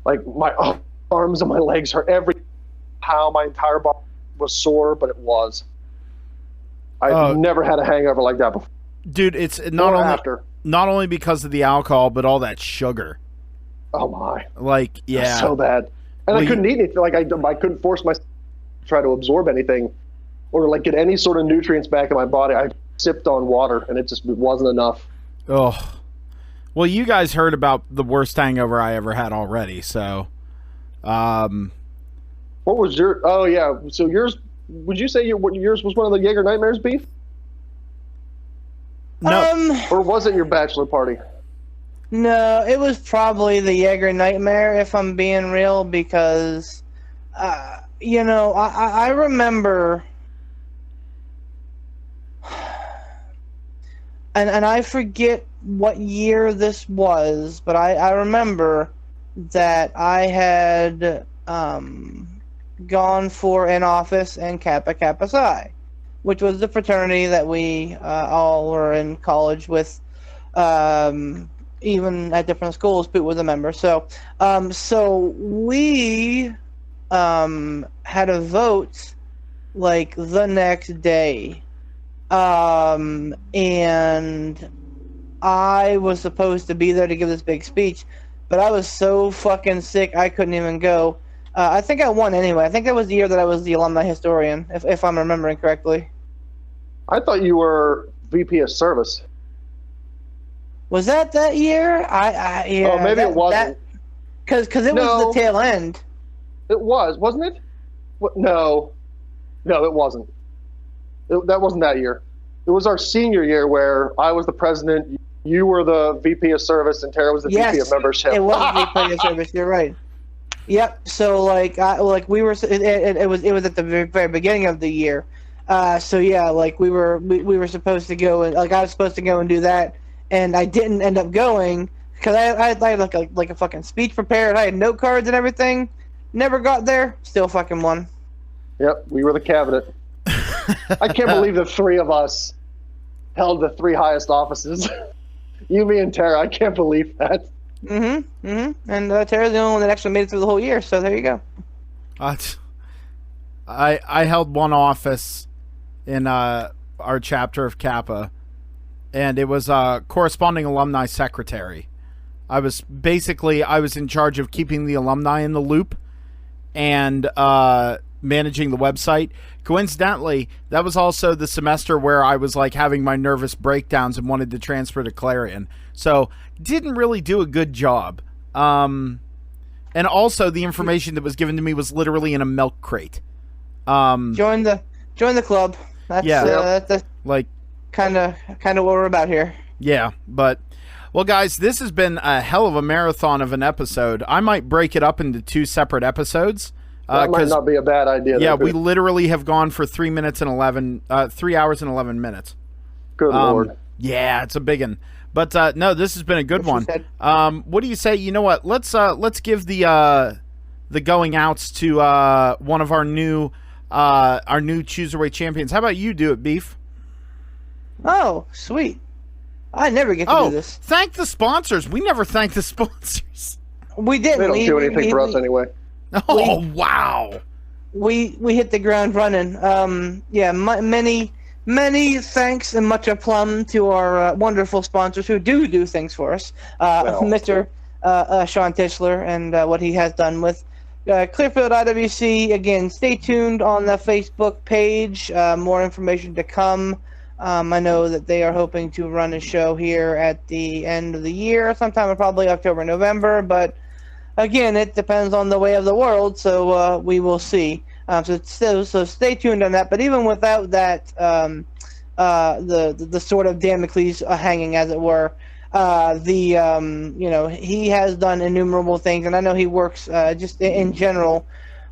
Speaker 3: Like, my arms and my legs hurt. How my entire body was sore, but it was. I've never had a hangover like that before.
Speaker 1: Dude, it's not only because of the alcohol, but all that sugar.
Speaker 3: Oh my!
Speaker 1: Like, yeah,
Speaker 3: so bad. And I couldn't eat anything. Like, I couldn't force myself to try to absorb anything, or like get any sort of nutrients back in my body. I sipped on water, and it wasn't enough.
Speaker 1: Oh, well, you guys heard about the worst hangover I ever had already. So,
Speaker 3: what was your? Oh yeah, so yours? Would you say yours was one of the Jaeger nightmares, Beef?
Speaker 1: No,
Speaker 3: or was it your bachelor party?
Speaker 5: No, it was probably the Jaeger nightmare, if I'm being real, because, I remember, and I forget what year this was, but I remember that I had gone for an office in Kappa Kappa Psi, which was the fraternity that we all were in college with. Even at different schools, Poot was a member. So we had a vote like the next day, and I was supposed to be there to give this big speech, but I was so fucking sick I couldn't even go. I think I won anyway. I think that was the year that I was the alumni historian, if I'm remembering correctly.
Speaker 3: I thought you were VP of service.
Speaker 5: Was that year? Yeah.
Speaker 3: Oh, maybe it wasn't.
Speaker 5: Because it was the tail end.
Speaker 3: It was, wasn't it? No, it wasn't. That wasn't that year. It was our senior year where I was the president, you were the VP of service, and Tara was the VP of membership.
Speaker 5: It was VP of service. You're right. Yep. So we were. It was at the very, very beginning of the year. So yeah, like we were supposed to go, and like I was supposed to go and do that. And I didn't end up going because I had like a fucking speech prepared. I had note cards and everything. Never got there. Still fucking won.
Speaker 3: Yep, we were the cabinet. I can't believe the three of us held the 3 highest offices. You, me, and Tara. I can't believe that.
Speaker 5: And Tara's the only one that actually made it through the whole year. So there you go.
Speaker 1: I held one office in our chapter of Kappa. And it was corresponding alumni secretary. I was in charge of keeping the alumni in the loop and managing the website. Coincidentally, that was also the semester where I was like having my nervous breakdowns and wanted to transfer to Clarion. So didn't really do a good job. And also the information that was given to me was literally in a milk crate.
Speaker 5: Join the club. That's, that's
Speaker 1: like.
Speaker 5: Kind of what we're about here.
Speaker 1: Yeah, but well, guys, this has been a hell of a marathon of an episode. I might break it up into 2 separate episodes.
Speaker 3: That might not be a bad idea.
Speaker 1: Yeah, we literally have gone for 3 hours and 11 minutes.
Speaker 3: Good Lord.
Speaker 1: Yeah, it's a big one. But no, this has been a good one. What do you say? You know what? Let's give the going outs to one of our new Chooseweight champions. How about you do it, Beef?
Speaker 5: Oh, sweet. I never get to do this.
Speaker 1: Thank the sponsors. We never thank the sponsors.
Speaker 5: We didn't.
Speaker 3: They don't do anything for us anyway.
Speaker 1: Oh, wow.
Speaker 5: We hit the ground running. Many thanks and much aplomb to our wonderful sponsors who do things for us. Mr. Sean Tischler and what he has done with Clearfield IWC, again, stay tuned on the Facebook page. More information to come. I know that they are hoping to run a show here at the end of the year, sometime in probably October, November, but again, it depends on the way of the world, so we will see. So stay tuned on that. But even without that, the sort of Damocles hanging, as it were, he has done innumerable things, and I know he works just in general.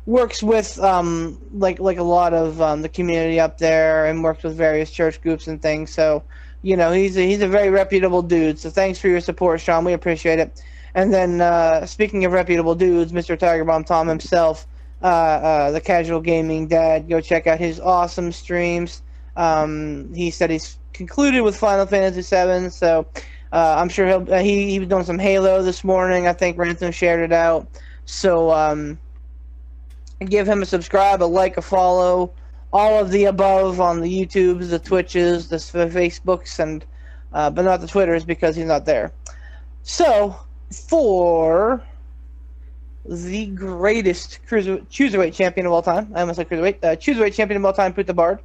Speaker 5: Works with like a lot of the community up there, and works with various church groups and things. So, he's a very reputable dude. So thanks for your support, Sean. We appreciate it. And then speaking of reputable dudes, Mr. Tiger Bomb Tom himself, the Casual Gaming Dad. Go check out his awesome streams. He said he's concluded with Final Fantasy VII, so I'm sure he was doing some Halo this morning. I think Ransom shared it out. So give him a subscribe, a like, a follow, all of the above on the YouTubes, the Twitches, the Facebooks, and but not the Twitters because he's not there. So for the greatest cruiserweight champion of all time, I almost said cruiserweight, cruiserweight champion of all time, Put the Bard.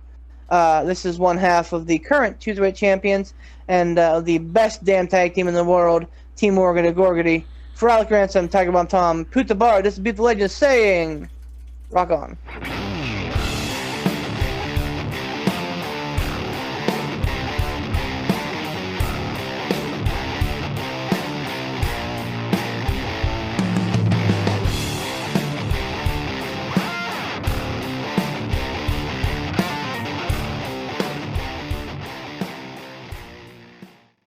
Speaker 5: This is one half of the current cruiserweight champions and the best damn tag team in the world, Team Organy Gorgity. For Alec Ransom, Tiger Bomb Tom, Put the Bard, this is Beat the Legend saying, rock on.